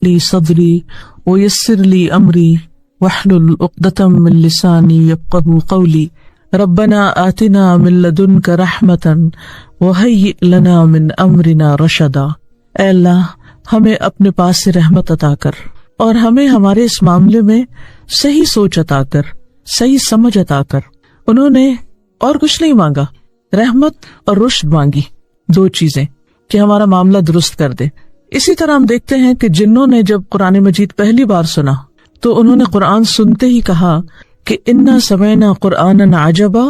لی صدری ویسر لی امری واحلل عقدۃ من لسانی یفقہوا قولی ربنا آتنا من لدنک رحمۃ وہیئ لنا من امرنا رشدا۔ اے اللہ ہمیں اپنے پاس سے رحمت عطا کر اور ہمیں ہمارے اس معاملے میں صحیح سوچ عطا کر، صحیح سمجھ عطا کر۔ انہوں نے اور کچھ نہیں مانگا، رحمت اور رشد مانگی، دو چیزیں کہ ہمارا معاملہ درست کر دے۔ اسی طرح ہم دیکھتے ہیں کہ جنوں نے جب قرآن مجید پہلی بار سنا تو انہوں نے قرآن سنتے ہی کہا کہ انا سمعنا قرآنا عجبا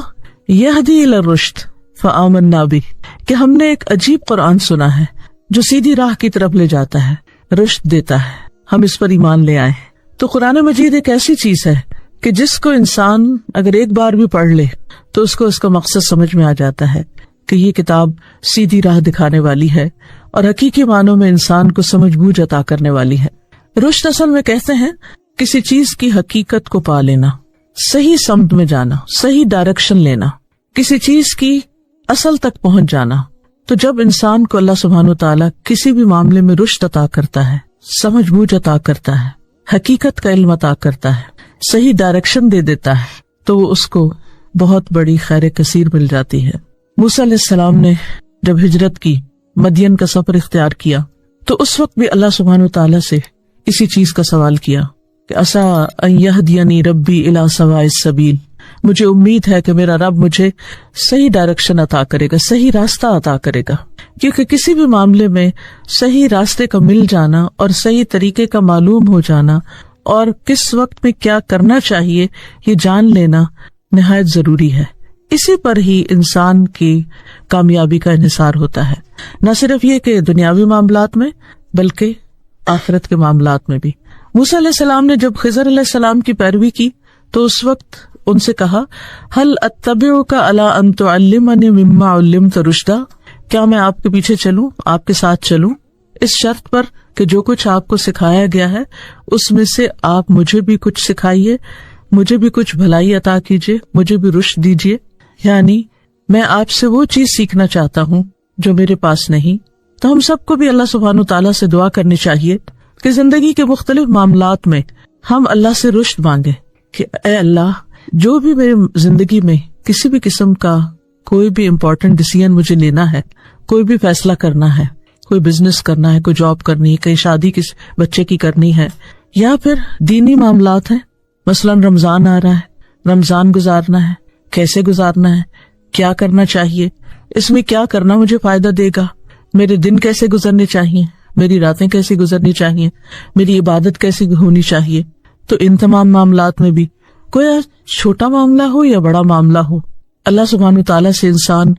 یہدی الی الرشد فآمنا بہ، کہ ہم نے ایک عجیب قرآن سنا ہے جو سیدھی راہ کی طرف لے جاتا ہے، رشد دیتا ہے، ہم اس پر ایمان لے آئے۔ تو قرآن مجید ایک ایسی چیز ہے کہ جس کو انسان اگر ایک بار بھی پڑھ لے تو اس کو اس کا مقصد سمجھ میں آ جاتا ہے کہ یہ کتاب سیدھی راہ دکھانے والی ہے اور حقیقی معنوں میں انسان کو سمجھ بوجھ عطا کرنے والی ہے۔ رشد اصل میں کہتے ہیں کسی چیز کی حقیقت کو پا لینا، صحیح سمت میں جانا، صحیح ڈائریکشن لینا، کسی چیز کی اصل تک پہنچ جانا۔ تو جب انسان کو اللہ سبحانہ وتعالیٰ کسی بھی معاملے میں رشد عطا کرتا ہے، سمجھ بوجھ عطا کرتا ہے، حقیقت کا علم عطا کرتا ہے، صحیح ڈائریکشن دے دیتا ہے، تو وہ اس کو بہت بڑی خیر کثیر مل جاتی ہے۔ موسیٰ علیہ السلام نے جب ہجرت کی، مدین کا سفر اختیار کیا، تو اس وقت بھی اللہ سبحانہ وتعالیٰ سے اسی چیز کا سوال کیا کہ عسیٰ ان یہدینی ربی الی سواء السبیل، مجھے امید ہے کہ میرا رب مجھے صحیح ڈائریکشن عطا کرے گا، صحیح راستہ عطا کرے گا، کیونکہ کسی بھی معاملے میں صحیح راستے کا مل جانا اور صحیح طریقے کا معلوم ہو جانا اور کس وقت میں کیا کرنا چاہیے یہ جان لینا نہایت ضروری ہے۔ اسی پر ہی انسان کی کامیابی کا انحصار ہوتا ہے، نہ صرف یہ کہ دنیاوی معاملات میں بلکہ آخرت کے معاملات میں بھی۔ موسیٰ علیہ السلام نے جب خضر علیہ السلام کی پیروی کی تو اس وقت ان سے کہا هل اتبعک علی ان تعلمنی مما علمت رشدا، کیا میں آپ کے پیچھے چلوں، آپ کے ساتھ چلوں اس شرط پر کہ جو کچھ آپ کو سکھایا گیا ہے اس میں سے آپ مجھے بھی کچھ سکھائیے، مجھے بھی کچھ بھلائی عطا کیجیے، مجھے بھی رشد دیجیے، یعنی میں آپ سے وہ چیز سیکھنا چاہتا ہوں جو میرے پاس نہیں۔ تو ہم سب کو بھی اللہ سبحانہ تعالیٰ سے دعا کرنی چاہیے کہ زندگی کے مختلف معاملات میں ہم اللہ سے رشد مانگے کہ اے اللہ، جو بھی میری زندگی میں کسی بھی قسم کا کوئی بھی امپورٹنٹ ڈیسیژن مجھے لینا ہے، کوئی بھی فیصلہ کرنا ہے، کوئی بزنس کرنا ہے، کوئی جاب کرنی ہے، کہیں شادی کس بچے کی کرنی ہے، یا پھر دینی معاملات ہیں، مثلا رمضان آ رہا ہے، رمضان گزارنا ہے، کیسے گزارنا ہے، کیا کرنا چاہیے، اس میں کیا کرنا مجھے فائدہ دے گا، میرے دن کیسے گزرنے چاہیے، میری راتیں کیسی گزرنی چاہیے، میری عبادت کیسی ہونی چاہیے۔ تو ان تمام معاملات میں بھی کوئی چھوٹا معاملہ ہو یا بڑا معاملہ ہو، اللہ سبحانہ تعالیٰ سے انسان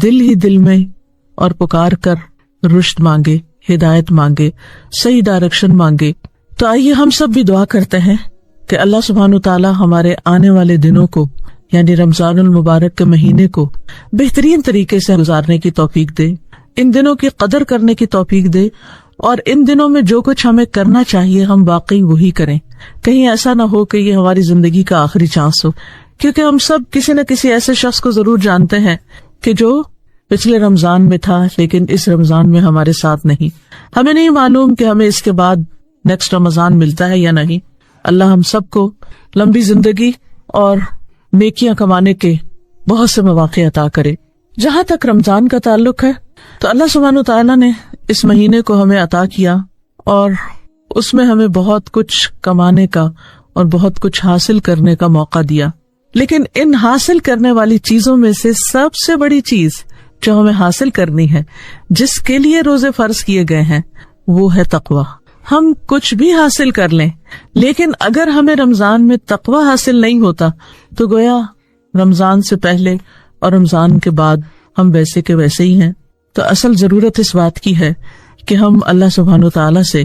دل ہی دل میں اور پکار کر رشد مانگے، ہدایت مانگے، صحیح ڈائریکشن مانگے۔ تو آئیے ہم سب بھی دعا کرتے ہیں کہ اللہ سبحانہ تعالیٰ ہمارے آنے والے دنوں کو، یعنی رمضان المبارک کے مہینے کو بہترین طریقے سے گزارنے کی توفیق دے، ان دنوں کی قدر کرنے کی توفیق دے، اور ان دنوں میں جو کچھ ہمیں کرنا چاہیے ہم واقعی وہی کریں۔ کہیں ایسا نہ ہو کہ یہ ہماری زندگی کا آخری چانس ہو، کیونکہ ہم سب کسی نہ کسی ایسے شخص کو ضرور جانتے ہیں کہ جو پچھلے رمضان میں تھا لیکن اس رمضان میں ہمارے ساتھ نہیں۔ ہمیں نہیں معلوم کہ ہمیں اس کے بعد نیکسٹ رمضان ملتا ہے یا نہیں۔ اللہ ہم سب کو لمبی زندگی اور نیکیاں کمانے کے بہت سے مواقع عطا کرے۔ جہاں تک رمضان کا تعلق ہے تو اللہ سبحانہ تعالیٰ نے اس مہینے کو ہمیں عطا کیا اور اس میں ہمیں بہت کچھ کمانے کا اور بہت کچھ حاصل کرنے کا موقع دیا، لیکن ان حاصل کرنے والی چیزوں میں سے سب سے بڑی چیز جو ہمیں حاصل کرنی ہے، جس کے لیے روزے فرض کیے گئے ہیں، وہ ہے تقویٰ۔ ہم کچھ بھی حاصل کر لیں لیکن اگر ہمیں رمضان میں تقویٰ حاصل نہیں ہوتا تو گویا رمضان سے پہلے اور رمضان کے بعد ہم ویسے کے ویسے ہی ہیں۔ تو اصل ضرورت اس بات کی ہے کہ ہم اللہ سبحانہ وتعالیٰ سے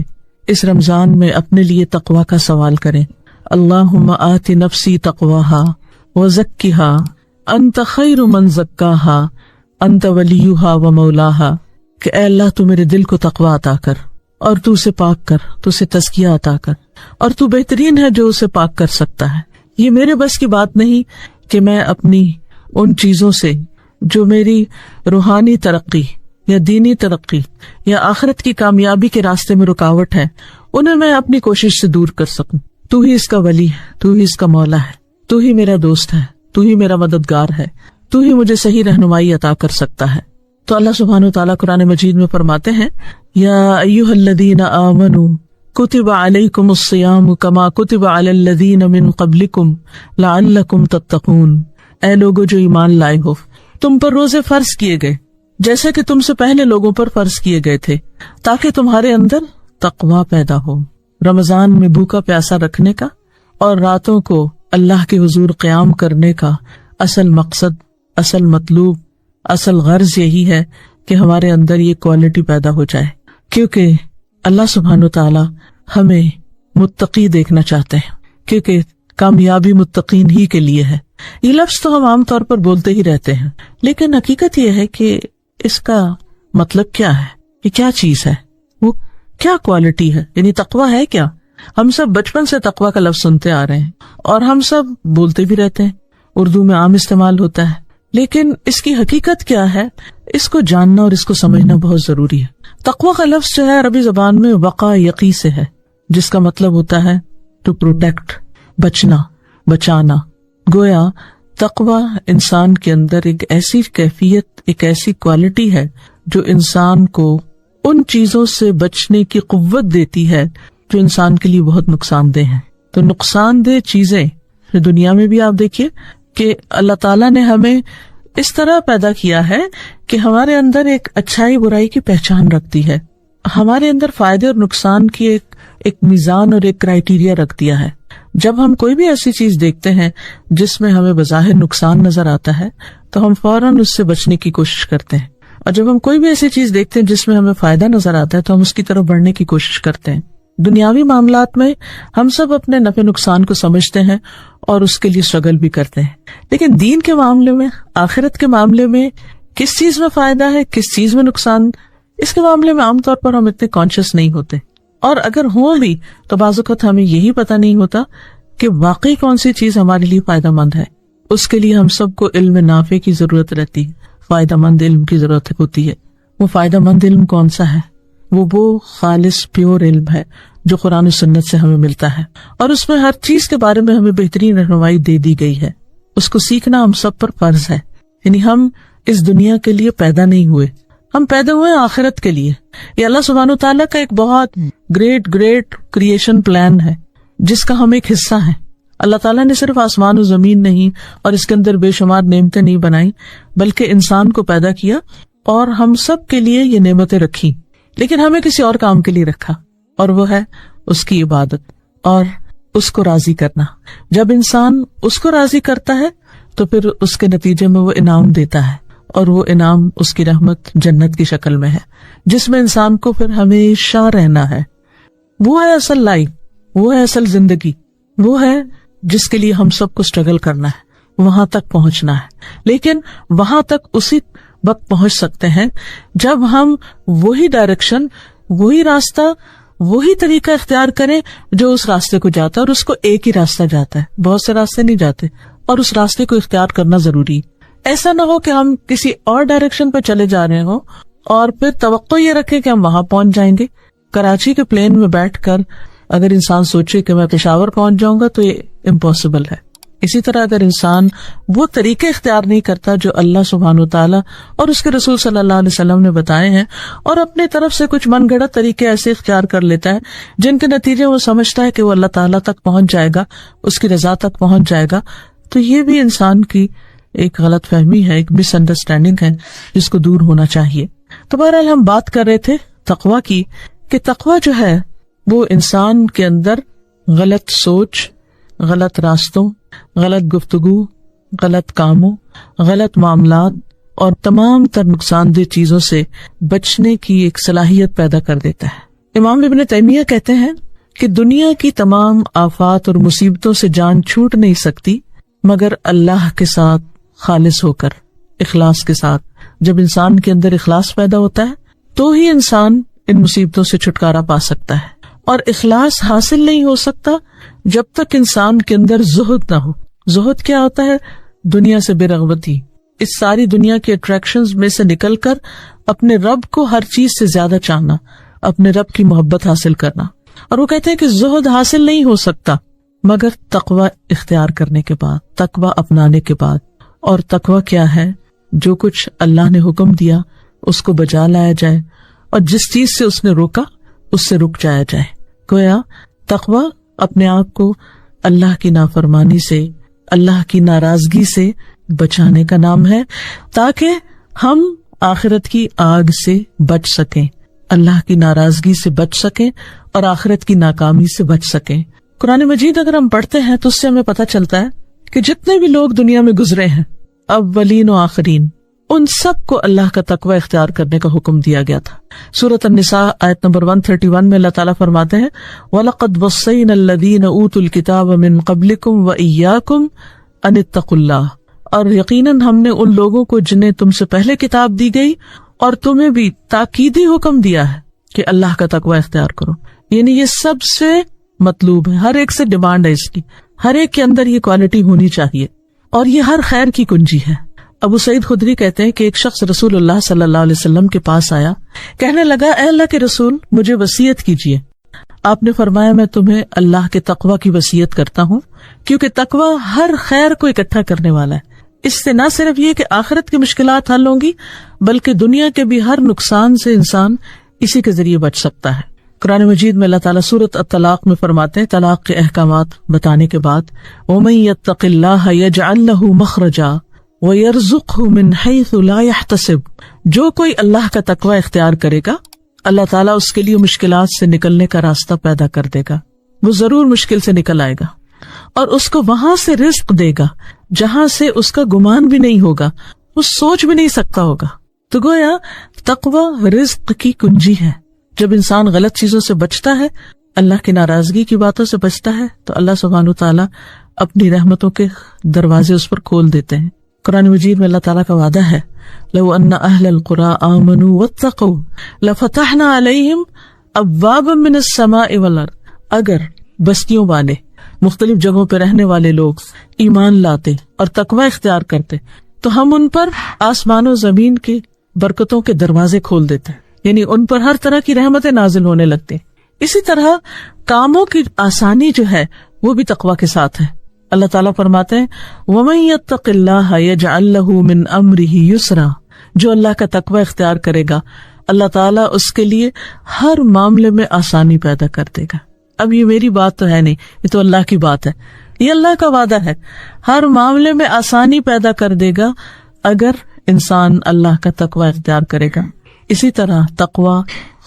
اس رمضان میں اپنے لیے تقویٰ کا سوال کریں۔ اللہم آت نفسی تقواہا وزکھا انت خیر من زکاہا انت ولیہا ومولاہا، کہ اے اللہ تو میرے دل کو تقویٰ عطا کر اور تو اسے پاک کر، تو اسے تزکیہ عطا کر، اور تو بہترین ہے جو اسے پاک کر سکتا ہے۔ یہ میرے بس کی بات نہیں کہ میں اپنی ان چیزوں سے جو میری روحانی ترقی یا دینی ترقی یا آخرت کی کامیابی کے راستے میں رکاوٹ ہے انہیں میں اپنی کوشش سے دور کر سکوں. تو ہی اس کا ولی ہے, تو ہی اس کا مولا ہے, تو ہی میرا دوست ہے, تو ہی میرا مددگار ہے, تو ہی مجھے صحیح رہنمائی عطا کر سکتا ہے. تو اللہ سبحانہ وتعالیٰ قرآن مجید میں فرماتے ہیں, یا ایھا الذین آمنوا کتب علیکم الصیام کما کتب علی الذین من قبلکم لعلکم تتقون. اے لوگو جو ایمان لائے ہو, تم پر روزے فرض کیے گئے جیسے کہ تم سے پہلے لوگوں پر فرض کیے گئے تھے, تاکہ تمہارے اندر تقوی پیدا ہو. رمضان میں بھوکا پیاسا رکھنے کا اور راتوں کو اللہ کے حضور قیام کرنے کا اصل مقصد, اصل مطلوب, اصل غرض یہی ہے کہ ہمارے اندر یہ کوالٹی پیدا ہو جائے, کیونکہ اللہ سبحانہ وتعالی ہمیں متقی دیکھنا چاہتے ہیں, کیونکہ کامیابی متقین ہی کے لیے ہے. یہ لفظ تو ہم عام طور پر بولتے ہی رہتے ہیں, لیکن حقیقت یہ ہے کہ اس کا مطلب کیا ہے, یہ کیا چیز ہے, وہ کیا کوالٹی ہے, یعنی تقویٰ ہے کیا. ہم سب بچپن سے تقویٰ کا لفظ سنتے آ رہے ہیں اور ہم سب بولتے بھی رہتے ہیں, اردو میں عام استعمال ہوتا ہے, لیکن اس کی حقیقت کیا ہے, اس کو جاننا اور اس کو سمجھنا بہت ضروری ہے. تقویٰ کا لفظ جو ہے عربی زبان میں وقع یقی سے ہے, جس کا مطلب ہوتا ہے ٹو پروٹیکٹ, بچنا, بچانا. گویا تقویٰ انسان کے اندر ایک ایسی کیفیت, ایک ایسی کوالٹی ہے جو انسان کو ان چیزوں سے بچنے کی قوت دیتی ہے جو انسان کے لیے بہت نقصان دہ ہیں. تو نقصان دہ چیزیں دنیا میں بھی آپ دیکھیے کہ اللہ تعالیٰ نے ہمیں اس طرح پیدا کیا ہے کہ ہمارے اندر ایک اچھائی برائی کی پہچان رکھتی ہے, ہمارے اندر فائدے اور نقصان کی ایک میزان اور ایک کرائیٹیریا رکھ دیا ہے. جب ہم کوئی بھی ایسی چیز دیکھتے ہیں جس میں ہمیں بظاہر نقصان نظر آتا ہے تو ہم فوراً اس سے بچنے کی کوشش کرتے ہیں, اور جب ہم کوئی بھی ایسی چیز دیکھتے ہیں جس میں ہمیں فائدہ نظر آتا ہے تو ہم اس کی طرف بڑھنے کی کوشش کرتے ہیں. دنیاوی معاملات میں ہم سب اپنے نفع نقصان کو سمجھتے ہیں اور اس کے لیے اسٹرگل بھی کرتے ہیں, لیکن دین کے معاملے میں, آخرت کے معاملے میں کس چیز میں فائدہ ہے, کس چیز میں نقصان, اس کے معاملے میں عام طور پر ہم اتنے کانشیس نہیں ہوتے, اور اگر ہوں بھی تو بعض اوقات ہمیں یہی پتہ نہیں ہوتا کہ واقعی کون سی چیز ہمارے لیے فائدہ مند ہے. اس کے لیے ہم سب کو علم نافع کی ضرورت رہتی ہے, فائدہ مند علم کی ضرورت ہوتی ہے. وہ فائدہ مند علم کون سا ہے؟ وہ خالص پیور علم ہے جو قرآن و سنت سے ہمیں ملتا ہے, اور اس میں ہر چیز کے بارے میں ہمیں بہترین رہنمائی دے دی گئی ہے. اس کو سیکھنا ہم سب پر فرض ہے. یعنی ہم اس دنیا کے لیے پیدا نہیں ہوئے, ہم پیدا ہوئے آخرت کے لیے. یہ اللہ سبحانہ وتعالیٰ کا ایک بہت گریٹ کریشن پلان ہے جس کا ہم ایک حصہ ہیں. اللہ تعالیٰ نے صرف آسمان و زمین نہیں اور اس کے اندر بے شمار نعمتیں نہیں بنائی, بلکہ انسان کو پیدا کیا اور ہم سب کے لیے یہ نعمتیں رکھی, لیکن ہمیں کسی اور کام کے لیے رکھا, اور وہ ہے اس کی عبادت اور اس کو راضی کرنا. جب انسان اس کو راضی کرتا ہے تو پھر اس کے نتیجے میں وہ انعام دیتا ہے, اور وہ انعام اس کی رحمت جنت کی شکل میں ہے, جس میں انسان کو پھر ہمیشہ رہنا ہے. وہ ہے اصل لائف, وہ ہے اصل زندگی, وہ ہے جس کے لیے ہم سب کو اسٹرگل کرنا ہے, وہاں تک پہنچنا ہے. لیکن وہاں تک اسی وقت پہنچ سکتے ہیں جب ہم وہی ڈائریکشن, وہی راستہ, وہی طریقہ اختیار کریں جو اس راستے کو جاتا ہے, اور اس کو ایک ہی راستہ جاتا ہے, بہت سے راستے نہیں جاتے, اور اس راستے کو اختیار کرنا ضروری ہے. ایسا نہ ہو کہ ہم کسی اور ڈائریکشن پہ چلے جا رہے ہوں اور پھر توقع یہ رکھے کہ ہم وہاں پہنچ جائیں گے. کراچی کے پلین میں بیٹھ کر اگر انسان سوچے کہ میں پشاور پہنچ جاؤں گا تو یہ امپاسبل ہے. اسی طرح اگر انسان وہ طریقے اختیار نہیں کرتا جو اللہ سبحانہ وتعالیٰ اور اس کے رسول صلی اللہ علیہ وسلم نے بتائے ہیں, اور اپنے طرف سے کچھ من گھڑت طریقے ایسے اختیار کر لیتا ہے جن کے نتیجے وہ سمجھتا ہے کہ وہ اللہ تعالیٰ تک پہنچ جائے گا, اس کی رضا تک پہنچ جائے گا, تو یہ بھی انسان کی ایک غلط فہمی ہے, ایک مس انڈرسٹینڈنگ ہے جس کو دور ہونا چاہیے. تو بہرحال ہم بات کر رہے تھے تقویٰ کی, کہ تقویٰ جو ہے وہ انسان کے اندر غلط سوچ, غلط راستوں, غلط گفتگو, غلط کاموں, غلط معاملات اور تمام تر نقصان دہ چیزوں سے بچنے کی ایک صلاحیت پیدا کر دیتا ہے. امام ابن تیمیہ کہتے ہیں کہ دنیا کی تمام آفات اور مصیبتوں سے جان چھوٹ نہیں سکتی مگر اللہ کے ساتھ خالص ہو کر, اخلاص کے ساتھ. جب انسان کے اندر اخلاص پیدا ہوتا ہے تو ہی انسان ان مصیبتوں سے چھٹکارا پا سکتا ہے, اور اخلاص حاصل نہیں ہو سکتا جب تک انسان کے اندر زہد نہ ہو. زہد کیا ہوتا ہے؟ دنیا سے بے رغبتی, اس ساری دنیا کی اٹریکشنز میں سے نکل کر اپنے رب کو ہر چیز سے زیادہ چاہنا, اپنے رب کی محبت حاصل کرنا. اور وہ کہتے ہیں کہ زہد حاصل نہیں ہو سکتا مگر تقوی اختیار کرنے کے بعد، تقوی اپنانے کے بعد. اور تقوی کیا ہے؟ جو کچھ اللہ نے حکم دیا اس کو بجا لایا جائے، اور جس چیز سے اس نے روکا اس سے رک جایا جائے. گویا تقوی اپنے آپ کو اللہ کی نافرمانی سے، اللہ کی ناراضگی سے بچانے کا نام ہے، تاکہ ہم آخرت کی آگ سے بچ سکیں، اللہ کی ناراضگی سے بچ سکیں اور آخرت کی ناکامی سے بچ سکیں. قرآن مجید اگر ہم پڑھتے ہیں تو اس سے ہمیں پتہ چلتا ہے کہ جتنے بھی لوگ دنیا میں گزرے ہیں، اولین و آخرین، ان سب کو اللہ کا تقوی اختیار کرنے کا حکم دیا گیا تھا. سورۃ النساء آیت نمبر 131 میں اللہ تعالیٰ فرماتے ہیں وَلَقَدْ وَصَّيْنَا الَّذِينَ أُوتُوا الْكِتَابَ مِن قَبْلِكُمْ وَإِيَّاكُمْ أَنِ اتَّقُوا اللَّهَ، اور یقیناً ہم نے ان لوگوں کو جنہیں تم سے پہلے کتاب دی گئی اور تمہیں بھی تاکیدی حکم دیا ہے کہ اللہ کا تقوی اختیار کرو. یعنی یہ سب سے مطلوب ہے، ہر ایک سے ڈیمانڈ ہے اس کی، ہر ایک کے اندر یہ کوالٹی ہونی چاہیے، اور یہ ہر خیر کی کنجی ہے. ابو سعید خدری کہتے ہیں کہ ایک شخص رسول اللہ صلی اللہ علیہ وسلم کے پاس آیا، کہنے لگا اے اللہ کے رسول مجھے وصیت کیجیے. آپ نے فرمایا میں تمہیں اللہ کے تقوی کی وصیت کرتا ہوں، کیونکہ تقوی ہر خیر کو اکٹھا کرنے والا ہے. اس سے نہ صرف یہ کہ آخرت کی مشکلات حل ہوں گی بلکہ دنیا کے بھی ہر نقصان سے انسان اسی کے ذریعے بچ سکتا ہے. قرآن مجید میں اللہ تعالیٰ سورۃ الطلاق میں فرماتے ہیں، طلاق کے احکامات بتانے کے بعد وَمَن يَتَّقِ اللَّهَ يَجْعَل لَّهُ مَخْرَجًا وَيَرْزُقْهُ مِنْ حَيْثُ لَا يَحْتَسِبُ، جو کوئی اللہ کا تقوی اختیار کرے گا اللہ تعالیٰ اس کے لیے مشکلات سے نکلنے کا راستہ پیدا کر دے گا، وہ ضرور مشکل سے نکل آئے گا، اور اس کو وہاں سے رزق دے گا جہاں سے اس کا گمان بھی نہیں ہوگا، وہ سوچ بھی نہیں سکتا ہوگا. تو گویا تقوی رزق کی کنجی ہے. جب انسان غلط چیزوں سے بچتا ہے، اللہ کی ناراضگی کی باتوں سے بچتا ہے، تو اللہ سبحانہ وتعالیٰ اپنی رحمتوں کے دروازے اس پر کھول دیتے ہیں. قرآن مجید میں اللہ تعالیٰ کا وعدہ ہے لو ان اہل القری آمنوا واتقوا لفتحنا علیہم ابوابا من السماء والارض، اگر بستیوں والے، مختلف جگہوں پہ رہنے والے لوگ ایمان لاتے اور تقوی اختیار کرتے تو ہم ان پر آسمان و زمین کی برکتوں کے دروازے کھول دیتے، یعنی ان پر ہر طرح کی رحمتیں نازل ہونے لگتی. اسی طرح کاموں کی آسانی جو ہے وہ بھی تقوی کے ساتھ ہے. اللہ تعالیٰ فرماتے ہیں وَمَن يَتَّقِ اللَّهَ يَجْعَل لَّهُ مِنْ أَمْرِهِ يُسْرًا، جو اللہ کا تقوی اختیار کرے گا اللہ تعالیٰ اس کے لیے ہر معاملے میں آسانی پیدا کر دے گا. اب یہ میری بات تو ہے نہیں، یہ تو اللہ کی بات ہے، یہ اللہ کا وعدہ ہے، ہر معاملے میں آسانی پیدا کر دے گا اگر انسان اللہ کا تقوی اختیار کرے گا. اسی طرح تقوی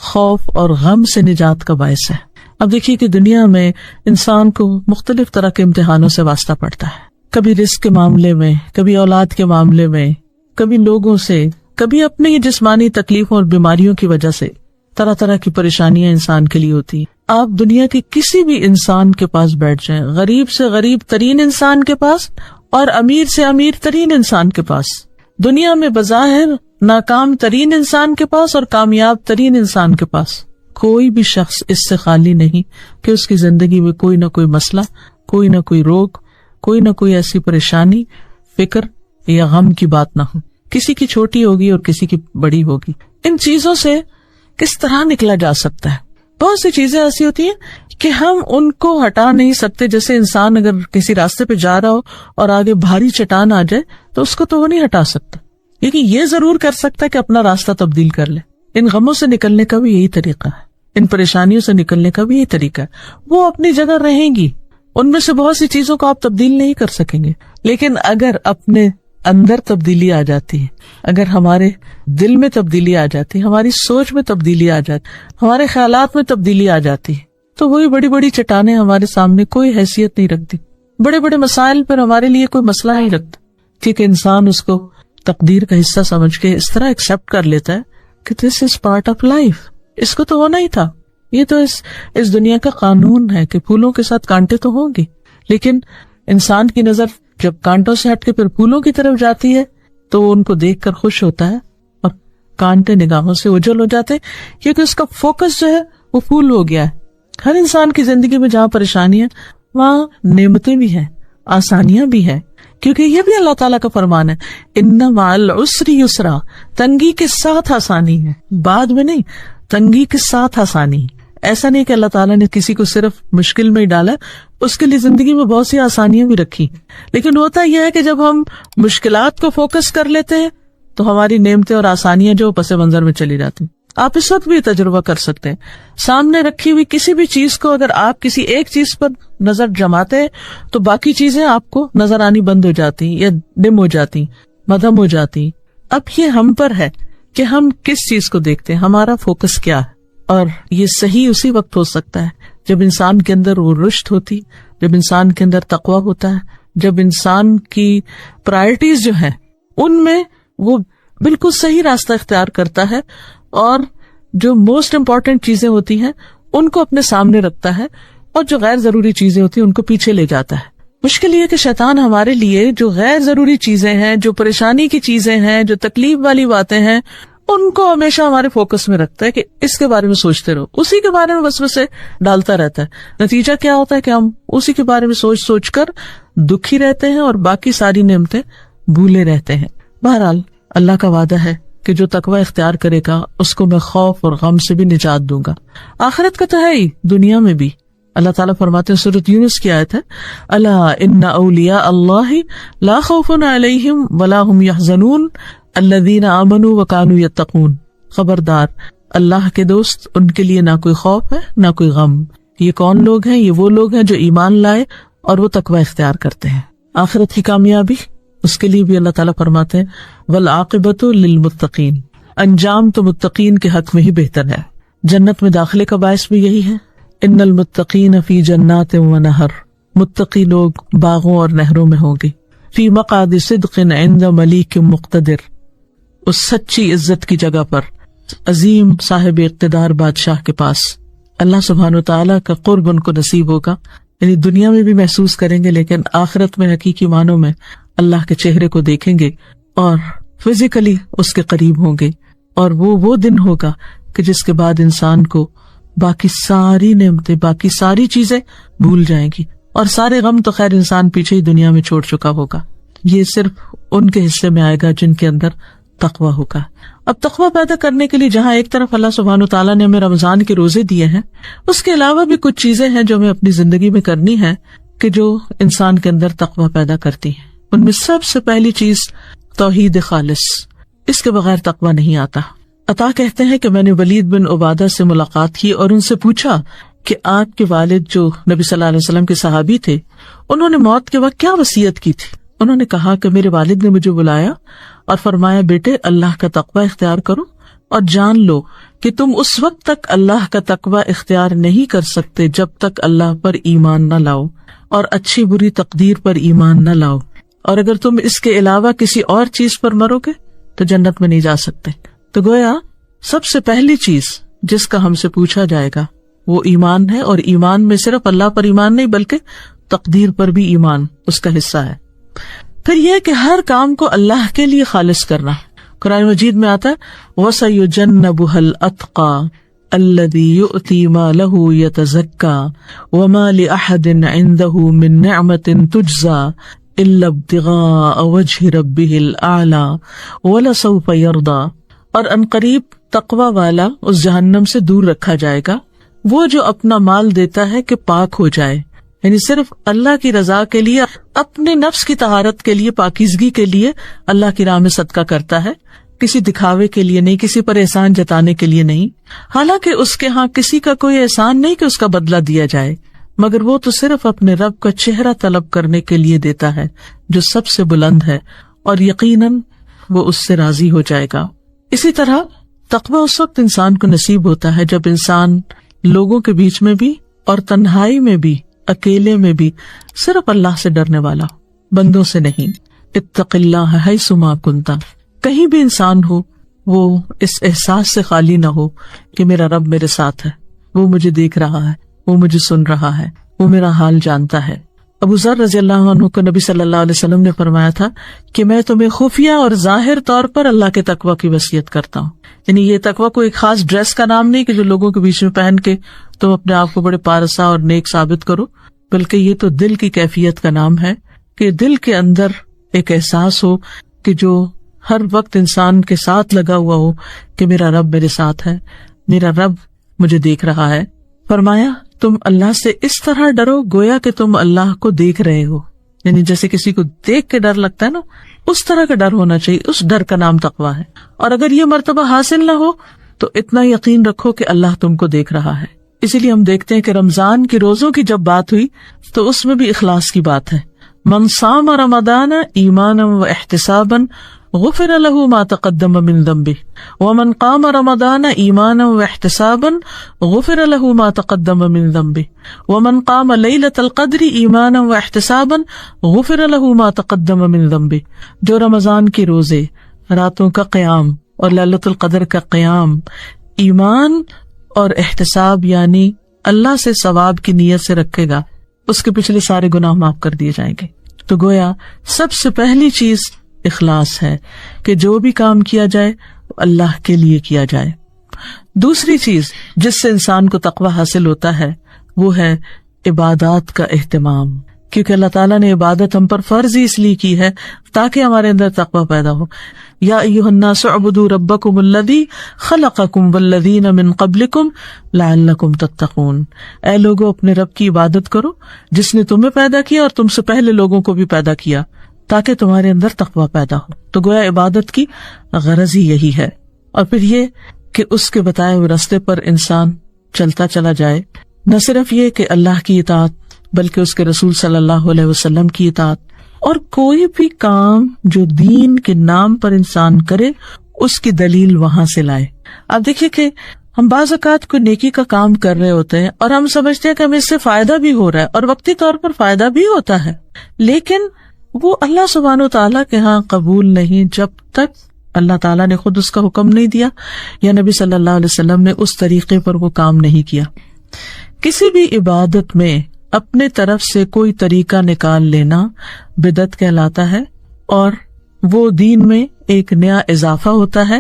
خوف اور غم سے نجات کا باعث ہے. اب دیکھیے کہ دنیا میں انسان کو مختلف طرح کے امتحانوں سے واسطہ پڑتا ہے، کبھی رزق کے معاملے میں، کبھی اولاد کے معاملے میں، کبھی لوگوں سے، کبھی اپنی جسمانی تکلیفوں اور بیماریوں کی وجہ سے طرح طرح کی پریشانیاں انسان کے لیے ہوتی ہیں. آپ دنیا کے کسی بھی انسان کے پاس بیٹھ جائیں، غریب سے غریب ترین انسان کے پاس اور امیر سے امیر ترین انسان کے پاس، دنیا میں بظاہر ناکام ترین انسان کے پاس اور کامیاب ترین انسان کے پاس، کوئی بھی شخص اس سے خالی نہیں کہ اس کی زندگی میں کوئی نہ کوئی مسئلہ، کوئی نہ کوئی روگ، کوئی نہ کوئی ایسی پریشانی، فکر یا غم کی بات نہ ہو. کسی کی چھوٹی ہوگی اور کسی کی بڑی ہوگی. ان چیزوں سے کس طرح نکلا جا سکتا ہے؟ بہت سی چیزیں ایسی ہوتی ہیں کہ ہم ان کو ہٹا نہیں سکتے. جیسے انسان اگر کسی راستے پہ جا رہا ہو اور آگے بھاری چٹان آ جائے تو اس کو تو وہ نہیں ہٹا سکتا، لیکن یہ ضرور کر سکتا ہے کہ اپنا راستہ تبدیل کر لے. ان غموں سے نکلنے کا بھی یہی طریقہ ہے، ان پریشانیوں سے نکلنے کا بھی یہی طریقہ ہے. وہ اپنی جگہ رہیں گی، ان میں سے بہت سی چیزوں کو آپ تبدیل نہیں کر سکیں گے، لیکن اگر اپنے اندر تبدیلی آ جاتی ہے، اگر ہمارے دل میں تبدیلی آ جاتی ہے، ہماری سوچ میں تبدیلی آ جاتی، ہمارے خیالات میں تبدیلی آ جاتی ہے، تو وہی بڑی بڑی چٹانیں ہمارے سامنے کوئی حیثیت نہیں رکھتی. بڑے بڑے مسائل پر ہمارے لیے کوئی مسئلہ نہیں رکھتا، کیونکہ انسان اس کو تقدیر کا حصہ سمجھ کے اس طرح ایکسپٹ کر لیتا ہے کہ دس از پارٹ آف لائف، اس کو تو ہونا ہی تھا، یہ تو اس دنیا کا قانون ہے کہ پھولوں کے ساتھ کانٹے تو ہوں گے. لیکن انسان کی نظر جب کانٹوں سے ہٹ کے پھر پھولوں کی طرف جاتی ہے تو وہ ان کو دیکھ کر خوش ہوتا ہے اور کانٹے نگاہوں سے اجل ہو جاتے ہیں، کیونکہ اس کا فوکس جو ہے وہ پھول ہو گیا ہے. ہر انسان کی زندگی میں جہاں پریشانی ہے وہاں نعمتیں بھی ہیں، آسانیاں بھی ہیں، کیونکہ یہ بھی اللہ تعالیٰ کا فرمان ہے ان مع العسر یسرا، تنگی کے ساتھ آسانی ہے، بعد میں نہیں، تنگی کے ساتھ آسانی. ایسا نہیں کہ اللہ تعالیٰ نے کسی کو صرف مشکل میں ہی ڈالا، اس کے لیے زندگی میں بہت سی آسانیاں بھی رکھی، لیکن ہوتا یہ ہے کہ جب ہم مشکلات کو فوکس کر لیتے ہیں تو ہماری نعمتیں اور آسانیاں جو پس منظر میں چلی جاتی ہیں۔ آپ اس وقت بھی تجربہ کر سکتے ہیں، سامنے رکھی ہوئی کسی بھی چیز کو اگر آپ کسی ایک چیز پر نظر جماتے ہیں تو باقی چیزیں آپ کو نظر آنی بند ہو جاتی یا ڈم ہو جاتی، مدھم ہو جاتی۔ اب یہ ہم پر ہے کہ ہم کس چیز کو دیکھتے ہیں، ہمارا فوکس کیا ہے، اور یہ صحیح اسی وقت ہو سکتا ہے جب انسان کے اندر وہ رشد ہوتی، جب انسان کے اندر تقویٰ ہوتا ہے، جب انسان کی پرائرٹیز جو ہیں ان میں وہ بالکل صحیح راستہ اختیار کرتا ہے اور جو موسٹ امپورٹنٹ چیزیں ہوتی ہیں ان کو اپنے سامنے رکھتا ہے اور جو غیر ضروری چیزیں ہوتی ہیں ان کو پیچھے لے جاتا ہے۔ مشکل یہ کہ شیطان ہمارے لیے جو غیر ضروری چیزیں ہیں، جو پریشانی کی چیزیں ہیں، جو تکلیف والی باتیں ہیں، ان کو ہمیشہ ہمارے فوکس میں رکھتا ہے کہ اس کے بارے میں سوچتے رہو، اسی کے بارے میں وسوسے ڈالتا رہتا ہے۔ نتیجہ کیا ہوتا ہے کہ ہم اسی کے بارے میں سوچ سوچ کر دکھی رہتے ہیں اور باقی ساری نعمتیں بھولے رہتے ہیں۔ بہرحال اللہ کا وعدہ ہے کہ جو تقوی اختیار کرے گا اس کو میں خوف اور غم سے بھی نجات دوں گا، آخرت کا تو ہے ہی، دنیا میں بھی۔ اللہ تعالیٰ فرماتے ہیں، سورۃ یونس کی آیت ہے، الا ان اولیاء اللہ لا خوف علیہم ولا هم يحزنون الذین آمنوا وکانوا یتقون، خبردار اللہ کے دوست، ان کے لیے نہ کوئی خوف ہے نہ کوئی غم۔ یہ کون لوگ ہیں؟ یہ وہ لوگ ہیں جو ایمان لائے اور وہ تقوی اختیار کرتے ہیں۔ آخرت کی کامیابی اس کے لیے بھی اللہ تعالیٰ فرماتے ہیں، والعاقبۃ للمتقین، انجام تو متقین کے حق میں ہی بہتر ہے۔ جنت میں داخلے کا باعث بھی یہی ہے، ان المتقین فی جنات و نہر، متقی لوگ باغوں اور نہروں میں ہوں گے، فی مقعد صدق عند ملیک مقتدر، اس سچی عزت کی جگہ پر، عظیم صاحب اقتدار بادشاہ کے پاس۔ اللہ سبحانہ وتعالیٰ کا قرب ان کو نصیب ہوگا، یعنی دنیا میں بھی محسوس کریں گے لیکن آخرت میں حقیقی معنوں میں اللہ کے چہرے کو دیکھیں گے اور فزیکلی اس کے قریب ہوں گے، اور وہ دن ہوگا کہ جس کے بعد انسان کو باقی ساری نعمتیں، باقی ساری چیزیں بھول جائیں گی، اور سارے غم تو خیر انسان پیچھے ہی دنیا میں چھوڑ چکا ہوگا۔ یہ صرف ان کے حصے میں آئے گا جن کے اندر تقویٰ ہوگا۔ اب تقویٰ پیدا کرنے کے لیے جہاں ایک طرف اللہ سبحانہ وتعالیٰ نے ہمیں رمضان کے روزے دیے ہیں، اس کے علاوہ بھی کچھ چیزیں ہیں جو ہمیں اپنی زندگی میں کرنی ہے کہ جو انسان کے اندر تقویٰ پیدا کرتی ہیں۔ ان میں سب سے پہلی چیز توحید خالص، اس کے بغیر تقویٰ نہیں آتا۔ عطا کہتے ہیں کہ میں نے ولید بن عبادہ سے ملاقات کی اور ان سے پوچھا کہ آپ کے والد جو نبی صلی اللہ علیہ وسلم کے صحابی تھے، انہوں نے موت کے وقت کیا وصیت کی تھی؟ انہوں نے کہا کہ میرے والد نے مجھے بلایا اور فرمایا، بیٹے اللہ کا تقویٰ اختیار کرو اور جان لو کہ تم اس وقت تک اللہ کا تقویٰ اختیار نہیں کر سکتے جب تک اللہ پر ایمان نہ لاؤ اور اچھی بری تقدیر پر ایمان نہ لاؤ، اور اگر تم اس کے علاوہ کسی اور چیز پر مرو گے تو جنت میں نہیں جا سکتے۔ تو گویا سب سے پہلی چیز جس کا ہم سے پوچھا جائے گا وہ ایمان ہے، اور ایمان میں صرف اللہ پر ایمان نہیں بلکہ تقدیر پر بھی ایمان اس کا حصہ ہے۔ پھر یہ کہ ہر کام کو اللہ کے لیے خالص کرنا۔ قرآن مجید میں آتا ہے وَسَيُجَنَّبُهَا الْأَتْقَى الَّذِي يُؤْتِي مَالَهُ يَتَزَكَّى وَمَا لِأَحَدٍ عِندَهُ مِن نِّعْمَةٍ تُجْزَى إِلَّا ابْتِغَاءَ وَجْهِ رَبِّهِ الْأَعْلَى وَلَسَوْفَ يَرْضَى، اور عنقریب تقوی والا اس جہنم سے دور رکھا جائے گا وہ جو اپنا مال دیتا ہے کہ پاک ہو جائے، یعنی صرف اللہ کی رضا کے لیے، اپنے نفس کی طہارت کے لیے، پاکیزگی کے لیے اللہ کی راہ میں صدقہ کرتا ہے، کسی دکھاوے کے لیے نہیں، کسی پر احسان جتانے کے لیے نہیں، حالانکہ اس کے ہاں کسی کا کوئی احسان نہیں کہ اس کا بدلہ دیا جائے، مگر وہ تو صرف اپنے رب کا چہرہ طلب کرنے کے لیے دیتا ہے جو سب سے بلند ہے، اور یقیناً وہ اس سے راضی ہو جائے گا۔ اسی طرح تقویٰ اس وقت انسان کو نصیب ہوتا ہے جب انسان لوگوں کے بیچ میں بھی اور تنہائی میں بھی، اکیلے میں بھی صرف اللہ سے ڈرنے والا، بندوں سے نہیں۔ اتق اللہ حیث ما کنت، کہیں بھی انسان ہو وہ اس احساس سے خالی نہ ہو کہ میرا رب میرے ساتھ ہے، وہ مجھے دیکھ رہا ہے، وہ مجھے سن رہا ہے، وہ میرا حال جانتا ہے۔ ابو ذر رضی اللہ عنہ کو نبی صلی اللہ علیہ وسلم نے فرمایا تھا کہ میں تمہیں خفیہ اور ظاہر طور پر اللہ کے تقویٰ کی وصیت کرتا ہوں، یعنی یہ تقویٰ کوئی خاص ڈریس کا نام نہیں کہ جو لوگوں کے بیچ میں پہن کے تم اپنے آپ کو بڑے پارسا اور نیک ثابت کرو، بلکہ یہ تو دل کی کیفیت کا نام ہے کہ دل کے اندر ایک احساس ہو کہ جو ہر وقت انسان کے ساتھ لگا ہوا ہو کہ میرا رب میرے ساتھ ہے، میرا رب مجھے دیکھ رہا ہے، فرمایا تم اللہ سے اس طرح ڈرو گویا کہ تم اللہ کو دیکھ رہے ہو، یعنی جیسے کسی کو دیکھ کے ڈر لگتا ہے نا، اس طرح کا ڈر ہونا چاہیے. اس ڈر کا نام تقویٰ ہے. اور اگر یہ مرتبہ حاصل نہ ہو تو اتنا یقین رکھو کہ اللہ تم کو دیکھ رہا ہے. اسی لیے ہم دیکھتے ہیں کہ رمضان کی روزوں کی جب بات ہوئی تو اس میں بھی اخلاص کی بات ہے. من صام رمضان ایمانا و احتسابا غفر له ما تقدم من ذنبه ومن قام رمضان ایمانا و احتسابا غفر له ما تقدم من ذنبه ومن قام ليلة القدر ایمانا و احتسابا غفر له ما تقدم من ذنبه. جو رمضان کے روزے، راتوں کا قیام اور لیلۃ القدر کا قیام ایمان اور احتساب یعنی اللہ سے ثواب کی نیت سے رکھے گا، اس کے پچھلے سارے گناہ معاف کر دیے جائیں گے. تو گویا سب سے پہلی چیز اخلاص ہے کہ جو بھی کام کیا جائے اللہ کے لیے کیا جائے. دوسری چیز جس سے انسان کو تقویٰ حاصل ہوتا ہے وہ ہے عبادات کا اہتمام، کیونکہ اللہ تعالیٰ نے عبادت ہم پر فرض ہی اس لیے کی ہے تاکہ ہمارے اندر تقویٰ پیدا ہو. یا ایھا الناس اعبدوا ربکم الذی خلقکم والذین من قبلکم لعلکم تتقون. اے لوگو اپنے رب کی عبادت کرو جس نے تمہیں پیدا کیا اور تم سے پہلے لوگوں کو بھی پیدا کیا تاکہ تمہارے اندر تقویٰ پیدا ہو. تو گویا عبادت کی غرض ہی یہی ہے. اور پھر یہ کہ اس کے بتائے ہوئے راستے پر انسان چلتا چلا جائے، نہ صرف یہ کہ اللہ کی اطاعت بلکہ اس کے رسول صلی اللہ علیہ وسلم کی اطاعت، اور کوئی بھی کام جو دین کے نام پر انسان کرے اس کی دلیل وہاں سے لائے. آپ دیکھیے کہ ہم بعض اوقات کوئی نیکی کا کام کر رہے ہوتے ہیں اور ہم سمجھتے ہیں کہ ہمیں اس سے فائدہ بھی ہو رہا ہے اور وقتی طور پر فائدہ بھی ہوتا ہے، لیکن وہ اللہ سبحانہ و تعالیٰ کے ہاں قبول نہیں جب تک اللہ تعالیٰ نے خود اس کا حکم نہیں دیا یا نبی صلی اللہ علیہ وسلم نے اس طریقے پر وہ کام نہیں کیا. کسی بھی عبادت میں اپنے طرف سے کوئی طریقہ نکال لینا بدعت کہلاتا ہے، اور وہ دین میں ایک نیا اضافہ ہوتا ہے،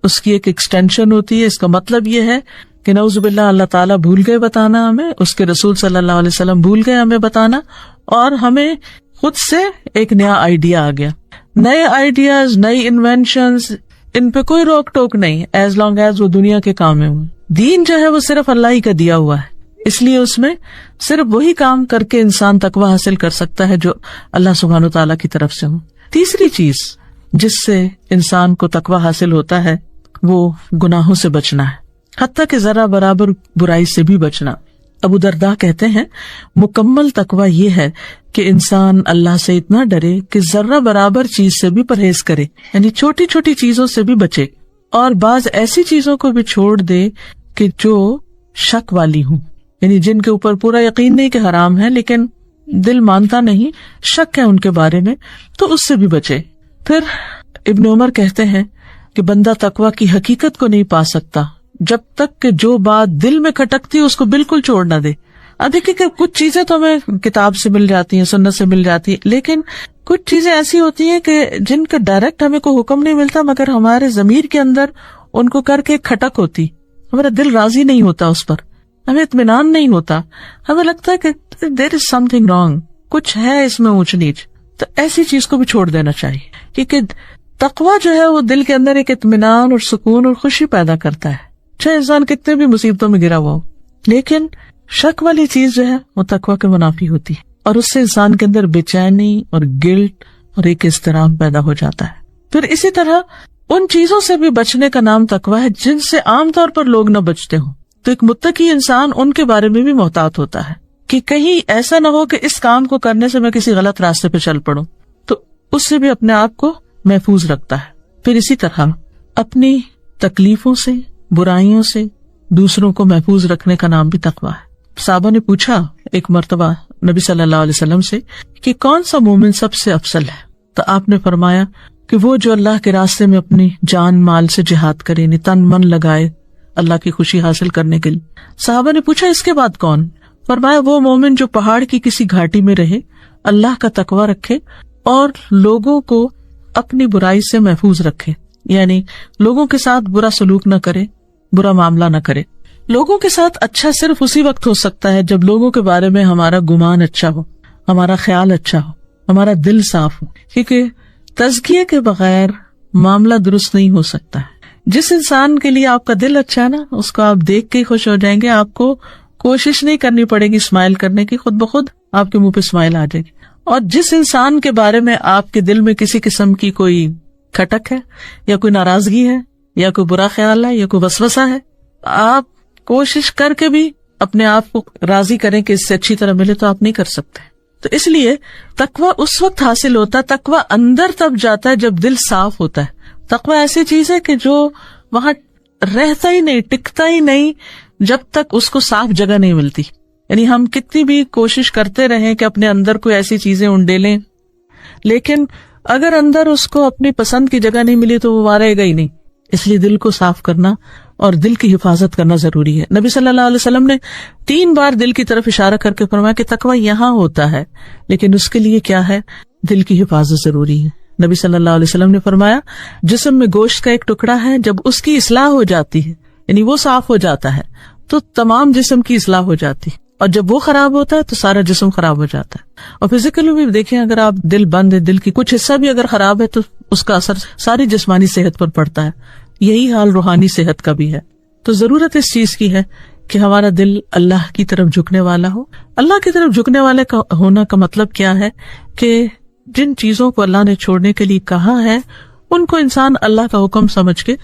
اس کی ایک ایکسٹینشن ہوتی ہے. اس کا مطلب یہ ہے کہ نعوذ باللہ اللہ تعالیٰ بھول گئے بتانا ہمیں، اس کے رسول صلی اللہ علیہ وسلم بھول گئے ہمیں بتانا، اور ہمیں خود سے ایک نیا آئیڈیا آ گیا. نئے آئیڈیاز، نئی انوینشنز، ان پہ کوئی روک ٹوک نہیں ایز لانگ ایز وہ دنیا کے کام میں ہوں. دین جو ہے وہ صرف اللہ ہی کا دیا ہوا ہے، اس لیے اس میں صرف وہی کام کر کے انسان تقویٰ حاصل کر سکتا ہے جو اللہ سبحانہ و تعالیٰ کی طرف سے ہو. تیسری چیز جس سے انسان کو تقویٰ حاصل ہوتا ہے وہ گناہوں سے بچنا ہے، حتیٰ کہ ذرا برابر برائی سے بھی بچنا. ابو درداء کہتے ہیں مکمل تقویٰ یہ ہے کہ انسان اللہ سے اتنا ڈرے کہ ذرہ برابر چیز سے بھی پرہیز کرے، یعنی چھوٹی چھوٹی چیزوں سے بھی بچے، اور بعض ایسی چیزوں کو بھی چھوڑ دے کہ جو شک والی ہوں، یعنی جن کے اوپر پورا یقین نہیں کہ حرام ہے لیکن دل مانتا نہیں، شک ہے ان کے بارے میں، تو اس سے بھی بچے. پھر ابن عمر کہتے ہیں کہ بندہ تقویٰ کی حقیقت کو نہیں پا سکتا جب تک کہ جو بات دل میں کھٹکتی اس کو بالکل چھوڑ نہ دے. اب دیکھیے کہ کچھ چیزیں تو ہمیں کتاب سے مل جاتی ہیں، سنت سے مل جاتی ہیں، لیکن کچھ چیزیں ایسی ہوتی ہیں کہ جن کا ڈائریکٹ ہمیں کوئی حکم نہیں ملتا، مگر ہمارے ضمیر کے اندر ان کو کر کے کھٹک ہوتی، ہمارا دل راضی نہیں ہوتا اس پر، ہمیں اطمینان نہیں ہوتا، ہمیں لگتا ہے کہ دیر از سم تھنگ رانگ، کچھ ہے اس میں اونچ نیچ. تو ایسی چیز کو بھی چھوڑ دینا چاہیے، کیونکہ تقویٰ جو ہے وہ دل کے اندر ایک اطمینان اور سکون اور خوشی پیدا کرتا ہے، چاہے انسان کتنے بھی مصیبتوں میں گرا ہوا ہو. لیکن شک والی چیز جو ہے وہ تقویٰ کے منافی ہوتی ہے، اور اس سے انسان کے اندر بے چینی اور گلٹ اور ایک اضطراب پیدا ہو جاتا ہے. پھر اسی طرح ان چیزوں سے بھی بچنے کا نام تقویٰ ہے جن سے عام طور پر لوگ نہ بچتے ہوں. تو ایک متقی انسان ان کے بارے میں بھی محتاط ہوتا ہے کہ کہیں ایسا نہ ہو کہ اس کام کو کرنے سے میں کسی غلط راستے پہ چل پڑوں، تو اس سے بھی اپنے آپ کو محفوظ رکھتا ہے. پھر اسی طرح اپنی تکلیفوں سے، برائیوں سے دوسروں کو محفوظ رکھنے کا نام بھی تقویٰ ہے. صحابہ نے پوچھا ایک مرتبہ نبی صلی اللہ علیہ وسلم سے کہ کون سا مومن سب سے افضل ہے، تو آپ نے فرمایا کہ وہ جو اللہ کے راستے میں اپنی جان مال سے جہاد کرے، یعنی تن من لگائے اللہ کی خوشی حاصل کرنے کے لیے. صحابہ نے پوچھا اس کے بعد کون؟ فرمایا وہ مومن جو پہاڑ کی کسی گھاٹی میں رہے، اللہ کا تقویٰ رکھے اور لوگوں کو اپنی برائی سے محفوظ رکھے، یعنی لوگوں کے ساتھ برا سلوک نہ کرے، برا معاملہ نہ کرے. لوگوں کے ساتھ اچھا صرف اسی وقت ہو سکتا ہے جب لوگوں کے بارے میں ہمارا گمان اچھا ہو، ہمارا خیال اچھا ہو، ہمارا دل صاف ہو، کیونکہ تزکیے کے بغیر معاملہ درست نہیں ہو سکتا ہے. جس انسان کے لیے آپ کا دل اچھا ہے نا، اس کو آپ دیکھ کے خوش ہو جائیں گے، آپ کو کوشش نہیں کرنی پڑے گی اسمائل کرنے کی، خود بخود آپ کے منہ پہ اسمائل آ جائے گی. اور جس انسان کے بارے میں آپ کے دل میں کسی قسم کی کوئی کھٹک ہے یا کوئی ناراضگی ہے یا کوئی برا خیال ہے یا کوئی وسوسہ ہے، آپ کوشش کر کے بھی اپنے آپ کو راضی کریں کہ اس سے اچھی طرح ملے تو آپ نہیں کر سکتے. تو اس لیے تقویٰ اس وقت حاصل ہوتا ہے، تقویٰ اندر تب جاتا ہے جب دل صاف ہوتا ہے. تقویٰ ایسی چیز ہے کہ جو وہاں رہتا ہی نہیں، ٹکتا ہی نہیں جب تک اس کو صاف جگہ نہیں ملتی. یعنی ہم کتنی بھی کوشش کرتے رہیں کہ اپنے اندر کوئی ایسی چیزیں انڈیلیں، لیکن اگر اندر اس کو اپنی پسند کی جگہ نہیں ملی تو وہ وہاں رہے گا ہی نہیں. اس لیے دل کو صاف کرنا اور دل کی حفاظت کرنا ضروری ہے. نبی صلی اللہ علیہ وسلم نے 3 بار دل کی طرف اشارہ کر کے فرمایا کہ تقویٰ یہاں ہوتا ہے، لیکن اس کے لیے کیا ہے؟ دل کی حفاظت ضروری ہے. نبی صلی اللہ علیہ وسلم نے فرمایا جسم میں گوشت کا ایک ٹکڑا ہے، جب اس کی اصلاح ہو جاتی ہے، یعنی وہ صاف ہو جاتا ہے، تو تمام جسم کی اصلاح ہو جاتی ہے، اور جب وہ خراب ہوتا ہے تو سارا جسم خراب ہو جاتا ہے. اور فزیکلی بھی دیکھیں، اگر آپ دل بند ہے، دل کی کچھ حصہ بھی اگر خراب ہے تو اس کا اثر ساری جسمانی صحت پر پڑتا ہے. یہی حال روحانی صحت کا بھی ہے. تو ضرورت اس چیز کی ہے کہ ہمارا دل اللہ کی طرف جھکنے والا ہو. اللہ کی طرف جھکنے والے کا ہونا کا مطلب کیا ہے؟ کہ جن چیزوں کو اللہ نے چھوڑنے کے لیے کہا ہے ان کو انسان اللہ کا حکم سمجھ کے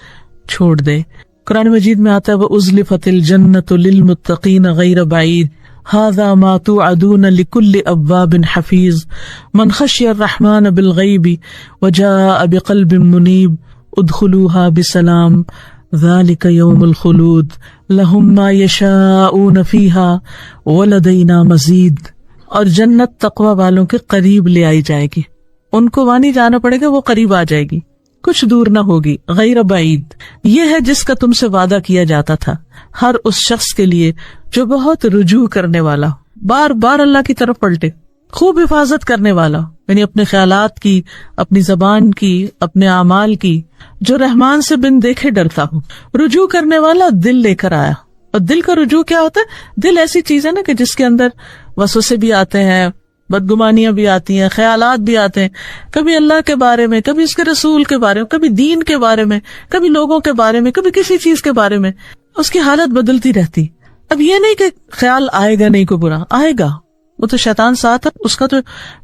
چھوڑ دے. قرآن مجید میں آتا ہے وَأُزْلِفَتِ الْجَنَّةُ لِلْمُتَّقِينَ غَيْرَ بَعِيدٍ هَذَا مَا تُوعَدُونَ لِكُلِّ أَوَّابٍ حَفِيظٍ مَنْ خَشِيَ الرَّحْمَنَ بِالْغَيْبِ وَجَاءَ بِقَلْبٍ مُنِيبٍ ادْخُلُوهَا بِسَلَامٍ ذَلِكَ يَوْمُ الْخُلُودِ لَهُمْ مَا يَشَاءُونَ فِيهَا وَلَدَيْنَا مَزِيدٌ. اور جنت تقوی والوں کے قریب لے آئی جائے گی، ان کو وہاں نہیں جانا پڑے گا، وہ قریب آ جائے گی، کچھ دور نہ ہوگی. غیر بعید یہ ہے جس کا تم سے وعدہ کیا جاتا تھا ہر اس شخص کے لیے جو بہت رجوع کرنے والا ہو، بار بار اللہ کی طرف پلٹے، خوب حفاظت کرنے والا ہو، یعنی اپنے خیالات کی، اپنی زبان کی، اپنے اعمال کی، جو رحمان سے بن دیکھے ڈرتا ہو. رجوع کرنے والا دل لے کر آیا. اور دل کا رجوع کیا ہوتا ہے؟ دل ایسی چیز ہے نا کہ جس کے اندر وسوسے بھی آتے ہیں، بدگمانیاں بھی آتی ہیں، خیالات بھی آتے ہیں، کبھی اللہ کے بارے میں، کبھی اس کے رسول کے بارے میں، کبھی دین کے بارے میں، کبھی لوگوں کے بارے میں، کبھی کسی چیز کے بارے میں. اس کی حالت بدلتی رہتی. اب یہ نہیں کہ خیال آئے گا نہیں، کو برا آئے گا، وہ تو شیطان ساتھ ہے، اس کا تو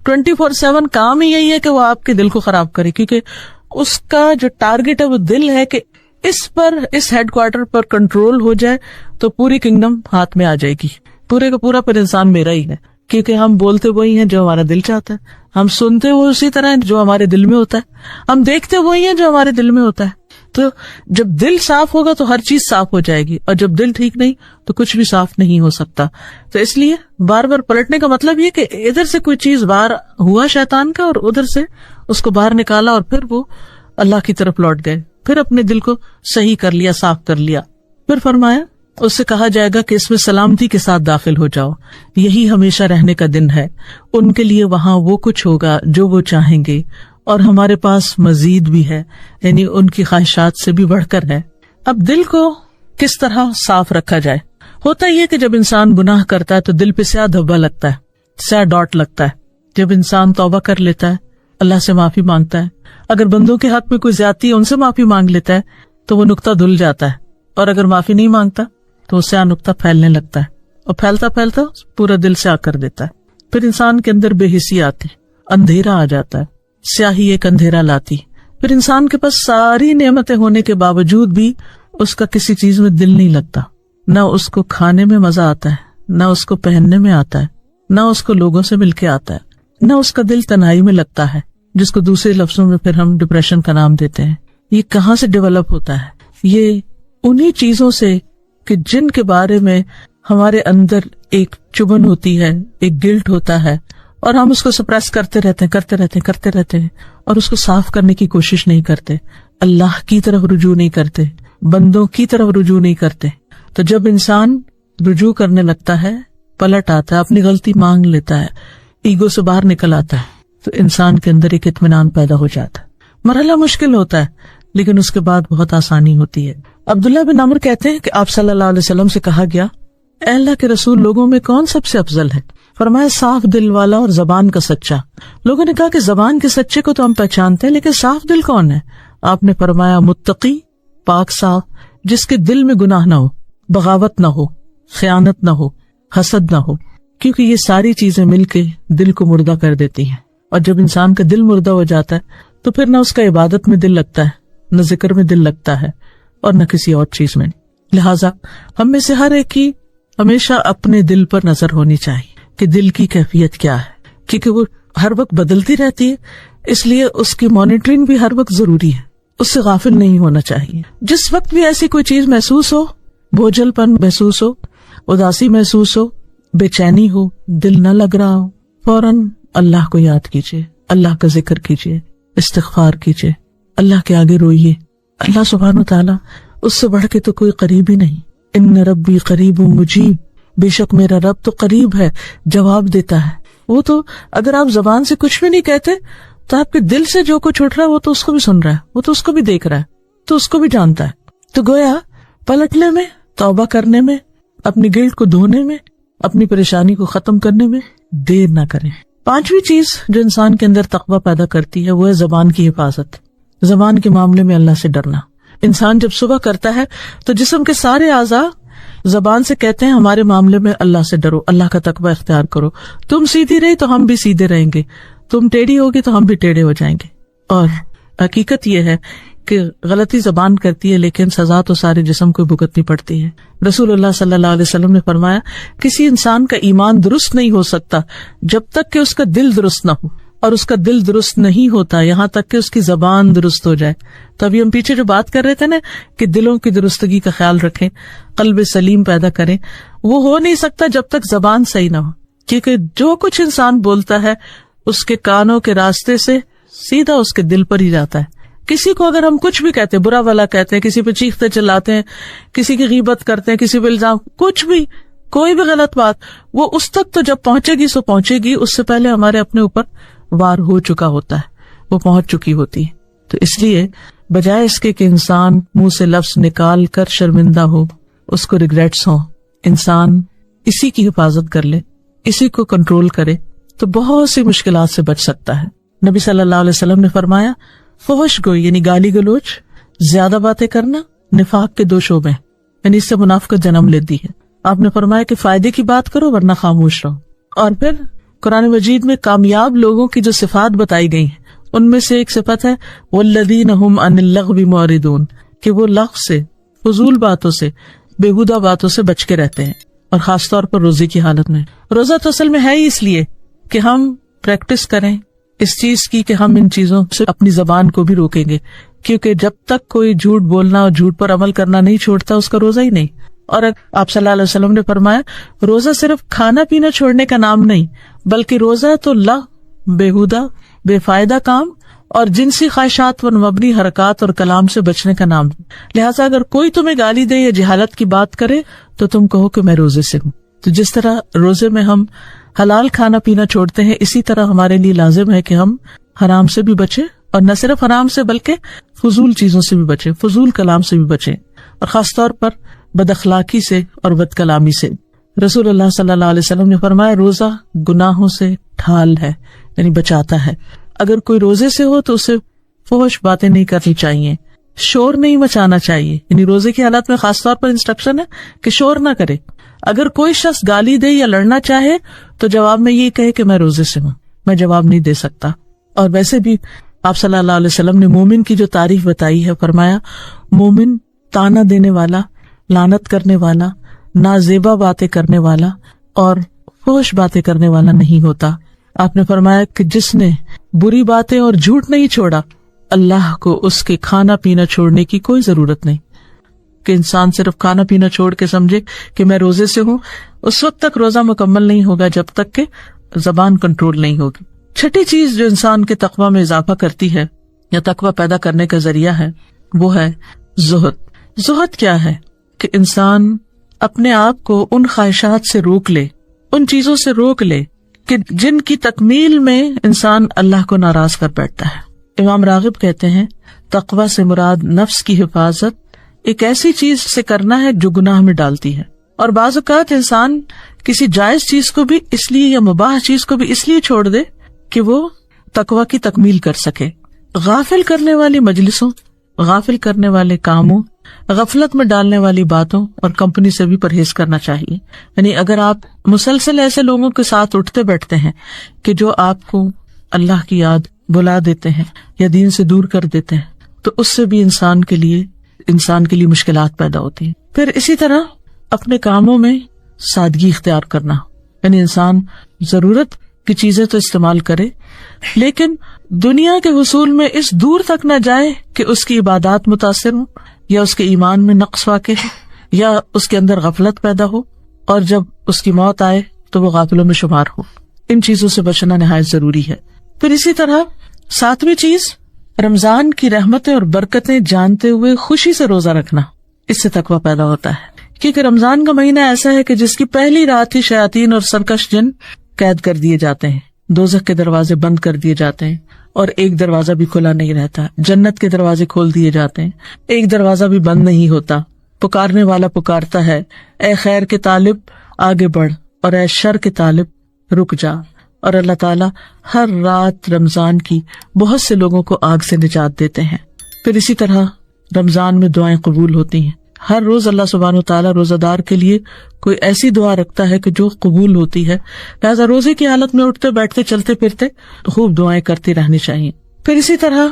24/7 کام ہی یہی ہے کہ وہ آپ کے دل کو خراب کرے، کیونکہ اس کا جو ٹارگٹ ہے وہ دل ہے کہ اس ہیڈ کوارٹر پر کنٹرول ہو جائے تو پوری کنگڈم ہاتھ میں آ جائے گی. پورے کا پورا پر انسان میرا ہی ہے، کیونکہ ہم بولتے وہی ہیں جو ہمارا دل چاہتا ہے، ہم سنتے وہ اسی طرح جو ہمارے دل میں ہوتا ہے، ہم دیکھتے وہی ہیں جو ہمارے دل میں ہوتا ہے. تو جب دل صاف ہوگا تو ہر چیز صاف ہو جائے گی، اور جب دل ٹھیک نہیں تو کچھ بھی صاف نہیں ہو سکتا. تو اس لیے بار بار پلٹنے کا مطلب یہ کہ ادھر سے کوئی چیز باہر ہوا شیطان کا، اور ادھر سے اس کو باہر نکالا، اور پھر وہ اللہ کی طرف لوٹ گئے، پھر اپنے دل کو صحیح کر لیا، صاف کر لیا. پھر فرمایا اس سے کہا جائے گا کہ اس میں سلامتی کے ساتھ داخل ہو جاؤ، یہی ہمیشہ رہنے کا دن ہے، ان کے لیے وہاں وہ کچھ ہوگا جو وہ چاہیں گے، اور ہمارے پاس مزید بھی ہے، یعنی ان کی خواہشات سے بھی بڑھ کر ہے. اب دل کو کس طرح صاف رکھا جائے؟ ہوتا یہ کہ جب انسان گناہ کرتا ہے تو دل پہ سیاہ دھبا لگتا ہے، سیاہ ڈاٹ لگتا ہے. جب انسان توبہ کر لیتا ہے، اللہ سے معافی مانگتا ہے، اگر بندوں کے حق میں کوئی زیادتی ہے ان سے معافی مانگ لیتا ہے تو وہ نقطہ دھل جاتا ہے، اور اگر معافی نہیں مانگتا تو وہ سیاہ نقطہ پھیلنے لگتا ہے، اور پھیلتا پھیلتا پورا دل سیاہ کر دیتا ہے. پھر انسان کے اندر بے حسی آتی، اندھیرا آ جاتا ہے، سیاہی ایک اندھیرا لاتی. پھر انسان کے پاس ساری نعمتیں ہونے کے باوجود بھی اس کا کسی چیز میں دل نہیں لگتا، نہ اس کو کھانے میں مزہ آتا ہے، نہ اس کو پہننے میں آتا ہے، نہ اس کو لوگوں سے مل کے آتا ہے، نہ اس کا دل تنہائی میں لگتا ہے، جس کو دوسرے لفظوں میں پھر ہم ڈپریشن کا نام دیتے ہیں. یہ کہاں سے ڈیولپ ہوتا ہے؟ یہ انہی چیزوں سے کہ جن کے بارے میں ہمارے اندر ایک چبھن ہوتی ہے، ایک گلٹ ہوتا ہے، اور ہم اس کو سپریس کرتے رہتے ہیں اور اس کو صاف کرنے کی کوشش نہیں کرتے، اللہ کی طرف رجوع نہیں کرتے، بندوں کی طرف رجوع نہیں کرتے. تو جب انسان رجوع کرنے لگتا ہے، پلٹ آتا ہے، اپنی غلطی مانگ لیتا ہے، ایگو سے باہر نکل آتا ہے، تو انسان کے اندر ایک اطمینان پیدا ہو جاتا ہے. مرحلہ مشکل ہوتا ہے لیکن اس کے بعد بہت آسانی ہوتی ہے. عبداللہ بن عمر کہتے ہیں کہ آپ صلی اللہ علیہ وسلم سے کہا گیا، اے اللہ کے رسول، لوگوں میں کون سب سے افضل ہے؟ فرمایا صاف دل والا اور زبان کا سچا. لوگوں نے کہا کہ زبان کے سچے کو تو ہم پہچانتے ہیں، لیکن صاف دل کون ہے؟ آپ نے فرمایا متقی، پاک صاف، جس کے دل میں گناہ نہ ہو، بغاوت نہ ہو، خیانت نہ ہو، حسد نہ ہو، کیونکہ یہ ساری چیزیں مل کے دل کو مردہ کر دیتی ہیں، اور جب انسان کا دل مردہ ہو جاتا ہے تو پھر نہ اس کا عبادت میں دل لگتا ہے، نہ ذکر میں دل لگتا ہے، اور نہ کسی اور چیز میں۔ لہٰذا ہم میں سے ہر ایک کی ہمیشہ اپنے دل پر نظر ہونی چاہیے کہ دل کی کیفیت کیا ہے، کیونکہ وہ ہر وقت بدلتی رہتی ہے، اس لیے اس کی مانیٹرنگ بھی ہر وقت ضروری ہے، اس سے غافل نہیں ہونا چاہیے۔ جس وقت بھی ایسی کوئی چیز محسوس ہو، بوجھل پن محسوس ہو، اداسی محسوس ہو، بے چینی ہو، دل نہ لگ رہا ہو، فوراً اللہ کو یاد کیجیے، اللہ کا ذکر کیجیے، استغفار کیجیے، اللہ کے آگے روئیے۔ اللہ سبحانہ وتعالی اس سے بڑھ کے تو کوئی قریب ہی نہیں۔ ان ربی قریب مجیب، بے شک میرا رب تو قریب ہے، جواب دیتا ہے۔ وہ تو اگر آپ زبان سے کچھ بھی نہیں کہتے تو آپ کے دل سے جو کچھ اٹھ رہا ہے وہ تو اس کو بھی سن رہا ہے، وہ تو اس کو بھی دیکھ رہا ہے، تو اس کو بھی جانتا ہے۔ تو گویا پلٹنے میں، توبہ کرنے میں، اپنی گلٹ کو دھونے میں، اپنی پریشانی کو ختم کرنے میں دیر نہ کریں۔ پانچویں چیز جو انسان کے اندر تقویٰ پیدا کرتی ہے وہ ہے زبان کی حفاظت، زبان کے معاملے میں اللہ سے ڈرنا۔ انسان جب صبح کرتا ہے تو جسم کے سارے اعضاء زبان سے کہتے ہیں ہمارے معاملے میں اللہ سے ڈرو، اللہ کا تقویٰ اختیار کرو، تم سیدھی رہی تو ہم بھی سیدھے رہیں گے، تم ٹیڑھی ہوگی تو ہم بھی ٹیڑھے ہو جائیں گے۔ اور حقیقت یہ ہے کہ غلطی زبان کرتی ہے لیکن سزا تو سارے جسم کو بھگتنی پڑتی ہے۔ رسول اللہ صلی اللہ علیہ وسلم نے فرمایا کسی انسان کا ایمان درست نہیں ہو سکتا جب تک کہ اس کا دل درست نہ ہو، اور اس کا دل درست نہیں ہوتا یہاں تک کہ اس کی زبان درست ہو جائے۔ تو ابھی ہم پیچھے جو بات کر رہے تھے نا کہ دلوں کی درستگی کا خیال رکھیں، قلب سلیم پیدا کریں، وہ ہو نہیں سکتا جب تک زبان صحیح نہ ہو، کیونکہ جو کچھ انسان بولتا ہے اس کے کانوں کے راستے سے سیدھا اس کے دل پر ہی جاتا ہے۔ کسی کو اگر ہم کچھ بھی کہتے ہیں، برا بھلا کہتے ہیں، کسی پہ چیختے چلاتے ہیں، کسی کی غیبت کرتے ہیں، کسی پہ الزام، کچھ بھی، کوئی بھی غلط بات، وہ اس تک تو جب پہنچے گی سو پہنچے گی، اس سے پہلے ہمارے اپنے اوپر وار ہو چکا ہوتا ہے، وہ پہنچ چکی ہوتی ہے۔ تو اس لیے بجائے اس کے کہ انسان منہ سے لفظ نکال کر شرمندہ ہو، اس کو ریگریٹس ہوں، انسان اسی کی حفاظت کر لے، اسی کو کنٹرول کرے تو بہت سی مشکلات سے بچ سکتا ہے۔ نبی صلی اللہ علیہ وسلم نے فرمایا فحش گوئی یعنی گالی گلوچ، زیادہ باتیں کرنا نفاق کے 2 شعبے ہیں، یعنی اس سے منافقت جنم لیتی ہے۔ آپ نے فرمایا کہ فائدے کی بات کرو ورنہ خاموش رہو۔ اور پھر قرآن مجید میں کامیاب لوگوں کی جو صفات بتائی گئی ہیں ان میں سے ایک صفت ہے والذین هم عن اللغو معرضون، کہ وہ لغو سے، فضول باتوں سے، بےہودہ باتوں سے بچ کے رہتے ہیں، اور خاص طور پر روزے کی حالت میں۔ روزہ تو اصل میں ہے ہی اس لیے کہ ہم پریکٹس کریں اس چیز کی کہ ہم ان چیزوں سے اپنی زبان کو بھی روکیں گے، کیونکہ جب تک کوئی جھوٹ بولنا اور جھوٹ پر عمل کرنا نہیں چھوڑتا اس کا روزہ ہی نہیں۔ اور آپ صلی اللہ علیہ وسلم نے فرمایا روزہ صرف کھانا پینا چھوڑنے کا نام نہیں، بلکہ روزہ تو بےہودہ بے فائدہ کام اور جنسی خواہشات پر مبنی حرکات اور کلام سے بچنے کا نام ہے۔ لہٰذا اگر کوئی تمہیں گالی دے یا جہالت کی بات کرے تو تم کہو کہ میں روزے سے ہوں۔ تو جس طرح روزے میں ہم حلال کھانا پینا چھوڑتے ہیں، اسی طرح ہمارے لیے لازم ہے کہ ہم حرام سے بھی بچیں، اور نہ صرف حرام سے بلکہ فضول چیزوں سے بھی بچیں، فضول کلام سے بھی بچیں، اور خاص طور پر بد اخلاقی سے اور بد کلامی سے۔ رسول اللہ صلی اللہ علیہ وسلم نے فرمایا روزہ گناہوں سے ڈھال ہے، یعنی بچاتا ہے۔ اگر کوئی روزے سے ہو تو اسے فحش باتیں نہیں کرنی چاہیے، شور نہیں مچانا چاہیے، یعنی روزے کی حالت میں خاص طور پر انسٹرکشن ہے کہ شور نہ کرے۔ اگر کوئی شخص گالی دے یا لڑنا چاہے تو جواب میں یہ کہے کہ میں روزے سے ہوں، میں جواب نہیں دے سکتا۔ اور ویسے بھی آپ صلی اللہ علیہ وسلم نے مومن کی جو تعریف بتائی ہے، فرمایا مومن تانا دینے والا، لعنت کرنے والا، نازیبا باتیں کرنے والا اور فحش باتیں کرنے والا نہیں ہوتا۔ آپ نے فرمایا کہ جس نے بری باتیں اور جھوٹ نہیں چھوڑا، اللہ کو اس کے کھانا پینا چھوڑنے کی کوئی ضرورت نہیں۔ کہ انسان صرف کھانا پینا چھوڑ کے سمجھے کہ میں روزے سے ہوں، اس وقت تک روزہ مکمل نہیں ہوگا جب تک کہ زبان کنٹرول نہیں ہوگی۔ چھٹی چیز جو انسان کے تقویٰ میں اضافہ کرتی ہے یا تقویٰ پیدا کرنے کا ذریعہ ہے وہ ہے زہد۔ زہد کیا ہے؟ کہ انسان اپنے آپ کو ان خواہشات سے روک لے، ان چیزوں سے روک لے کہ جن کی تکمیل میں انسان اللہ کو ناراض کر بیٹھتا ہے۔ امام راغب کہتے ہیں تقویٰ سے مراد نفس کی حفاظت ایک ایسی چیز سے کرنا ہے جو گناہ میں ڈالتی ہے، اور بعض اوقات انسان کسی جائز چیز کو بھی اس لیے یا مباح چیز کو بھی اس لیے چھوڑ دے کہ وہ تقویٰ کی تکمیل کر سکے۔ غافل کرنے والی مجلسوں، غافل کرنے والے کاموں غفلت میں ڈالنے والی باتوں اور کمپنی سے بھی پرہیز کرنا چاہیے. یعنی اگر آپ مسلسل ایسے لوگوں کے ساتھ اٹھتے بیٹھتے ہیں کہ جو آپ کو اللہ کی یاد بلا دیتے ہیں یا دین سے دور کر دیتے ہیں, تو اس سے بھی انسان کے لیے مشکلات پیدا ہوتی ہیں. پھر اسی طرح اپنے کاموں میں سادگی اختیار کرنا, یعنی انسان ضرورت کی چیزیں تو استعمال کرے لیکن دنیا کے حصول میں اس دور تک نہ جائے کہ اس کی عبادات متاثر ہوں یا اس کے ایمان میں نقص واقع ہے یا اس کے اندر غفلت پیدا ہو اور جب اس کی موت آئے تو وہ غافلوں میں شمار ہو. ان چیزوں سے بچنا نہایت ضروری ہے. پھر اسی طرح 7ویں چیز, رمضان کی رحمتیں اور برکتیں جانتے ہوئے خوشی سے روزہ رکھنا. اس سے تقویٰ پیدا ہوتا ہے, کیونکہ رمضان کا مہینہ ایسا ہے کہ جس کی پہلی رات ہی شیاطین اور سرکش جن قید کر دیے جاتے ہیں, دوزخ کے دروازے بند کر دیے جاتے ہیں اور ایک دروازہ بھی کھلا نہیں رہتا. جنت کے دروازے کھول دیے جاتے ہیں, ایک دروازہ بھی بند نہیں ہوتا. پکارنے والا پکارتا ہے, اے خیر کے طالب آگے بڑھ اور اے شر کے طالب رک جا. اور اللہ تعالیٰ ہر رات رمضان کی بہت سے لوگوں کو آگ سے نجات دیتے ہیں. پھر اسی طرح رمضان میں دعائیں قبول ہوتی ہیں. ہر روز اللہ سبحانہ و تعالیٰ روزہ دار کے لیے کوئی ایسی دعا رکھتا ہے کہ جو قبول ہوتی ہے, لہٰذا روزے کی حالت میں اٹھتے بیٹھتے چلتے پھرتے خوب دعائیں کرتی رہنی چاہیے. پھر اسی طرح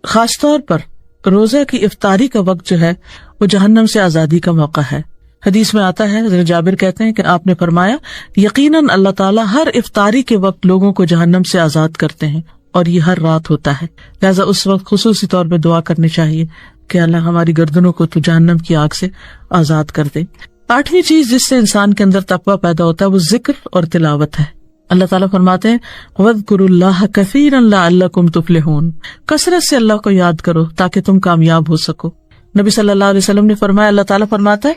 خاص طور پر روزہ کی افطاری کا وقت جو ہے وہ جہنم سے آزادی کا موقع ہے. حدیث میں آتا ہے, حضرت جابر کہتے ہیں کہ آپ نے فرمایا, یقیناً اللہ تعالیٰ ہر افطاری کے وقت لوگوں کو جہنم سے آزاد کرتے ہیں اور یہ ہر رات ہوتا ہے. لہٰذا اس وقت خصوصی طور پہ دعا کرنی چاہیے کہ اللہ ہماری گردنوں کو تو جہنم کی آگ سے آزاد کر دے. 8ویں چیز جس سے انسان کے اندر تقویٰ پیدا ہوتا ہے وہ ذکر اور تلاوت ہے. اللہ تعالیٰ فرماتے ہیں, وَاذْكُرُوا اللَّهَ كَثِيرًا لَعَلَّكُمْ تُفْلِحُونَ, کثرت سے اللہ کو یاد کرو تاکہ تم کامیاب ہو سکو. نبی صلی اللہ علیہ وسلم نے فرمایا, اللہ تعالیٰ فرماتا ہے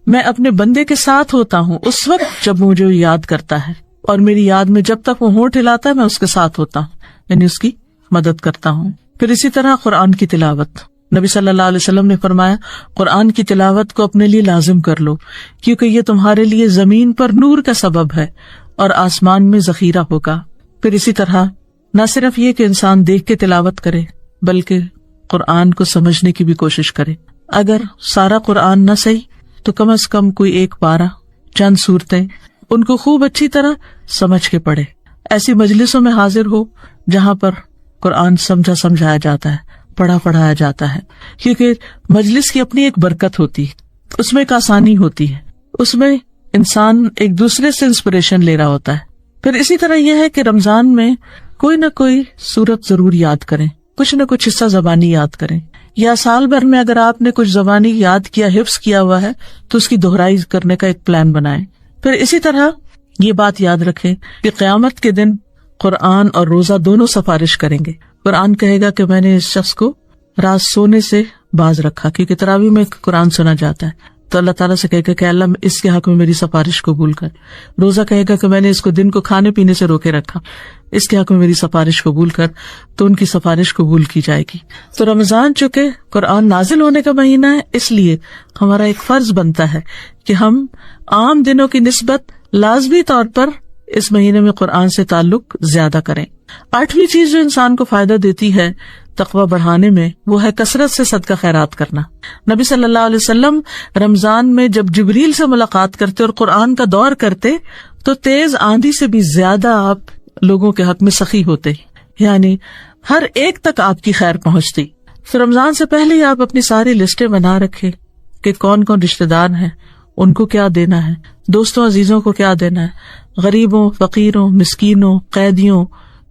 میں اپنے بندے کے ساتھ ہوتا ہوں اس وقت جب مجھے یاد کرتا ہے, اور میری یاد میں جب تک وہ ہونٹ ہلاتا ہے میں اس کے ساتھ ہوتا ہوں, یعنی اس کی مدد کرتا ہوں. پھر اسی طرح قرآن کی تلاوت, نبی صلی اللہ علیہ وسلم نے فرمایا قرآن کی تلاوت کو اپنے لیے لازم کر لو کیونکہ یہ تمہارے لیے زمین پر نور کا سبب ہے اور آسمان میں ذخیرہ ہوگا. پھر اسی طرح نہ صرف یہ کہ انسان دیکھ کے تلاوت کرے بلکہ قرآن کو سمجھنے کی بھی کوشش کرے. اگر سارا قرآن نہ صحیح تو کم از کم کوئی ایک پارہ, چند صورتیں, ان کو خوب اچھی طرح سمجھ کے پڑھے. ایسی مجلسوں میں حاضر ہو جہاں پر قرآن سمجھایا جاتا ہے, پڑھایا جاتا ہے, کیونکہ مجلس کی اپنی ایک برکت ہوتی ہے, اس میں ایک آسانی ہوتی ہے, اس میں انسان ایک دوسرے سے انسپریشن لے رہا ہوتا ہے. پھر اسی طرح یہ ہے کہ رمضان میں کوئی نہ کوئی سورت ضرور یاد کریں, کچھ نہ کچھ حصہ زبانی یاد کریں, یا سال بھر میں اگر آپ نے کچھ زبانی یاد کیا, حفظ کیا ہوا ہے تو اس کی دہرائی کرنے کا ایک پلان بنائیں. پھر اسی طرح یہ بات یاد رکھیں کہ قیامت کے دن قرآن اور روزہ دونوں سفارش کریں گے. قرآن کہے گا کہ میں نے اس شخص کو رات سونے سے باز رکھا, کیونکہ تراویح میں قرآن سنا جاتا ہے, تو اللہ تعالیٰ سے کہے گا کہ اللہ اس کے حق میں میری سفارش قبول کر. روزہ کہے گا کہ میں نے اس کو دن کو کھانے پینے سے روکے رکھا, اس کے حق میں میری سفارش قبول کر, تو ان کی سفارش قبول کی جائے گی. تو رمضان چونکہ قرآن نازل ہونے کا مہینہ ہے, اس لیے ہمارا ایک فرض بنتا ہے کہ ہم عام دنوں کی نسبت لازمی طور پر اس مہینے میں قرآن سے تعلق زیادہ کریں. 8ویں چیز جو انسان کو فائدہ دیتی ہے تقویٰ بڑھانے میں وہ ہے کثرت سے صدقہ خیرات کرنا. نبی صلی اللہ علیہ وسلم رمضان میں جب جبریل سے ملاقات کرتے اور قرآن کا دور کرتے تو تیز آندھی سے بھی زیادہ آپ لوگوں کے حق میں سخی ہوتے, یعنی ہر ایک تک آپ کی خیر پہنچتی. تو رمضان سے پہلے ہی آپ اپنی ساری لسٹیں بنا رکھے کہ کون کون رشتے دار ہیں, ان کو کیا دینا ہے, دوستوں عزیزوں کو کیا دینا ہے, غریبوں, فقیروں, مسکینوں, قیدیوں,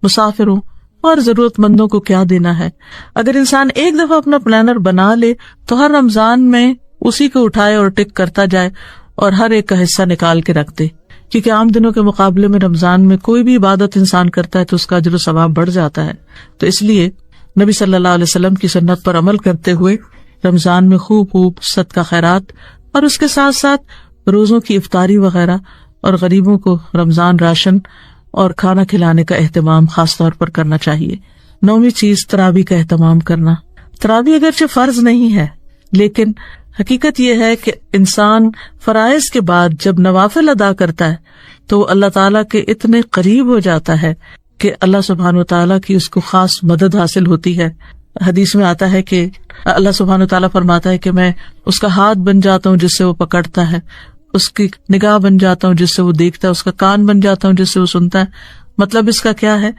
مسافروں اور ضرورت مندوں کو کیا دینا ہے. اگر انسان ایک دفعہ اپنا پلانر بنا لے تو ہر رمضان میں اسی کو اٹھائے اور ٹک کرتا جائے اور ہر ایک کا حصہ نکال کے رکھ دے, کیونکہ عام دنوں کے مقابلے میں رمضان میں کوئی بھی عبادت انسان کرتا ہے تو اس کا اجر و ثواب بڑھ جاتا ہے. تو اس لیے نبی صلی اللہ علیہ وسلم کی سنت پر عمل کرتے ہوئے رمضان میں خوب صدقہ خیرات اور اس کے ساتھ ساتھ روزوں کی افطاری وغیرہ اور غریبوں کو رمضان راشن اور کھانا کھلانے کا اہتمام خاص طور پر کرنا چاہیے. 9ویں چیز تراویح کا اہتمام کرنا. تراویح اگرچہ فرض نہیں ہے لیکن حقیقت یہ ہے کہ انسان فرائض کے بعد جب نوافل ادا کرتا ہے تو اللہ تعالیٰ کے اتنے قریب ہو جاتا ہے کہ اللہ سبحانہ و تعالیٰ کی اس کو خاص مدد حاصل ہوتی ہے. حدیث میں آتا ہے کہ اللہ سبحانہ وتعالیٰ فرماتا ہے کہ میں اس کا ہاتھ بن جاتا ہوں جس سے وہ پکڑتا ہے، اس کی نگاہ بن جاتا ہوں جس سے وہ دیکھتا ہے، اس کا کان بن جاتا ہوں جس سے وہ سنتا ہے. مطلب اس کا کیا ہے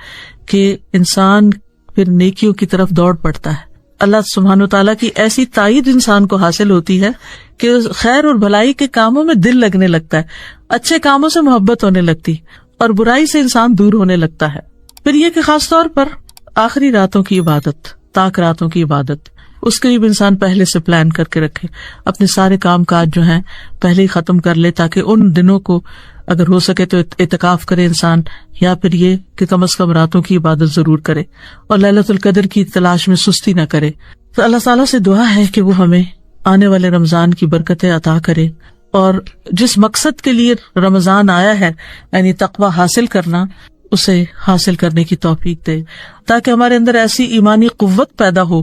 کہ انسان پھر نیکیوں کی طرف دوڑ پڑتا ہے. اللہ سبحانہ وتعالیٰ کی ایسی تائید انسان کو حاصل ہوتی ہے کہ خیر اور بھلائی کے کاموں میں دل لگنے لگتا ہے، اچھے کاموں سے محبت ہونے لگتی اور برائی سے انسان دور ہونے لگتا ہے. پھر یہ کہ خاص طور پر آخری راتوں کی عبادت، تاک راتوں کی عبادت، اس کے لیے بھی انسان پہلے سے پلان کر کے رکھے، اپنے سارے کام کاج جو ہیں پہلے ہی ختم کر لے، تاکہ ان دنوں کو اگر ہو سکے تو اعتکاف کرے انسان، یا پھر یہ کہ کم از کم راتوں کی عبادت ضرور کرے اور لیلۃ القدر کی تلاش میں سستی نہ کرے. تو اللہ تعالیٰ سے دعا ہے کہ وہ ہمیں آنے والے رمضان کی برکتیں عطا کرے، اور جس مقصد کے لیے رمضان آیا ہے یعنی تقویٰ حاصل کرنا، اسے حاصل کرنے کی توفیق دے، تاکہ ہمارے اندر ایسی ایمانی قوت پیدا ہو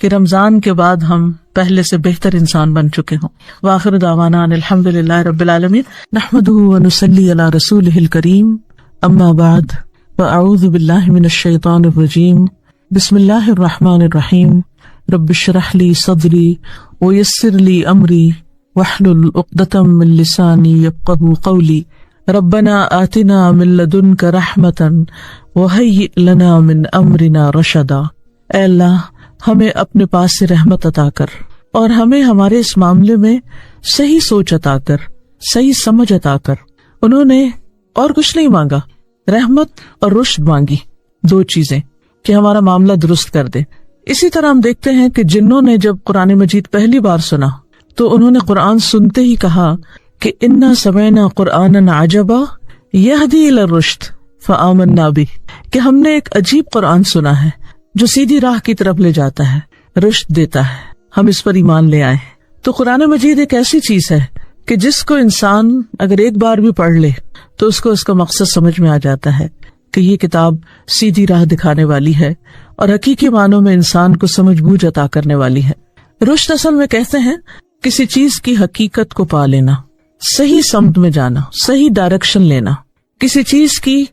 کہ رمضان کے بعد ہم پہلے سے بہتر انسان بن چکے ہوں. وآخر دعوانا ان الحمد للہ رب العالمین، نحمدہ ونصلی علی رسولہ الکریم، اما بعد، فاعوذ باللہ من الشیطان الرجیم، بسم اللہ الرحمن الرحیم، رب اشرح لی صدری ویسر لی امری واحلل عقدۃ من لسانی یفقہوا قولی، ربنا آتنا من لدنک رحمۃ وہیئ لنا من امرنا رشدا. اے اللہ ہمیں اپنے پاس سے رحمت عطا کر، اور ہمیں ہمارے اس معاملے میں صحیح سوچ عطا کر، صحیح سمجھ عطا کر. انہوں نے اور کچھ نہیں مانگا، رحمت اور رشد مانگی، دو چیزیں کہ ہمارا معاملہ درست کر دے. اسی طرح ہم دیکھتے ہیں کہ جنوں نے جب قرآن مجید پہلی بار سنا تو انہوں نے قرآن سنتے ہی کہا کہ انا سمعنا قرآنا عجبا یہدی الی الرشد فآمنا بہ، کہ ہم نے ایک عجیب قرآن سنا ہے جو سیدھی راہ کی طرف لے جاتا ہے، رشد دیتا ہے، ہم اس پر ایمان لے آئے. تو قرآن مجید ایک ایسی چیز ہے کہ جس کو انسان اگر ایک بار بھی پڑھ لے تو اس کو اس کا مقصد سمجھ میں آ جاتا ہے کہ یہ کتاب سیدھی راہ دکھانے والی ہے اور حقیقی معنوں میں انسان کو سمجھ بوجھ عطا کرنے والی ہے. رشد اصل میں کہتے ہیں کسی چیز کی حقیقت کو پا لینا، صحیح سمت میں جانا، صحیح ڈائریکشن لینا، کسی چیز کی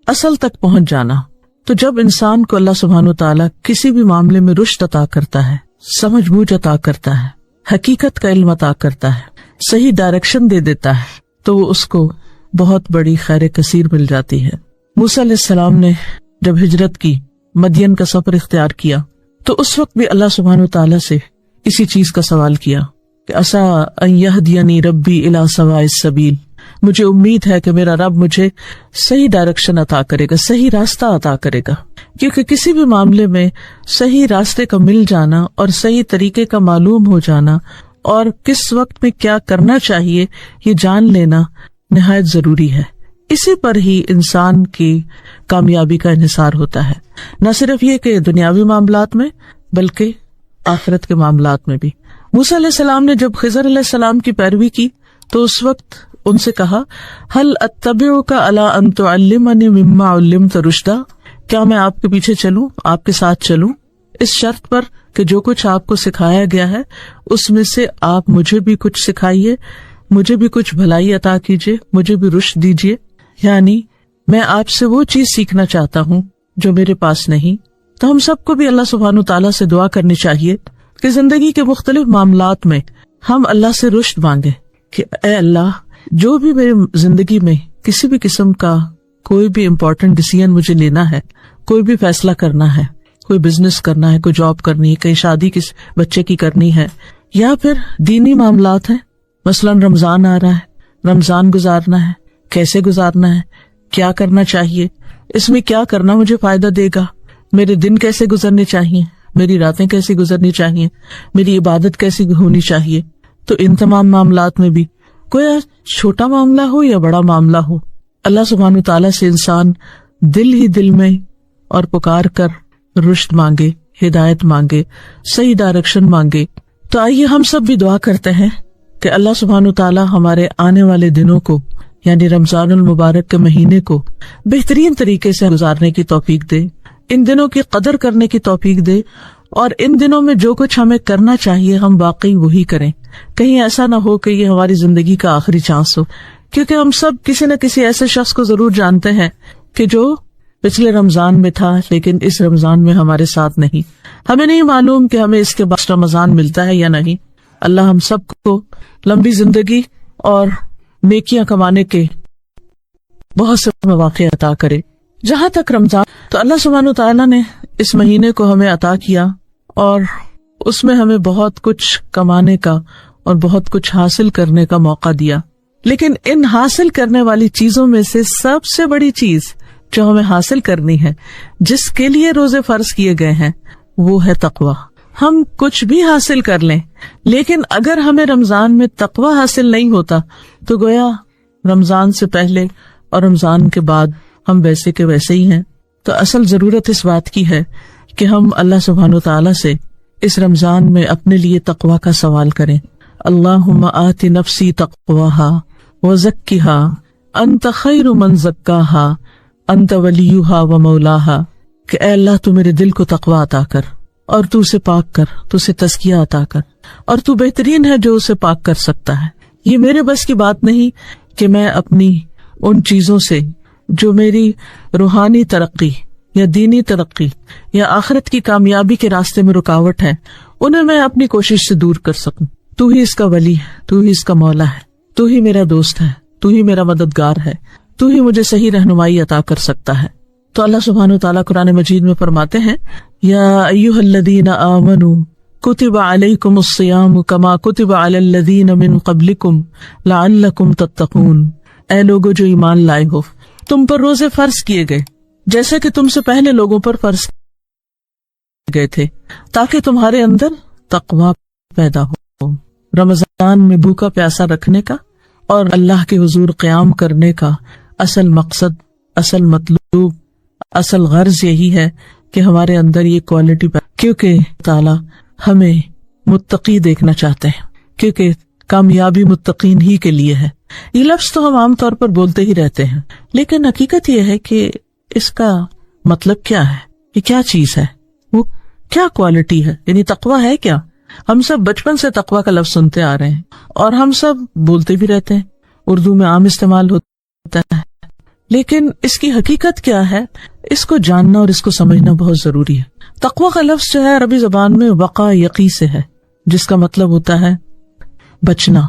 اصل تک پہنچ جانا. تو جب انسان کو اللہ سبحانہ وتعالیٰ کسی بھی معاملے میں رشد عطا کرتا ہے، سمجھ بوجھ عطا کرتا ہے، حقیقت کا علم عطا کرتا ہے، صحیح ڈائریکشن دے دیتا ہے، تو اس کو بہت بڑی خیر کثیر مل جاتی ہے. موسیٰ علیہ السلام نے جب ہجرت کی، مدین کا سفر اختیار کیا، تو اس وقت بھی اللہ سبحانہ وتعالیٰ سے اسی چیز کا سوال کیا کہ عسیٰ ان یہدینی ربی الی سواء السبیل، مجھے امید ہے کہ میرا رب مجھے صحیح ڈائریکشن عطا کرے گا، صحیح راستہ عطا کرے گا. کیونکہ کسی بھی معاملے میں صحیح راستے کا مل جانا اور صحیح طریقے کا معلوم ہو جانا اور کس وقت میں کیا کرنا چاہیے یہ جان لینا نہایت ضروری ہے. اسی پر ہی انسان کی کامیابی کا انحصار ہوتا ہے، نہ صرف یہ کہ دنیاوی معاملات میں بلکہ آخرت کے معاملات میں بھی. موسیٰ علیہ السلام نے جب خضر علیہ السلام کی پیروی کی تو اس وقت ان سے کہا هل اتبعک علی ان تعلمنی مما علمت رشدا، کیا میں آپ کے پیچھے چلوں، آپ کے ساتھ چلوں، اس شرط پر کہ جو کچھ آپ کو سکھایا گیا ہے اس میں سے آپ مجھے بھی کچھ سکھائیے، مجھے بھی کچھ بھلائی عطا کیجیے، مجھے بھی رشد دیجیے. یعنی میں آپ سے وہ چیز سیکھنا چاہتا ہوں جو میرے پاس نہیں. تو ہم سب کو بھی اللہ سبحانہ تعالیٰ سے دعا کرنی چاہیے کہ زندگی کے مختلف معاملات میں ہم اللہ سے رشد مانگیں کہ اے اللہ، جو بھی میری زندگی میں کسی بھی قسم کا کوئی بھی امپورٹنٹ ڈیسیژن مجھے لینا ہے، کوئی بھی فیصلہ کرنا ہے، کوئی بزنس کرنا ہے، کوئی جاب کرنی ہے، کہیں شادی کس بچے کی کرنی ہے، یا پھر دینی معاملات ہیں، مثلا رمضان آ رہا ہے، رمضان گزارنا ہے، کیسے گزارنا ہے، کیا کرنا چاہیے، اس میں کیا کرنا مجھے فائدہ دے گا، میرے دن کیسے گزرنے چاہیے، میری راتیں کیسی گزرنی چاہیے، میری عبادت کیسی ہونی چاہیے. تو ان تمام معاملات میں بھی کوئی چھوٹا معاملہ ہو یا بڑا معاملہ ہو، اللہ سبحانہ تعالیٰ سے انسان دل ہی دل میں اور پکار کر رشد مانگے، ہدایت مانگے، صحیح ڈائریکشن مانگے. تو آئیے ہم سب بھی دعا کرتے ہیں کہ اللہ سبحانہ تعالیٰ ہمارے آنے والے دنوں کو یعنی رمضان المبارک کے مہینے کو بہترین طریقے سے گزارنے کی توفیق دے، ان دنوں کی قدر کرنے کی توفیق دے، اور ان دنوں میں جو کچھ ہمیں کرنا چاہیے ہم واقعی وہی کریں. کہیں ایسا نہ ہو کہ یہ ہماری زندگی کا آخری چانس ہو، کیونکہ ہم سب کسی نہ کسی ایسے شخص کو ضرور جانتے ہیں کہ جو پچھلے رمضان میں تھا لیکن اس رمضان میں ہمارے ساتھ نہیں. ہمیں نہیں معلوم کہ ہمیں اس کے بعد رمضان ملتا ہے یا نہیں. اللہ ہم سب کو لمبی زندگی اور نیکیاں کمانے کے بہت سے مواقع عطا کرے. جہاں تک رمضان، تو اللہ سبحانہ و تعالیٰ نے اس مہینے کو ہمیں عطا کیا اور اس میں ہمیں بہت کچھ کمانے کا اور بہت کچھ حاصل کرنے کا موقع دیا. لیکن ان حاصل کرنے والی چیزوں میں سے سب سے بڑی چیز جو ہمیں حاصل کرنی ہے، جس کے لیے روزے فرض کیے گئے ہیں، وہ ہے تقویٰ. ہم کچھ بھی حاصل کر لیں لیکن اگر ہمیں رمضان میں تقویٰ حاصل نہیں ہوتا تو گویا رمضان سے پہلے اور رمضان کے بعد ہم ویسے کے ویسے ہی ہیں. تو اصل ضرورت اس بات کی ہے کہ ہم اللہ سبحانہ وتعالی سے اس رمضان میں اپنے لیے تقویٰ کا سوال کریں. اللہم آت نفسی تقواها وزکھا انت خیر من زکاہا انت ولیہا و مولاہا. کہ اے اللہ تو میرے دل کو تقویٰ عطا کر اور تو اسے پاک کر، تو اسے تزکیہ عطا کر، اور تو بہترین ہے جو اسے پاک کر سکتا ہے. یہ میرے بس کی بات نہیں کہ میں اپنی ان چیزوں سے جو میری روحانی ترقی یا دینی ترقی یا آخرت کی کامیابی کے راستے میں رکاوٹ ہے، انہیں میں اپنی کوشش سے دور کر سکوں. تو ہی اس کا ولی ہے، تو ہی اس کا مولا ہے، تو ہی میرا دوست ہے، تو ہی میرا مددگار ہے، تو ہی مجھے صحیح رہنمائی عطا کر سکتا ہے. تو اللہ سبحانہ وتعالیٰ قرآن مجید میں فرماتے ہیں، یا ایھا الذین آمنوا کتب علیکم الصیام کما کتب علی الذین من قبلکم لعلکم تتقون. اے لوگو جو ایمان لائے ہو، تم پر روزے فرض کیے گئے جیسے کہ تم سے پہلے لوگوں پر فرض گئے تھے تاکہ تمہارے اندر تقویٰ پیدا ہو. رمضان میں بھوکا پیاسا رکھنے کا اور اللہ کے حضور قیام کرنے کا اصل مقصد، اصل مطلوب، اصل غرض یہی ہے کہ ہمارے اندر یہ کوالٹی کیونکہ تعالیٰ ہمیں متقی دیکھنا چاہتے ہیں، کیونکہ کامیابی متقین ہی کے لیے ہے. یہ لفظ تو ہم عام طور پر بولتے ہی رہتے ہیں لیکن حقیقت یہ ہے کہ اس کا مطلب کیا ہے، یہ کیا چیز ہے، وہ کیا کوالٹی ہے، یعنی تقویٰ ہے کیا. ہم سب بچپن سے تقویٰ کا لفظ سنتے آ رہے ہیں اور ہم سب بولتے بھی رہتے ہیں، اردو میں عام استعمال ہوتا ہے، لیکن اس کی حقیقت کیا ہے، اس کو جاننا اور اس کو سمجھنا بہت ضروری ہے. تقویٰ کا لفظ جو ہے عربی زبان میں وقع یقی سے ہے، جس کا مطلب ہوتا ہے بچنا،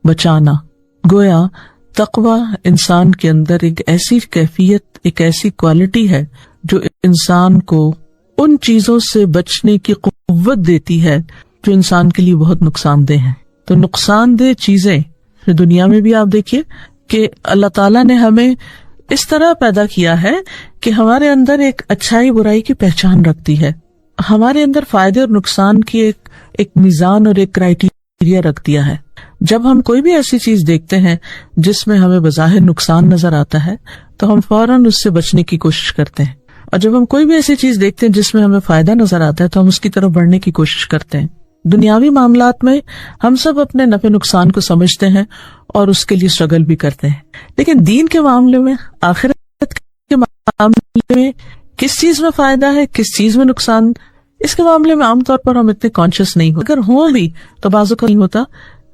بچانا. گویا تقویٰ انسان کے اندر ایک ایسی کیفیت، ایک ایسی کوالٹی ہے جو انسان کو ان چیزوں سے بچنے کی قوت دیتی ہے جو انسان کے لیے بہت نقصان دہ ہیں. تو نقصان دہ چیزیں دنیا میں بھی آپ دیکھیے کہ اللہ تعالیٰ نے ہمیں اس طرح پیدا کیا ہے کہ ہمارے اندر ایک اچھائی برائی کی پہچان رکھتی ہے، ہمارے اندر فائدے اور نقصان کی ایک میزان اور ایک کرائیٹیریا رکھ دیا ہے. جب ہم کوئی بھی ایسی چیز دیکھتے ہیں جس میں ہمیں بظاہر نقصان نظر آتا ہے تو ہم فوراً اس سے بچنے کی کوشش کرتے ہیں، اور جب ہم کوئی بھی ایسی چیز دیکھتے ہیں جس میں ہمیں فائدہ نظر آتا ہے تو ہم اس کی طرف بڑھنے کی کوشش کرتے ہیں. دنیاوی معاملات میں ہم سب اپنے نفع نقصان کو سمجھتے ہیں اور اس کے لیے اسٹرگل بھی کرتے ہیں، لیکن دین کے معاملے میں، آخرت کے معاملے میں کس چیز میں فائدہ ہے، کس چیز میں نقصان، اس کے معاملے میں عام طور پر ہم اتنے کانشیس نہیں ہوتے. اگر ہوں بھی تو بازو کا نہیں ہوتا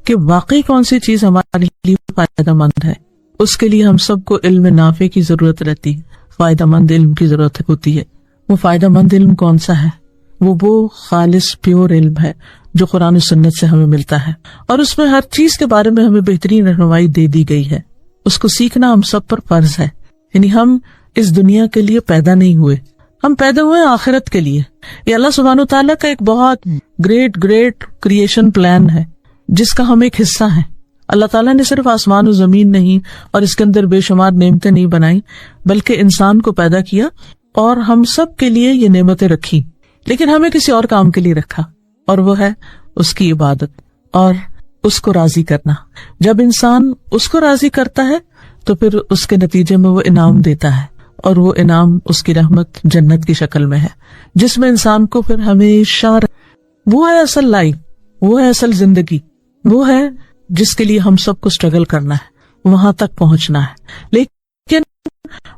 کہ واقعی کون سی چیز ہمارے لیے فائدہ مند ہے. اس کے لیے ہم سب کو علم نافع کی ضرورت رہتی ہے، فائدہ مند علم کی ضرورت ہوتی ہے. وہ فائدہ مند علم کون سا ہے؟ وہ خالص پیور علم ہے جو قرآن و سنت سے ہمیں ملتا ہے، اور اس میں ہر چیز کے بارے میں ہمیں بہترین رہنمائی دے دی گئی ہے. اس کو سیکھنا ہم سب پر فرض ہے. یعنی ہم اس دنیا کے لیے پیدا نہیں ہوئے، ہم پیدا ہوئے آخرت کے لیے. یہ اللہ سبحانہ وتعالیٰ کا ایک بہت گریٹ کریشن پلان ہے جس کا ہم ایک حصہ ہیں. اللہ تعالیٰ نے صرف آسمان و زمین نہیں اور اس کے اندر بے شمار نعمتیں نہیں بنائی، بلکہ انسان کو پیدا کیا اور ہم سب کے لیے یہ نعمتیں رکھی، لیکن ہمیں کسی اور کام کے لیے رکھا، اور وہ ہے اس کی عبادت اور اس کو راضی کرنا. جب انسان اس کو راضی کرتا ہے تو پھر اس کے نتیجے میں وہ انعام دیتا ہے، اور وہ انعام اس کی رحمت جنت کی شکل میں ہے، جس میں انسان کو پھر ہمیشہ وہ ہے اصل لائف، وہ ہے اصل زندگی، وہ ہے جس کے لیے ہم سب کو اسٹرگل کرنا ہے، وہاں تک پہنچنا ہے. لیکن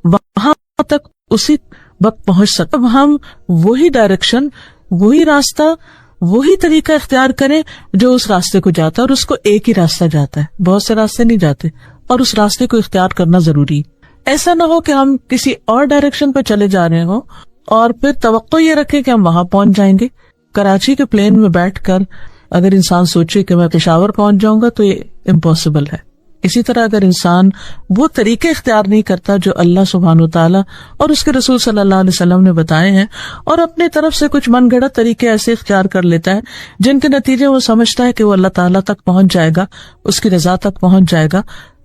وہاں تک اسی وقت پہنچ سکتے ہم وہی ڈائریکشن، وہی راستہ، وہی طریقہ اختیار کریں جو اس راستے کو جاتا ہے، اور اس کو ایک ہی راستہ جاتا ہے، بہت سے راستے نہیں جاتے، اور اس راستے کو اختیار کرنا ضروری. ایسا نہ ہو کہ ہم کسی اور ڈائریکشن پہ چلے جا رہے ہوں اور پھر توقع یہ رکھے کہ ہم وہاں پہنچ جائیں گے. کراچی کے پلین میں بیٹھ کر اگر انسان سوچے کہ میں پشاور پہنچ جاؤں گا تو یہ امپاسبل ہے. اسی طرح اگر انسان وہ طریقے اختیار نہیں کرتا جو اللہ سبحانہ وتعالیٰ اور اس کے رسول صلی اللہ علیہ وسلم نے بتائے ہیں, اور اپنے طرف سے کچھ من گھڑت طریقے ایسے اختیار کر لیتا ہے جن کے نتیجے وہ سمجھتا ہے کہ وہ اللہ تعالیٰ تک پہنچ جائے گا, اس کی رضا تک پہنچ جائے گا,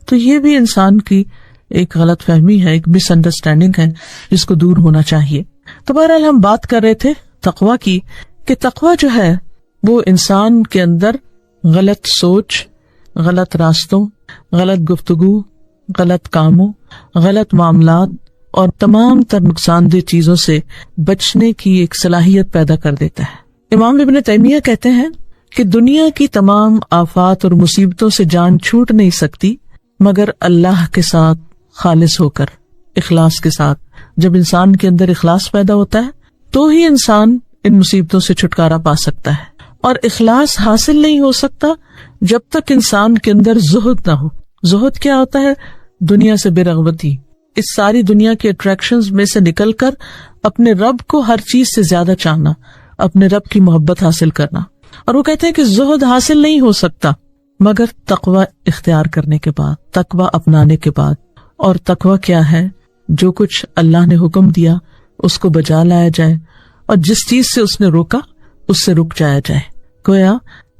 تو یہ بھی انسان کی ایک غلط فہمی ہے, ایک مس انڈرسٹینڈنگ ہے جس کو دور ہونا چاہیے. تو بہرحال ہم بات کر رہے تھے تقویٰ کی کہ تقویٰ جو ہے وہ انسان کے اندر غلط سوچ, غلط راستوں, غلط گفتگو, غلط کاموں, غلط معاملات اور تمام تر نقصان دہ چیزوں سے بچنے کی ایک صلاحیت پیدا کر دیتا ہے. امام ابن تیمیہ کہتے ہیں کہ دنیا کی تمام آفات اور مصیبتوں سے جان چھوٹ نہیں سکتی مگر اللہ کے ساتھ خالص ہو کر, اخلاص کے ساتھ. جب انسان کے اندر اخلاص پیدا ہوتا ہے تو ہی انسان ان مصیبتوں سے چھٹکارا پا سکتا ہے, اور اخلاص حاصل نہیں ہو سکتا جب تک انسان کے اندر زہد نہ ہو. زہد کیا ہوتا ہے؟ دنیا سے بے رغبتی, اس ساری دنیا کے اٹریکشنز میں سے نکل کر اپنے رب کو ہر چیز سے زیادہ چاہنا, اپنے رب کی محبت حاصل کرنا. اور وہ کہتے ہیں کہ زہد حاصل نہیں ہو سکتا مگر تقوی اختیار کرنے کے بعد, تقوی اپنانے کے بعد. اور تقوی کیا ہے؟ جو کچھ اللہ نے حکم دیا اس کو بجا لایا جائے, اور جس چیز سے اس نے روکا اس سے رک جایا جائے. گویا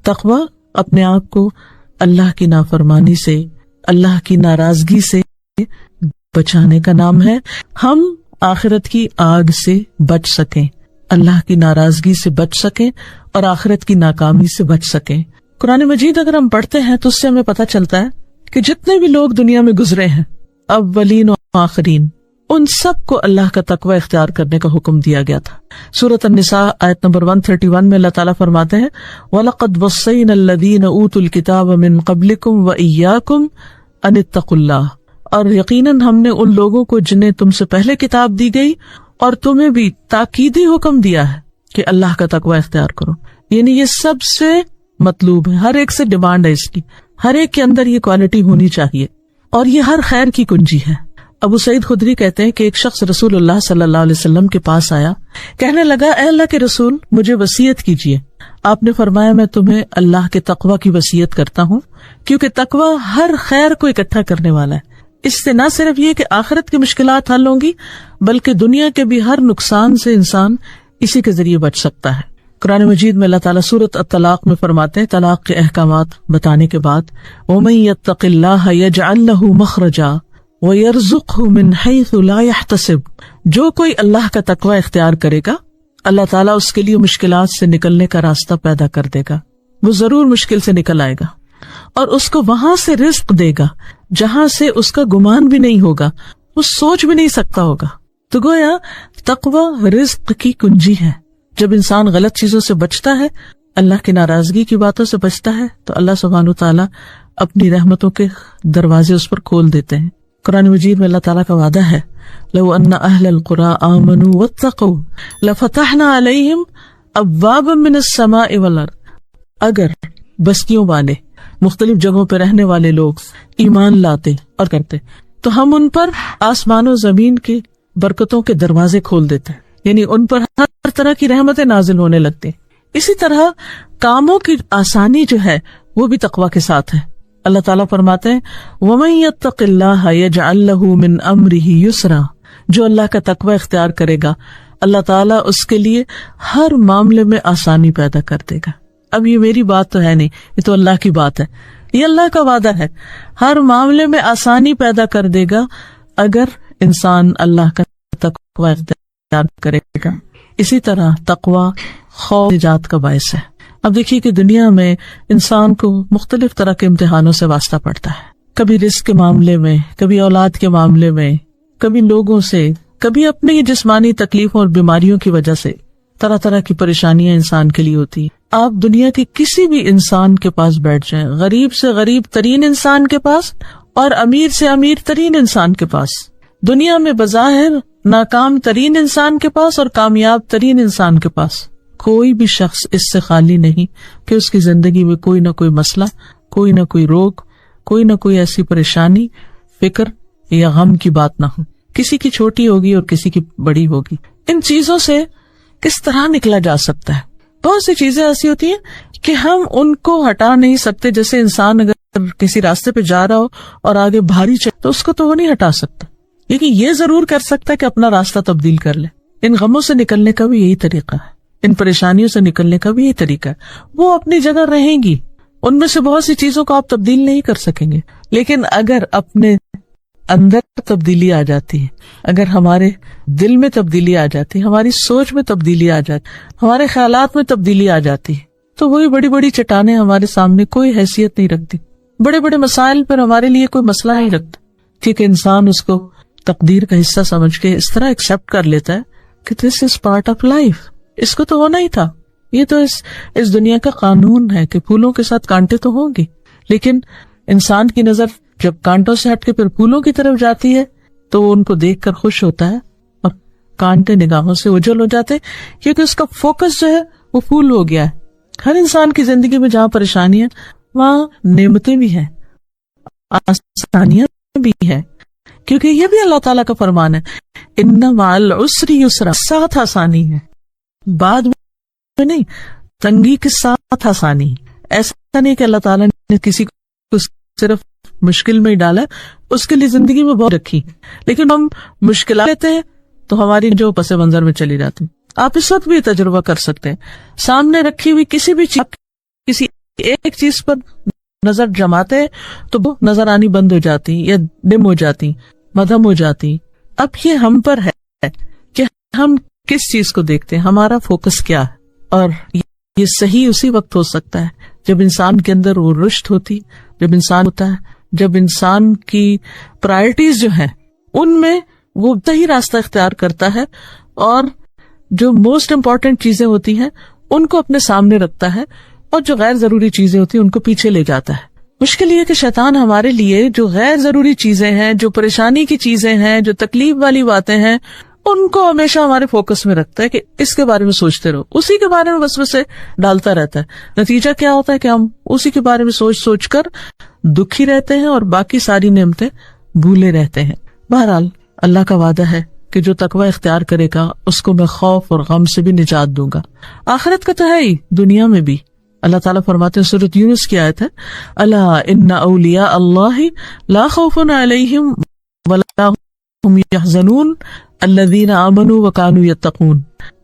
تقوی اپنے آپ کو اللہ کی نافرمانی سے, اللہ کی ناراضگی سے بچانے کا نام ہے. ہم آخرت کی آگ سے بچ سکیں, اللہ کی ناراضگی سے بچ سکیں اور آخرت کی ناکامی سے بچ سکیں. قرآن مجید اگر ہم پڑھتے ہیں تو اس سے ہمیں پتہ چلتا ہے کہ جتنے بھی لوگ دنیا میں گزرے ہیں, اولین و آخرین, ان سب کو اللہ کا تقوی اختیار کرنے کا حکم دیا گیا تھا. سورۃ النساء آیت نمبر 131 میں اللہ تعالیٰ فرماتے ہیں وَلَقَدْ وَصَّيْنَا الَّذِينَ أُوتُوا الْكِتَابَ مِنْ قَبْلِكُمْ وَإِيَّاكُمْ أَنِ اتَّقُوا اللَّهَ, اور یقیناً ہم نے ان لوگوں کو جنہیں تم سے پہلے کتاب دی گئی اور تمہیں بھی تاکیدی حکم دیا ہے کہ اللہ کا تقوی اختیار کرو. یعنی یہ سب سے مطلوب ہے, ہر ایک سے ڈیمانڈ ہے اس کی, ہر ایک کے اندر یہ کوالٹی ہونی چاہیے, اور یہ ہر خیر کی کنجی ہے. ابو سعید خدری کہتے ہیں کہ ایک شخص رسول اللہ صلی اللہ علیہ وسلم کے پاس آیا, کہنے لگا اے اللہ کے رسول مجھے وصیت کیجیے. آپ نے فرمایا میں تمہیں اللہ کے تقوی کی وصیت کرتا ہوں, کیونکہ تقوی ہر خیر کو اکٹھا کرنے والا ہے. اس سے نہ صرف یہ کہ آخرت کی مشکلات حل ہوں گی بلکہ دنیا کے بھی ہر نقصان سے انسان اسی کے ذریعے بچ سکتا ہے. قرآن مجید میں اللہ تعالیٰ سورۃ الطلاق میں فرماتے ہیں, طلاق کے احکامات بتانے کے بعد وَمَن يَتَّقِ اللَّهَ يَجْعَل لَّهُ مَخْرَجًا وَيَرْزُقْهُ مِنْ حَيْثُ لَا يَحْتَسِبُ, جو کوئی اللہ کا تقوی اختیار کرے گا اللہ تعالیٰ اس کے لیے مشکلات سے نکلنے کا راستہ پیدا کر دے گا. وہ ضرور مشکل سے نکل آئے گا اور اس کو وہاں سے رزق دے گا جہاں سے اس کا گمان بھی نہیں ہوگا, وہ سوچ بھی نہیں سکتا ہوگا. تو گویا تقوی رزق کی کنجی ہے. جب انسان غلط چیزوں سے بچتا ہے, اللہ کی ناراضگی کی باتوں سے بچتا ہے, تو اللہ سبحانہ وتعالیٰ اپنی رحمتوں کے دروازے اس پر کھول دیتے ہیں. قرآن مجید میں اللہ تعالیٰ کا وعدہ ہے لو ان اہل القری آمنوا واتقوا لفتحنا علیہم ابوابا من السماء والارض, اگر بستیوں والے, مختلف جگہوں پہ رہنے والے لوگ ایمان لاتے اور کرتے تو ہم ان پر آسمان و زمین کی برکتوں کے دروازے کھول دیتے, یعنی ان پر ہر طرح کی رحمتیں نازل ہونے لگتے. اسی طرح کاموں کی آسانی جو ہے وہ بھی تقوی کے ساتھ ہے. اللہ تعالیٰ فرماتے ہیں وَمَن يَتَّقِ اللَّهَ يَجْعَل لَّهُ مِنْ أَمْرِهِ يُسْرًا, جو اللہ کا تقوی اختیار کرے گا اللہ تعالیٰ اس کے لیے ہر معاملے میں آسانی پیدا کر دے گا. اب یہ میری بات تو ہے نہیں, یہ تو اللہ کی بات ہے, یہ اللہ کا وعدہ ہے. ہر معاملے میں آسانی پیدا کر دے گا اگر انسان اللہ کا تقوی اختیار کرے گا. اسی طرح تقوی خوف نجات کا باعث ہے. اب دیکھیے کہ دنیا میں انسان کو مختلف طرح کے امتحانوں سے واسطہ پڑتا ہے, کبھی رزق کے معاملے میں, کبھی اولاد کے معاملے میں, کبھی لوگوں سے, کبھی اپنی جسمانی تکلیفوں اور بیماریوں کی وجہ سے. طرح طرح کی پریشانیاں انسان کے لیے ہوتی ہیں. آپ دنیا کے کسی بھی انسان کے پاس بیٹھ جائیں, غریب سے غریب ترین انسان کے پاس اور امیر سے امیر ترین انسان کے پاس, دنیا میں بظاہر ناکام ترین انسان کے پاس اور کامیاب ترین انسان کے پاس, کوئی بھی شخص اس سے خالی نہیں کہ اس کی زندگی میں کوئی نہ کوئی مسئلہ, کوئی نہ کوئی روگ, کوئی نہ کوئی ایسی پریشانی, فکر یا غم کی بات نہ ہو. کسی کی چھوٹی ہوگی اور کسی کی بڑی ہوگی. ان چیزوں سے کس طرح نکلا جا سکتا ہے؟ بہت سی چیزیں ایسی ہوتی ہیں کہ ہم ان کو ہٹا نہیں سکتے. جیسے انسان اگر کسی راستے پہ جا رہا ہو اور آگے بھاری چلے تو اس کو تو وہ نہیں ہٹا سکتا، لیکن یہ ضرور کر سکتا ہے کہ اپنا راستہ تبدیل کر لے. ان غموں سے نکلنے کا بھی یہی طریقہ ہے، ان پریشانیوں سے نکلنے کا بھی یہی طریقہ ہے. وہ اپنی جگہ رہیں گی، ان میں سے بہت سی چیزوں کو آپ تبدیل نہیں کر سکیں گے، لیکن اگر اپنے اندر تبدیلی آ جاتی ہے، اگر ہمارے دل میں تبدیلی آ جاتی ہے، ہماری سوچ میں تبدیلی آ جاتی، ہمارے خیالات میں تبدیلی آ جاتی ہے، تو وہی بڑی بڑی چٹانیں ہمارے سامنے کوئی حیثیت نہیں رکھتی. بڑے بڑے مسائل پر ہمارے لیے کوئی مسئلہ نہیں رکھتا، کیونکہ انسان اس کو تقدیر کا حصہ سمجھ کے اس طرح ایکسپٹ کر لیتا ہے کہ دس از پارٹ آف لائف، اس کو تو ہونا ہی تھا، یہ تو اس دنیا کا قانون ہے کہ پھولوں کے ساتھ کانٹے تو ہوں گے. لیکن انسان کی نظر جب کانٹوں سے ہٹ کے پھر پھولوں کی طرف جاتی ہے تو وہ ان کو دیکھ کر خوش ہوتا ہے اور کانٹے نگاہوں سے اجل ہو جاتے ہیں، کیونکہ اس کا فوکس جو ہے وہ پھول ہو گیا ہے. ہر انسان کی زندگی میں جہاں پریشانی ہے وہاں نعمتیں بھی ہیں، آسانیاں بھی ہیں، کیونکہ یہ بھی اللہ تعالیٰ کا فرمان ہے، ان مع العسر یسرا، ساتھ آسانی ہے، بعد میں نہیں، تنگی کے ساتھ آسانی. ایسا نہیں کہ اللہ تعالیٰ نے کسی کو صرف مشکل میں ہی ڈالا، اس کے لیے زندگی میں بہت رکھی، لیکن ہم مشکلات لیتے ہیں تو ہماری جو پس منظر میں چلی جاتی. آپ اس وقت بھی تجربہ کر سکتے ہیں، سامنے رکھی ہوئی کسی بھی چیز، کسی ایک چیز پر نظر جماتے ہیں تو وہ نظر آنی بند ہو جاتی یا ڈم ہو جاتی، مدھم ہو جاتی. اب یہ ہم پر ہے کہ ہم کس چیز کو دیکھتے ہیں، ہمارا فوکس کیا ہے. اور یہ صحیح اسی وقت ہو سکتا ہے جب انسان کے اندر وہ رشد ہوتی، جب انسان ہوتا ہے، جب انسان کی پرائرٹیز جو ہیں ان میں وہ صحیح راستہ اختیار کرتا ہے اور جو موسٹ امپورٹنٹ چیزیں ہوتی ہیں ان کو اپنے سامنے رکھتا ہے اور جو غیر ضروری چیزیں ہوتی ہیں ان کو پیچھے لے جاتا ہے. مشکل یہ کہ شیطان ہمارے لیے جو غیر ضروری چیزیں ہیں، جو پریشانی کی چیزیں ہیں، جو تکلیف والی باتیں ہیں، ان کو ہمیشہ ہمارے فوکس میں رکھتا ہے کہ اس کے بارے میں سوچتے رہو، اسی کے بارے میں وسوسے ڈالتا رہتا ہے. نتیجہ کیا ہوتا ہے کہ ہم اسی کے بارے میں سوچ سوچ کر دکھی رہتے ہیں اور باقی ساری نعمتیں بھولے رہتے ہیں. بہرحال اللہ کا وعدہ ہے کہ جو تقوی اختیار کرے گا اس کو میں خوف اور غم سے بھی نجات دوں گا. آخرت کا تو ہے ہی، دنیا میں بھی. اللہ تعالیٰ فرماتے ہیں، سورۃ یونس کی آیت ہے، الا ان اولیاء اللہ لا خوف علیہم ولا هم يحزنون الذین آمنوا وکانوا یتقون.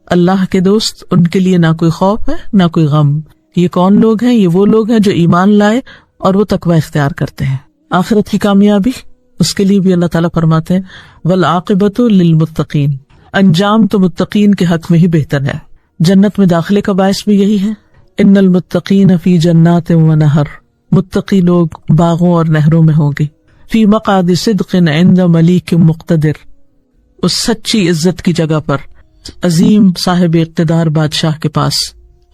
اللہ کے دوست، ان کے لیے نہ کوئی خوف ہے نہ کوئی غم. یہ کون لوگ ہیں؟ یہ وہ لوگ ہیں جو ایمان لائے اور وہ تقوی اختیار کرتے ہیں. آخرت کی کامیابی اس کے لیے بھی اللہ تعالیٰ فرماتے ہیں، والعاقبۃ للمتقین، انجام تو متقین کے حق میں ہی بہتر ہے. جنت میں داخلے کا باعث بھی یہی ہے، ان المتقین فی جنات و نہر، متقی لوگ باغوں اور نہروں میں ہوں گے. فی مقعد صدق عند ملیک مقتدر، اس سچی عزت کی جگہ پر، عظیم صاحب اقتدار بادشاہ کے پاس.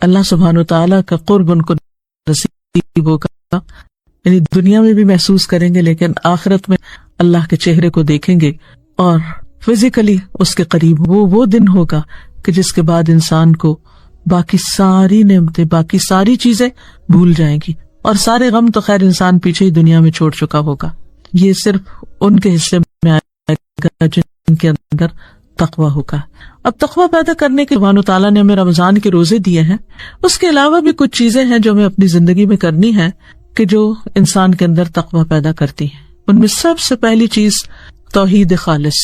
اللہ سبحانہ وتعالیٰ کا قرب ان کو نصیب ہوگا، یعنی دنیا میں بھی محسوس کریں گے لیکن آخرت میں اللہ کے چہرے کو دیکھیں گے اور فزیکلی اس کے قریب. وہ دن ہوگا کہ جس کے بعد انسان کو باقی ساری نعمتیں، باقی ساری چیزیں بھول جائیں گی، اور سارے غم تو خیر انسان پیچھے ہی دنیا میں چھوڑ چکا ہوگا. یہ صرف ان کے حصے میں آئے گا جن کے اندر تقوی ہوگا. اب تقوی پیدا کرنے کے سبحانہ تعالیٰ نے ہمیں رمضان کے روزے دیے ہیں، اس کے علاوہ بھی کچھ چیزیں ہیں جو ہمیں اپنی زندگی میں کرنی ہے کہ جو انسان کے اندر تقوی پیدا کرتی ہیں. ان میں سب سے پہلی چیز توحید خالص،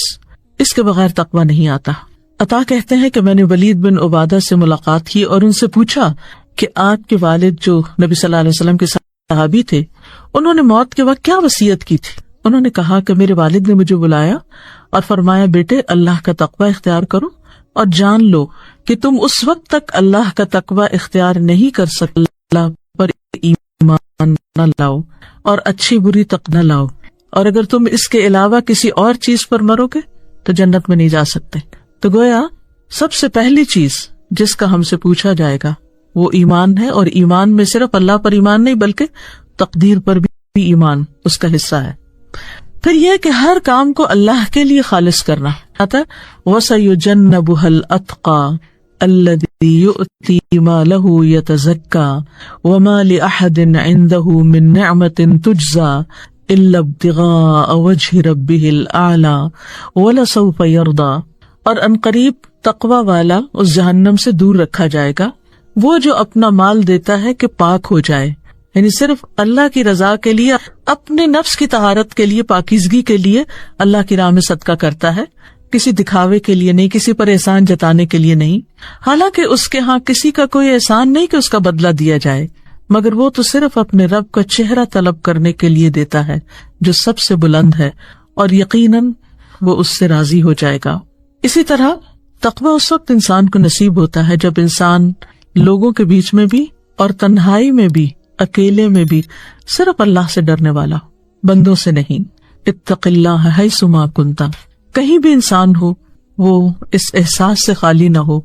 اس کے بغیر تقوی نہیں آتا. عطا کہتے ہیں کہ میں نے ولید بن عبادہ سے ملاقات کی اور ان سے پوچھا کہ آپ کے والد جو نبی صلی اللہ علیہ وسلم کے صحابی تھے، انہوں نے موت کے وقت کیا وصیت کی تھی؟ انہوں نے کہا کہ میرے والد نے مجھے بلایا اور فرمایا، بیٹے اللہ کا تقوی اختیار کرو اور جان لو کہ تم اس وقت تک اللہ کا تقوی اختیار نہیں کر سکتے اللہ پر ایمان نہ لاؤ اور اچھی بری تقوی نہ لاؤ، اور اگر تم اس کے علاوہ کسی اور چیز پر مرو گے تو جنت میں نہیں جا سکتے. تو گویا سب سے پہلی چیز جس کا ہم سے پوچھا جائے گا وہ ایمان ہے، اور ایمان میں صرف اللہ پر ایمان نہیں بلکہ تقدیر پر بھی ایمان اس کا حصہ ہے. پھر یہ کہ ہر کام کو اللہ کے لیے خالص کرنا آتا ہے. وَسَيُجَنَّبُهَا الْأَتْقَى الَّذِي يُؤْتِي مَالَهُ يَتَزَكَّى وَمَا لِأَحَدٍ عِندَهُ مِن نِعْمَةٍ تُجْزَى الا ابتغاء وجہ ربہ الاعلی ولسوف یرضی، اور عنقریب تقوی والا اس جہنم سے دور رکھا جائے گا وہ جو اپنا مال دیتا ہے کہ پاک ہو جائے، یعنی صرف اللہ کی رضا کے لیے، اپنے نفس کی طہارت کے لیے، پاکیزگی کے لیے اللہ کی راہ میں صدقہ کرتا ہے، کسی دکھاوے کے لیے نہیں، کسی پر احسان جتانے کے لیے نہیں، حالانکہ اس کے ہاں کسی کا کوئی احسان نہیں کہ اس کا بدلہ دیا جائے، مگر وہ تو صرف اپنے رب کا چہرہ طلب کرنے کے لیے دیتا ہے جو سب سے بلند ہے، اور یقیناً وہ اس سے راضی ہو جائے گا۔ اسی طرح تقوی اس وقت انسان کو نصیب ہوتا ہے جب انسان لوگوں کے بیچ میں بھی اور تنہائی میں بھی، اکیلے میں بھی صرف اللہ سے ڈرنے والا، بندوں سے نہیں۔ اتق اللہ حیث ما کنت، کہیں بھی انسان ہو وہ اس احساس سے خالی نہ ہو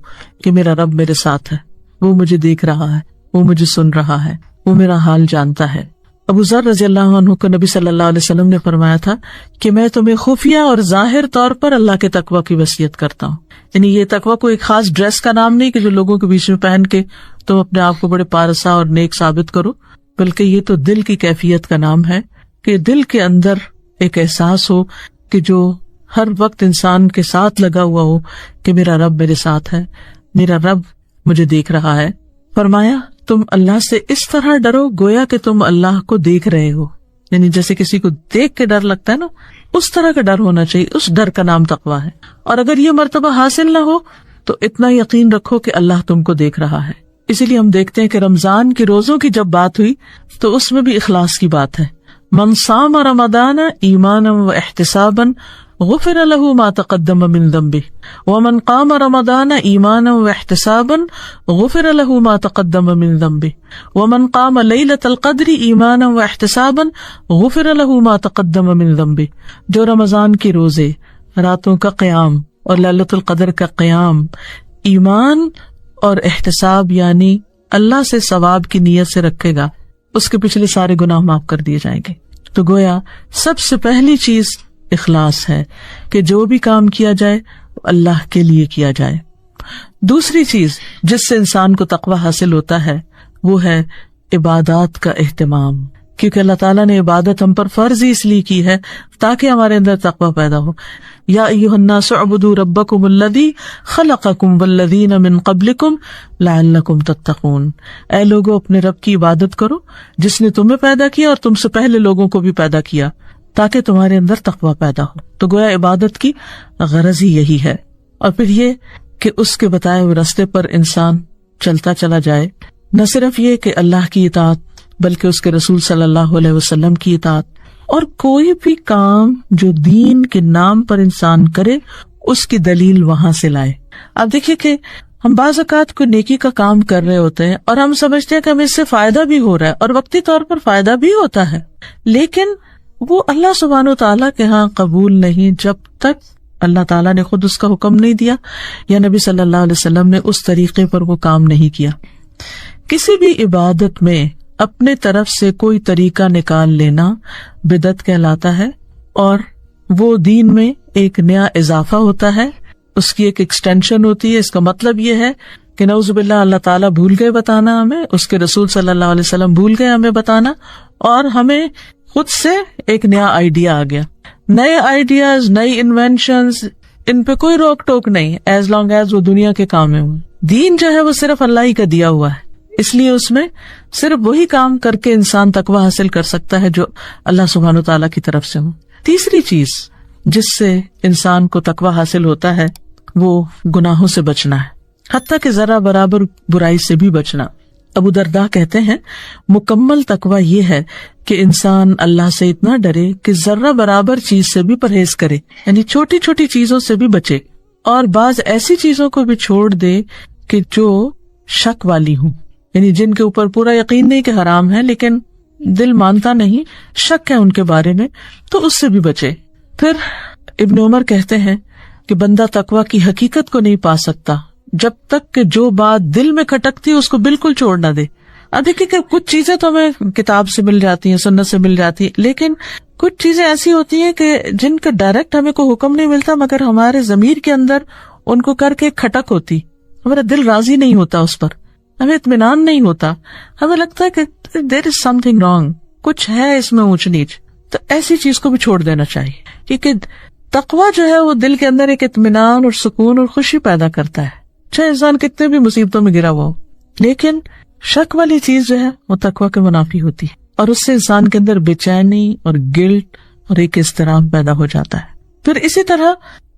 کہ میرا رب میرے ساتھ ہے، وہ مجھے دیکھ رہا ہے، وہ مجھے سن رہا ہے، وہ میرا حال جانتا ہے۔ ابو ذر رضی اللہ عنہ کو نبی صلی اللہ علیہ وسلم نے فرمایا تھا کہ میں تمہیں خفیہ اور ظاہر طور پر اللہ کے تقوی کی وصیت کرتا ہوں، یعنی یہ تقوی کوئی خاص ڈریس کا نام نہیں کہ جو لوگوں کے بیچ میں پہن کے تم اپنے آپ کو بڑے پارسا اور نیک ثابت کرو، بلکہ یہ تو دل کی کیفیت کا نام ہے کہ دل کے اندر ایک احساس ہو کہ جو ہر وقت انسان کے ساتھ لگا ہوا ہو کہ میرا رب میرے ساتھ ہے، میرا رب مجھے دیکھ رہا ہے۔ فرمایا تم اللہ سے اس طرح ڈرو گویا کہ تم اللہ کو دیکھ رہے ہو، یعنی جیسے کسی کو دیکھ کے ڈر لگتا ہے نا، اس طرح کا ڈر ہونا چاہیے، اس ڈر کا نام تقویٰ ہے۔ اور اگر یہ مرتبہ حاصل نہ ہو تو اتنا یقین رکھو کہ اللہ تم کو دیکھ رہا ہے۔ اسی لیے ہم دیکھتے ہیں کہ رمضان کی روزوں کی جب بات ہوئی تو اس میں بھی اخلاص کی بات ہے۔ من صام رمضان ایمانا و احتسابا غفر له ما تقدم من ذنبه ومن قام رمضان ایمانا واحتسابا غفر له ما تقدم من ذنبه ومن قام ليلة القدر ایمانا واحتسابا غفر له ما تقدم من ذنبه، جو رمضان کے روزے، راتوں کا قیام اور لیلۃ القدر کا قیام ایمان اور احتساب یعنی اللہ سے ثواب کی نیت سے رکھے گا، اس کے پچھلے سارے گناہ معاف کر دیے جائیں گے۔ تو گویا سب سے پہلی چیز اخلاص ہے کہ جو بھی کام کیا جائے اللہ کے لیے کیا جائے۔ دوسری چیز جس سے انسان کو تقوی حاصل ہوتا ہے وہ ہے عبادات کا اہتمام، کیونکہ اللہ تعالیٰ نے عبادت ہم پر فرض ہی اس لیے کی ہے تاکہ ہمارے اندر تقوی پیدا ہو۔ یا ایھا الناس اعبدوا ربکم الذی خلقکم والذین من قبلکم لعلکم تتقون، اے لوگو اپنے رب کی عبادت کرو جس نے تمہیں پیدا کیا اور تم سے پہلے لوگوں کو بھی پیدا کیا تاکہ تمہارے اندر تقوی پیدا ہو۔ تو گویا عبادت کی غرض ہی یہی ہے، اور پھر یہ کہ اس کے بتائے ہوئے راستے پر انسان چلتا چلا جائے، نہ صرف یہ کہ اللہ کی اطاعت بلکہ اس کے رسول صلی اللہ علیہ وسلم کی اطاعت، اور کوئی بھی کام جو دین کے نام پر انسان کرے اس کی دلیل وہاں سے لائے۔ اب دیکھیے کہ ہم بعض اوقات کوئی نیکی کا کام کر رہے ہوتے ہیں اور ہم سمجھتے ہیں کہ ہمیں اس سے فائدہ بھی ہو رہا ہے، اور وقتی طور پر فائدہ بھی ہوتا ہے، لیکن وہ اللہ سبحانہ و تعالیٰ کے ہاں قبول نہیں جب تک اللہ تعالیٰ نے خود اس کا حکم نہیں دیا یا نبی صلی اللہ علیہ وسلم نے اس طریقے پر وہ کام نہیں کیا۔ کسی بھی عبادت میں اپنے طرف سے کوئی طریقہ نکال لینا بدعت کہلاتا ہے، اور وہ دین میں ایک نیا اضافہ ہوتا ہے، اس کی ایک ایکسٹینشن ہوتی ہے۔ اس کا مطلب یہ ہے کہ نعوذ باللہ اللہ تعالیٰ بھول گئے بتانا ہمیں، اس کے رسول صلی اللہ علیہ وسلم بھول گئے ہمیں بتانا، اور ہمیں خود سے ایک نیا آئیڈیا آ گیا۔ نئے آئیڈیاز، نئی انوینشنز، ان پہ کوئی روک ٹوک نہیں ایز لانگ ایز وہ دنیا کے کام میں ہوں۔ دین جو ہے وہ صرف اللہ ہی کا دیا ہوا ہے، اس لیے اس میں صرف وہی کام کر کے انسان تقویٰ حاصل کر سکتا ہے جو اللہ سبحانہ و تعالیٰ کی طرف سے ہو۔ تیسری چیز جس سے انسان کو تقویٰ حاصل ہوتا ہے وہ گناہوں سے بچنا ہے، حتیٰ کہ ذرا برابر برائی سے بھی بچنا۔ ابو درداء کہتے ہیں مکمل تقویٰ یہ ہے کہ انسان اللہ سے اتنا ڈرے کہ ذرہ برابر چیز سے بھی پرہیز کرے، یعنی چھوٹی چھوٹی چیزوں سے بھی بچے، اور بعض ایسی چیزوں کو بھی چھوڑ دے کہ جو شک والی ہوں، یعنی جن کے اوپر پورا یقین نہیں کہ حرام ہے لیکن دل مانتا نہیں، شک ہے ان کے بارے میں، تو اس سے بھی بچے۔ پھر ابن عمر کہتے ہیں کہ بندہ تقویٰ کی حقیقت کو نہیں پا سکتا جب تک کہ جو بات دل میں کھٹکتی ہے اس کو بالکل چھوڑ نہ دے۔ اب دیکھیے کہ کچھ چیزیں تو ہمیں کتاب سے مل جاتی ہیں، سنت سے مل جاتی ہیں، لیکن کچھ چیزیں ایسی ہوتی ہیں کہ جن کا ڈائریکٹ ہمیں کوئی حکم نہیں ملتا، مگر ہمارے ضمیر کے اندر ان کو کر کے کھٹک ہوتی، ہمارا دل راضی نہیں ہوتا اس پر، ہمیں اطمینان نہیں ہوتا، ہمیں لگتا ہے کہ دیر از سم تھنگ رانگ، کچھ ہے اس میں اونچ نیچ۔ تو ایسی چیز کو بھی چھوڑ دینا چاہیے، کیونکہ تقویٰ جو ہے وہ دل کے اندر ایک اطمینان اور سکون اور خوشی پیدا کرتا ہے، چاہے انسان کتنے بھی مصیبتوں میں گرا ہوا ہو، لیکن شک والی چیز جو ہے وہ تقویٰ کے منافی ہوتی ہے، اور اس سے انسان کے اندر بے چینی اور گلٹ اور ایک اضطراب پیدا ہو جاتا ہے۔ پھر اسی طرح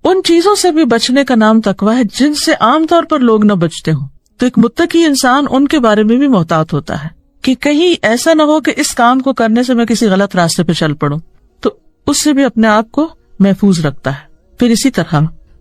ان چیزوں سے بھی بچنے کا نام تقویٰ ہے جن سے عام طور پر لوگ نہ بچتے ہوں، تو ایک متقی انسان ان کے بارے میں بھی محتاط ہوتا ہے کہ کہیں ایسا نہ ہو کہ اس کام کو کرنے سے میں کسی غلط راستے پہ چل پڑوں، تو اس سے بھی اپنے آپ کو محفوظ رکھتا ہے۔ پھر اسی طرح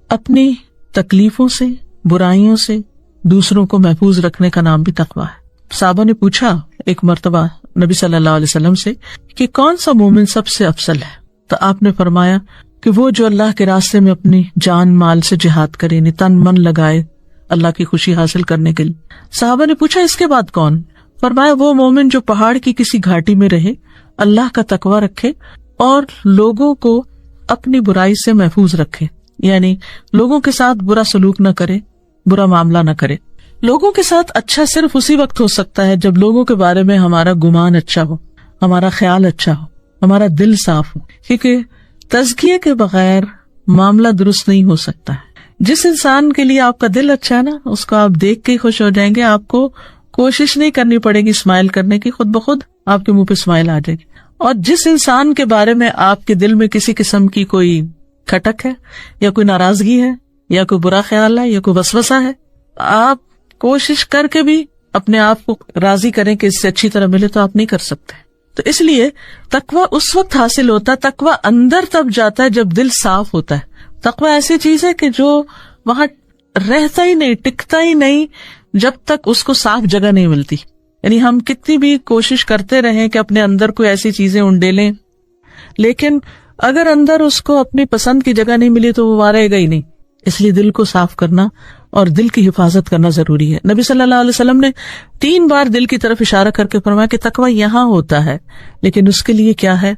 اپنی تکلیفوں سے، برائیوں سے دوسروں کو محفوظ رکھنے کا نام بھی تقویٰ ہے۔ صحابہ نے پوچھا ایک مرتبہ نبی صلی اللہ علیہ وسلم سے کہ کون سا مومن سب سے افضل ہے، تو آپ نے فرمایا کہ وہ جو اللہ کے راستے میں اپنی جان مال سے جہاد کرے، یعنی تن من لگائے اللہ کی خوشی حاصل کرنے کے لیے۔ صحابہ نے پوچھا اس کے بعد کون؟ فرمایا وہ مومن جو پہاڑ کی کسی گھاٹی میں رہے، اللہ کا تقویٰ رکھے اور لوگوں کو اپنی برائی سے محفوظ رکھے، یعنی لوگوں کے ساتھ برا سلوک نہ کرے، برا معاملہ نہ کرے۔ لوگوں کے ساتھ اچھا صرف اسی وقت ہو سکتا ہے جب لوگوں کے بارے میں ہمارا گمان اچھا ہو، ہمارا خیال اچھا ہو، ہمارا دل صاف ہو، کیونکہ تزکیے کے بغیر معاملہ درست نہیں ہو سکتا ہے۔ جس انسان کے لیے آپ کا دل اچھا ہے نا، اس کو آپ دیکھ کے خوش ہو جائیں گے، آپ کو کوشش نہیں کرنی پڑے گی اسمائل کرنے کی، خود بخود آپ کے منہ پہ اسمائل آ جائے گی۔ اور جس انسان کے بارے میں آپ کے دل میں کسی قسم کی کوئی کھٹک ہے یا کوئی ناراضگی ہے یا کوئی برا خیال ہے یا کوئی وسوسہ ہے، آپ کوشش کر کے بھی اپنے آپ کو راضی کریں کہ اس سے اچھی طرح ملے تو آپ نہیں کر سکتے۔ تو اس لیے تقویٰ اس وقت حاصل ہوتا ہے، تقویٰ اندر تب جاتا ہے جب دل صاف ہوتا ہے۔ تقویٰ ایسی چیز ہے کہ جو وہاں رہتا ہی نہیں، ٹکتا ہی نہیں جب تک اس کو صاف جگہ نہیں ملتی۔ یعنی ہم کتنی بھی کوشش کرتے رہیں کہ اپنے اندر کوئی ایسی چیزیں انڈیلیں، لیکن اگر اندر اس کو اپنی پسند کی جگہ نہیں ملی تو وہ رہے گا ہی نہیں۔ اس لیے دل کو صاف کرنا اور دل کی حفاظت کرنا ضروری ہے۔ نبی صلی اللہ علیہ وسلم نے 3 بار دل کی طرف اشارہ کر کے فرمایا کہ تقویٰ یہاں ہوتا ہے، لیکن اس کے لیے کیا ہے؟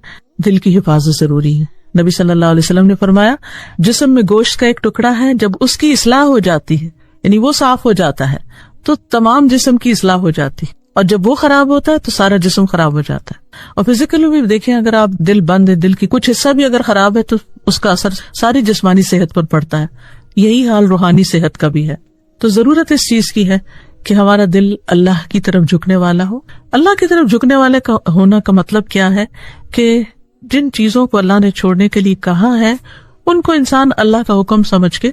دل کی حفاظت ضروری ہے۔ نبی صلی اللہ علیہ وسلم نے فرمایا جسم میں گوشت کا ایک ٹکڑا ہے، جب اس کی اصلاح ہو جاتی ہے، یعنی وہ صاف ہو جاتا ہے، تو تمام جسم کی اصلاح ہو جاتی ہے، اور جب وہ خراب ہوتا ہے تو سارا جسم خراب ہو جاتا ہے۔ اور فزیکلی بھی دیکھیں، اگر آپ دل بند ہے، دل کی کچھ حصہ بھی اگر خراب ہے تو اس کا اثر ساری جسمانی صحت پر پڑتا ہے۔ یہی حال روحانی صحت کا بھی ہے۔ تو ضرورت اس چیز کی ہے کہ ہمارا دل اللہ کی طرف جھکنے والا ہو۔ اللہ کی طرف جھکنے والے کا ہونا کا مطلب کیا ہے کہ جن چیزوں کو اللہ نے چھوڑنے کے لیے کہا ہے ان کو انسان اللہ کا حکم سمجھ کے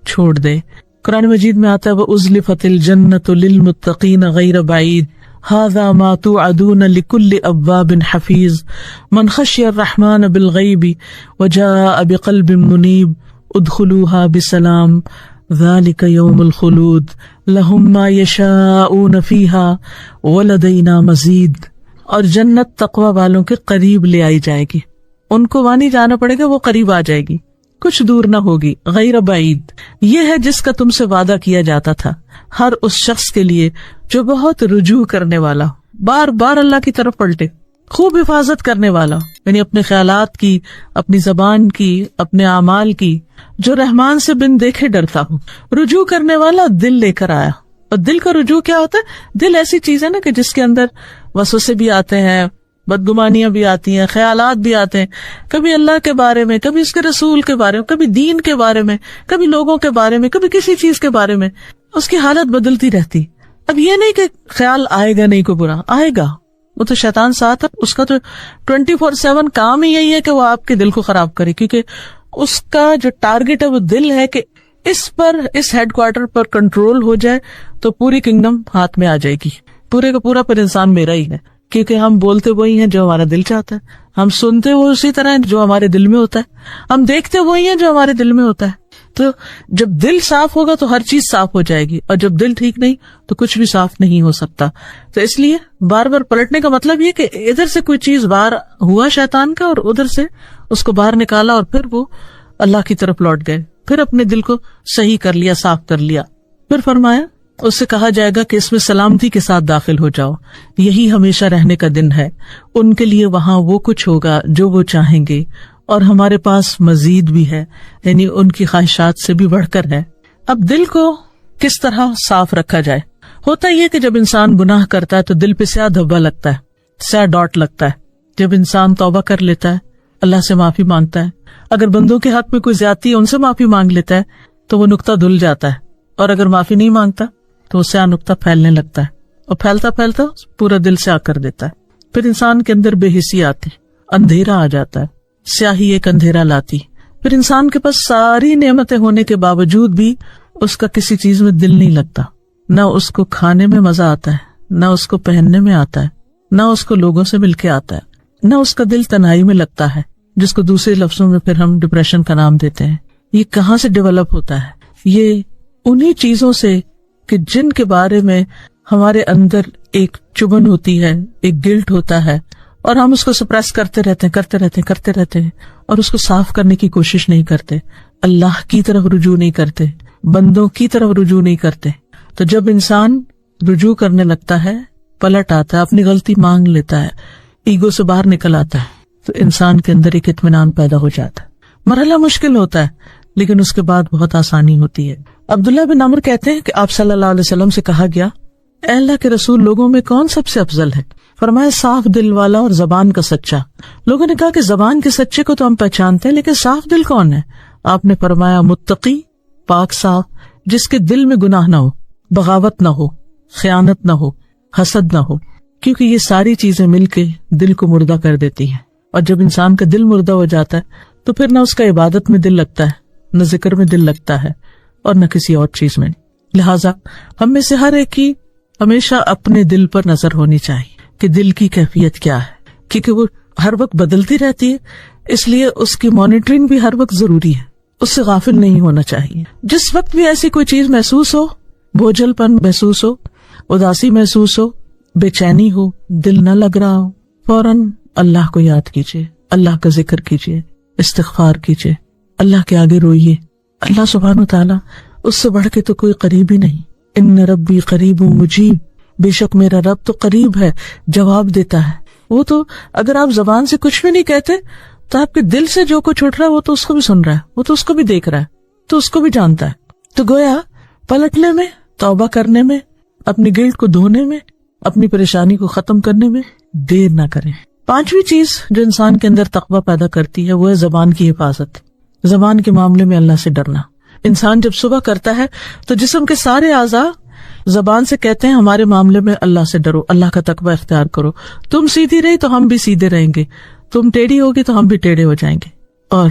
چھوڑ دے۔ قرآن مجید میں آتا ہے وَأُزْلِفَتِ الْجَنَّةُ لِلْمُتَّقِينَ غَيْرَ بَعِيدٍ هَذَا مَا تُوعَدُونَ لِكُلِّ أَوَّابٍ حَفِيظٍ مَنْ خَشِيَ الرَّحْمَنَ بِالْغَيْبِ وَجَاءَ بِقَلْبٍ مُنِيبٍ ادْخُلُوهَا بِسَلَامٍ ذَلِكَ يَوْمُ الْخُلُودِ لَهُمْ مَا يَشَاءُونَ فِيهَا وَلَدَيْنَا مَزِيدٌ۔ اور جنت تقوی والوں کے قریب لے آئی جائے گی، ان کو وہاں نہیں جانا پڑے گا، وہ قریب آ جائے گی، کچھ دور نہ ہوگی۔ غیر بعید یہ ہے جس کا تم سے وعدہ کیا جاتا تھا ہر اس شخص کے لیے جو بہت رجوع کرنے والا ہو، بار بار اللہ کی طرف پلٹے، خوب حفاظت کرنے والا ہو، یعنی اپنے خیالات کی، اپنی زبان کی، اپنے اعمال کی، جو رحمان سے بن دیکھے ڈرتا ہو۔ رجوع کرنے والا دل لے کر آیا۔ اور دل کا رجوع کیا ہوتا ہے؟ دل ایسی چیز ہے نا کہ جس کے اندر وسوسے بھی آتے ہیں، بدگمانیاں بھی آتی ہیں، خیالات بھی آتے ہیں، کبھی اللہ کے بارے میں، کبھی اس کے رسول کے بارے میں، کبھی دین کے بارے میں، کبھی لوگوں کے بارے میں، کبھی کسی چیز کے بارے میں، اس کی حالت بدلتی رہتی۔ اب یہ نہیں کہ خیال آئے گا نہیں، کو برا آئے گا، وہ تو شیطان ساتھ ہے، اس کا تو 24/7 کام ہی یہی ہے کہ وہ آپ کے دل کو خراب کرے، کیونکہ اس کا جو ٹارگٹ ہے وہ دل ہے کہ اس ہیڈ کوارٹر پر کنٹرول ہو جائے تو پوری کنگڈم ہاتھ میں آ جائے گی، پورے کا پورا پر انسان میرا ہی ہے، کیونکہ ہم بولتے وہی ہیں جو ہمارا دل چاہتا ہے، ہم سنتے وہ اسی طرح جو ہمارے دل میں ہوتا ہے، ہم دیکھتے وہی ہیں جو ہمارے دل میں ہوتا ہے۔ تو جب دل صاف ہوگا تو ہر چیز صاف ہو جائے گی، اور جب دل ٹھیک نہیں تو کچھ بھی صاف نہیں ہو سکتا۔ تو اس لیے بار بار پلٹنے کا مطلب یہ کہ ادھر سے کوئی چیز باہر ہوا شیطان کا، اور ادھر سے اس کو باہر نکالا، اور پھر وہ اللہ کی طرف لوٹ گئے، پھر اپنے دل کو صحیح کر لیا، صاف کر لیا۔ پھر فرمایا اس سے کہا جائے گا کہ اس میں سلامتی کے ساتھ داخل ہو جاؤ، یہی ہمیشہ رہنے کا دن ہے، ان کے لیے وہاں وہ کچھ ہوگا جو وہ چاہیں گے، اور ہمارے پاس مزید بھی ہے، یعنی ان کی خواہشات سے بھی بڑھ کر ہے۔ اب دل کو کس طرح صاف رکھا جائے؟ ہوتا یہ کہ جب انسان گناہ کرتا ہے تو دل پہ سیاہ دھبا لگتا ہے، سیاہ ڈاٹ لگتا ہے۔ جب انسان توبہ کر لیتا ہے اللہ سے معافی مانگتا ہے. اگر بندوں کے حق میں کوئی زیادتی ہے ان سے معافی مانگ لیتا ہے تو وہ نقطہ دھل جاتا ہے, اور اگر معافی نہیں مانگتا تو اس سے نقطہ پھیلنے لگتا ہے, اور پھیلتا پھیلتا پورا دل سے آ کر دیتا ہے. پھر انسان کے اندر بے حسی آتی, اندھیرا آ جاتا ہے, سیاہی ایک اندھیرا لاتی. پھر انسان کے پاس ساری نعمتیں ہونے کے باوجود بھی اس کا کسی چیز میں دل نہیں لگتا. نہ اس کو کھانے میں مزہ آتا ہے, نہ اس کو پہننے میں آتا ہے, نہ اس کو لوگوں سے مل کے آتا ہے, نہ اس کا دل تنہائی میں لگتا ہے, جس کو دوسرے لفظوں میں پھر ہم ڈپریشن کا نام دیتے ہیں. یہ کہاں سے ڈیولپ ہوتا ہے؟ یہ انہی چیزوں سے کہ جن کے بارے میں ہمارے اندر ایک چبھن ہوتی ہے, ایک گلٹ ہوتا ہے, اور ہم اس کو سپریس کرتے رہتے ہیں اور اس کو صاف کرنے کی کوشش نہیں کرتے. اللہ کی طرف رجوع نہیں کرتے, بندوں کی طرف رجوع نہیں کرتے. تو جب انسان رجوع کرنے لگتا ہے, پلٹ آتا ہے, اپنی غلطی مانگ لیتا ہے, ایگو سے باہر نکل آتا ہے, تو انسان کے اندر ایک اطمینان پیدا ہو جاتا ہے. مرحلہ مشکل ہوتا ہے لیکن اس کے بعد بہت آسانی ہوتی ہے. عبداللہ بن عمر کہتے ہیں کہ آپ صلی اللہ علیہ وسلم سے کہا گیا, اے اللہ کے رسول, لوگوں میں کون سب سے افضل ہے؟ فرمایا, صاف دل والا اور زبان کا سچا. لوگوں نے کہا کہ زبان کے سچے کو تو ہم پہچانتے ہیں, لیکن صاف دل کون ہے؟ آپ نے فرمایا, متقی, پاک صاف, جس کے دل میں گناہ نہ ہو, بغاوت نہ ہو, خیانت نہ ہو, حسد نہ ہو, کیونکہ یہ ساری چیزیں مل کے دل کو مردہ کر دیتی ہیں. اور جب انسان کا دل مردہ ہو جاتا ہے تو پھر نہ اس کا عبادت میں دل لگتا ہے, نہ ذکر میں دل لگتا ہے, اور نہ کسی اور چیز میں. لہٰذا ہم میں سے ہر ایک کی ہمیشہ اپنے دل پر نظر ہونی چاہیے کہ دل کی کیفیت کیا ہے, کیونکہ وہ ہر وقت بدلتی رہتی ہے, اس لیے اس کی مانیٹرنگ بھی ہر وقت ضروری ہے, اس سے غافل نہیں ہونا چاہیے. جس وقت بھی ایسی کوئی چیز محسوس ہو, بوجھل پن محسوس ہو, اداسی محسوس ہو, بے چینی ہو, دل نہ لگ رہا ہو, فوراً اللہ کو یاد کیجیے, اللہ کا ذکر کیجیے, استغفار کیجیے, اللہ کے آگے روئیے. اللہ سبحانہ وتعالی اس سے بڑھ کے تو کوئی قریب ہی نہیں. ان ربی قریب مجیب, بے شک میرا رب تو قریب ہے, جواب دیتا ہے. وہ تو اگر آپ زبان سے کچھ بھی نہیں کہتے تو آپ کے دل سے جو کچھ اٹھ رہا ہے وہ تو اس کو بھی سن رہا ہے, وہ تو اس کو بھی دیکھ رہا ہے, تو اس کو بھی جانتا ہے. تو گویا پلٹنے میں, توبہ کرنے میں, اپنی گلٹ کو دھونے میں, اپنی پریشانی کو ختم کرنے میں دیر نہ کریں. پانچویں چیز جو انسان کے اندر تقویٰ پیدا کرتی ہے وہ ہے زبان کی حفاظت. زبان کے معاملے میں اللہ سے ڈرنا. انسان جب صبح کرتا ہے تو جسم کے سارے اعضاء زبان سے کہتے ہیں ہمارے معاملے میں اللہ سے ڈرو, اللہ کا تقویٰ اختیار کرو. تم سیدھی رہی تو ہم بھی سیدھے رہیں گے, تم ٹیڑھی ہوگی تو ہم بھی ٹیڑھے ہو جائیں گے. اور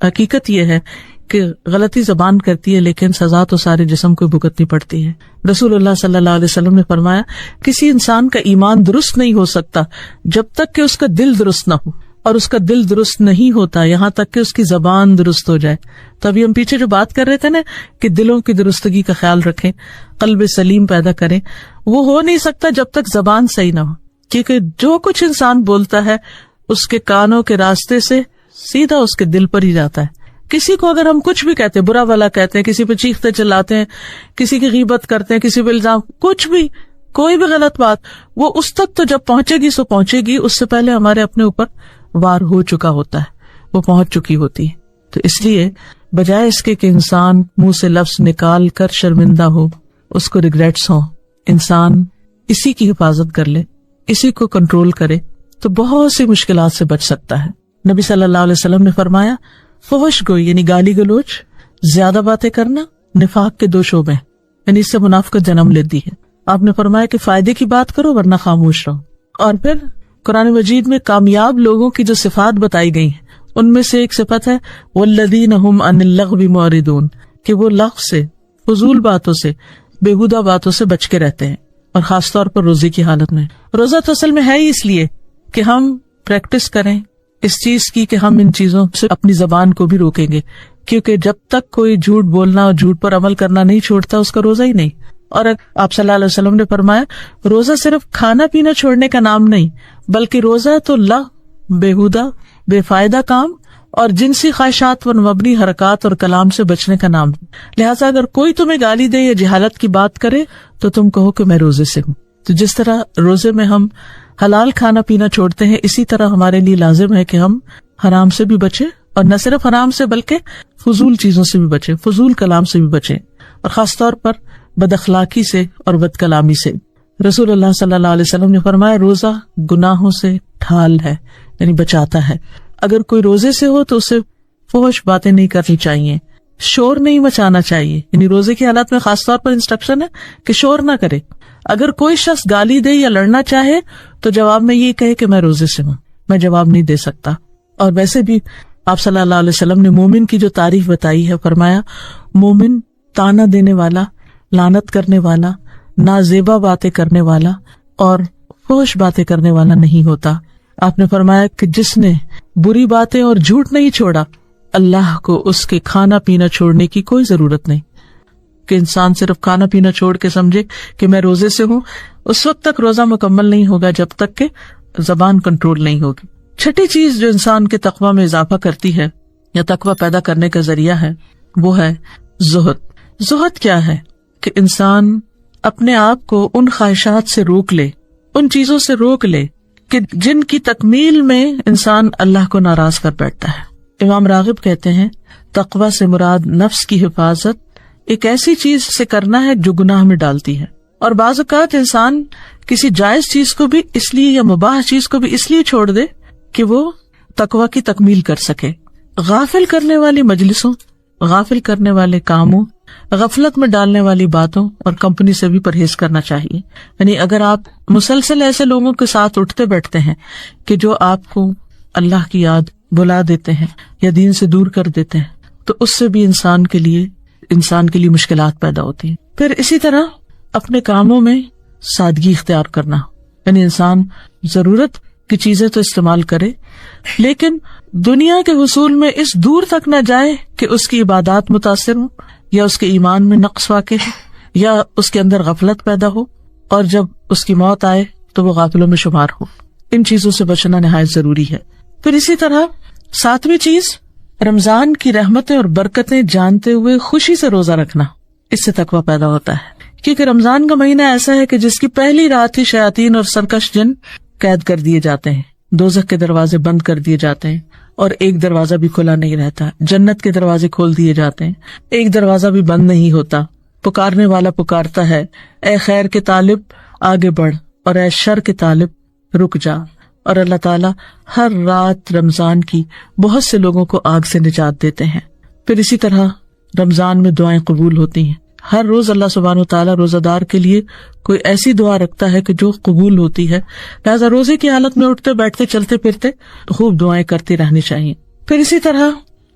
حقیقت یہ ہے کہ غلطی زبان کرتی ہے لیکن سزا تو سارے جسم کو بھگتنی پڑتی ہے. رسول اللہ صلی اللہ علیہ وسلم نے فرمایا, کسی انسان کا ایمان درست نہیں ہو سکتا جب تک کہ اس کا دل درست نہ ہو, اور اس کا دل درست نہیں ہوتا یہاں تک کہ اس کی زبان درست ہو جائے. تو ابھی ہم پیچھے جو بات کر رہے تھے نا کہ دلوں کی درستگی کا خیال رکھیں, قلب سلیم پیدا کریں, وہ ہو نہیں سکتا جب تک زبان صحیح نہ ہو. کیونکہ جو کچھ انسان بولتا ہے اس کے کانوں کے راستے سے سیدھا اس کے دل پر ہی جاتا ہے. کسی کو اگر ہم کچھ بھی کہتے ہیں, برا بھلا کہتے ہیں, کسی پہ چیختے چلاتے ہیں, کسی کی غیبت کرتے ہیں, کسی پہ الزام, کچھ بھی, کوئی بھی غلط بات, وہ اس تک تو جب پہنچے گی سو پہنچے گی, اس سے پہلے ہمارے اپنے اوپر وار ہو چکا ہوتا ہے, وہ پہنچ چکی ہوتی ہے. تو اس لیے بجائے اس کے کہ انسان منہ سے لفظ نکال کر شرمندہ ہو, اس کو ریگریٹس ہو, انسان اسی کی حفاظت کر لے, اسی کو کنٹرول کرے تو بہت سی مشکلات سے بچ سکتا ہے. نبی صلی اللہ علیہ وسلم نے فرمایا, فحش گوئی یعنی گالی گلوچ, زیادہ باتیں کرنا نفاق کے 2 شعبے ہیں, یعنی اس سے منافقت جنم لیتی ہے. آپ نے فرمایا کہ فائدے کی بات کرو ورنہ خاموش رہو. اور پھر قرآن مجید میں کامیاب لوگوں کی جو صفات بتائی گئی ہیں ان میں سے ایک صفت ہے والذین هم عن اللغو معرضون, کہ وہ لغو سے, فضول باتوں سے, بےہودہ باتوں سے بچ کے رہتے ہیں, اور خاص طور پر روزے کی حالت میں. روزہ تو اصل میں ہے ہی اس لیے کہ ہم پریکٹس کریں اس چیز کی کہ ہم ان چیزوں سے اپنی زبان کو بھی روکیں گے, کیونکہ جب تک کوئی جھوٹ بولنا اور جھوٹ پر عمل کرنا نہیں چھوڑتا اس کا روزہ ہی نہیں. اور آپ صلی اللہ علیہ وسلم نے فرمایا روزہ صرف کھانا پینا چھوڑنے کا نام نہیں, بلکہ روزہ تو بےہودہ بے فائدہ کام اور جنسی خواہشات پر مبنی حرکات اور کلام سے بچنے کا نام. لہٰذا اگر کوئی تمہیں گالی دے یا جہالت کی بات کرے تو تم کہو کہ میں روزے سے ہوں. تو جس طرح روزے میں ہم حلال کھانا پینا چھوڑتے ہیں, اسی طرح ہمارے لیے لازم ہے کہ ہم حرام سے بھی بچیں, اور نہ صرف حرام سے بلکہ فضول چیزوں سے بھی بچیں, فضول کلام سے بھی بچیں, اور خاص طور پر بد اخلاقی سے اور بد کلامی سے. رسول اللہ صلی اللہ علیہ وسلم نے فرمایا روزہ گناہوں سے ڈھال ہے, یعنی بچاتا ہے. اگر کوئی روزے سے ہو تو اسے فحش باتیں نہیں کرنی چاہیے، شور نہیں مچانا چاہیے، یعنی روزے کی حالت میں خاص طور پر انسٹرکشن ہے کہ شور نہ کرے. اگر کوئی شخص گالی دے یا لڑنا چاہے تو جواب میں یہ کہے کہ میں روزے سے ہوں، میں جواب نہیں دے سکتا. اور ویسے بھی آپ صلی اللہ علیہ وسلم نے مومن کی جو تعریف بتائی ہے، فرمایا مومن تانا دینے والا، لعنت کرنے والا، نازیبا باتیں کرنے والا اور فحش باتیں کرنے والا نہیں ہوتا. آپ نے فرمایا کہ جس نے بری باتیں اور جھوٹ نہیں چھوڑا، اللہ کو اس کے کھانا پینا چھوڑنے کی کوئی ضرورت نہیں. کہ انسان صرف کھانا پینا چھوڑ کے سمجھے کہ میں روزے سے ہوں، اس وقت تک روزہ مکمل نہیں ہوگا جب تک کہ زبان کنٹرول نہیں ہوگی. چھٹی چیز جو انسان کے تقویٰ میں اضافہ کرتی ہے یا تقویٰ پیدا کرنے کا ذریعہ ہے وہ ہے زہد. زہد کیا ہے؟ کہ انسان اپنے آپ کو ان خواہشات سے روک لے، ان چیزوں سے روک لے کہ جن کی تکمیل میں انسان اللہ کو ناراض کر بیٹھتا ہے. امام راغب کہتے ہیں تقویٰ سے مراد نفس کی حفاظت ایک ایسی چیز سے کرنا ہے جو گناہ میں ڈالتی ہے. اور بعض اوقات انسان کسی جائز چیز کو بھی اس لیے یا مباح چیز کو بھی اس لیے چھوڑ دے کہ وہ تقویٰ کی تکمیل کر سکے. غافل کرنے والی مجلسوں، غافل کرنے والے کاموں، غفلت میں ڈالنے والی باتوں اور کمپنی سے بھی پرہیز کرنا چاہیے. یعنی اگر آپ مسلسل ایسے لوگوں کے ساتھ اٹھتے بیٹھتے ہیں کہ جو آپ کو اللہ کی یاد بلا دیتے ہیں یا دین سے دور کر دیتے ہیں تو اس سے بھی انسان کے لیے مشکلات پیدا ہوتی ہیں. پھر اسی طرح اپنے کاموں میں سادگی اختیار کرنا، یعنی انسان ضرورت کی چیزیں تو استعمال کرے لیکن دنیا کے حصول میں اس دور تک نہ جائے کہ اس کی عبادات متاثر ہوں یا اس کے ایمان میں نقص واقع ہے یا اس کے اندر غفلت پیدا ہو اور جب اس کی موت آئے تو وہ غافلوں میں شمار ہو. ان چیزوں سے بچنا نہایت ضروری ہے. پھر اسی طرح 7ویں چیز رمضان کی رحمتیں اور برکتیں جانتے ہوئے خوشی سے روزہ رکھنا. اس سے تقویٰ پیدا ہوتا ہے کیونکہ رمضان کا مہینہ ایسا ہے کہ جس کی پہلی رات ہی شیاطین اور سرکش جن قید کر دیے جاتے ہیں، دوزخ کے دروازے بند کر دیے جاتے ہیں اور ایک دروازہ بھی کھلا نہیں رہتا. جنت کے دروازے کھول دیے جاتے ہیں، ایک دروازہ بھی بند نہیں ہوتا. پکارنے والا پکارتا ہے، اے خیر کے طالب آگے بڑھ اور اے شر کے طالب رک جا. اور اللہ تعالیٰ ہر رات رمضان کی بہت سے لوگوں کو آگ سے نجات دیتے ہیں. پھر اسی طرح رمضان میں دعائیں قبول ہوتی ہیں. ہر روز اللہ سبحانہ و تعالیٰ روزہ دار کے لیے کوئی ایسی دعا رکھتا ہے کہ جو قبول ہوتی ہے. لہٰذا روزے کی حالت میں اٹھتے بیٹھتے چلتے پھرتے خوب دعائیں کرتی رہنی چاہیے. پھر اسی طرح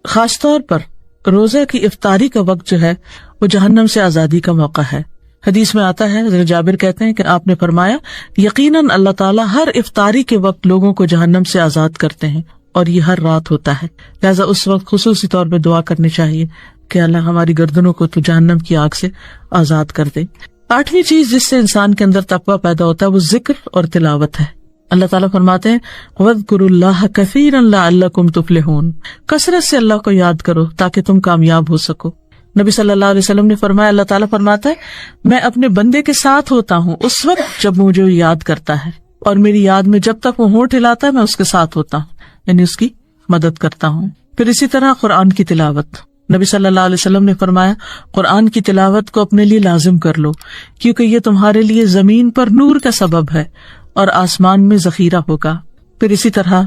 خاص طور پر روزہ کی افطاری کا وقت جو ہے وہ جہنم سے آزادی کا موقع ہے. حدیث میں آتا ہے، حضرت جابر کہتے ہیں کہ آپ نے فرمایا یقیناً اللہ تعالیٰ ہر افطاری کے وقت لوگوں کو جہنم سے آزاد کرتے ہیں اور یہ ہر رات ہوتا ہے. لہٰذا اس وقت خصوصی طور پہ دعا کرنی چاہیے کہ اللہ ہماری گردنوں کو تو جہنم کی آگ سے آزاد کر دے. 8ویں چیز جس سے انسان کے اندر تقویٰ پیدا ہوتا ہے وہ ذکر اور تلاوت ہے. اللہ تعالیٰ فرماتے ہیں وَاذْكُرُوا اللَّهَ كَثِيرًا لَعَلَّكُمْ تُفْلِحُونَ، کثرت سے اللہ کو یاد کرو تاکہ تم کامیاب ہو سکو. نبی صلی اللہ علیہ وسلم نے فرمایا، اللہ تعالیٰ فرماتا ہے میں اپنے بندے کے ساتھ ہوتا ہوں اس وقت جب مجھے یاد کرتا ہے اور میری یاد میں جب تک وہ ہونٹ ہلاتا ہے میں اس کے ساتھ ہوتا ہوں، یعنی اس کی مدد کرتا ہوں. پھر اسی طرح قرآن کی تلاوت. نبی صلی اللہ علیہ وسلم نے فرمایا قرآن کی تلاوت کو اپنے لیے لازم کر لو کیونکہ یہ تمہارے لیے زمین پر نور کا سبب ہے اور آسمان میں ذخیرہ ہوگا. پھر اسی طرح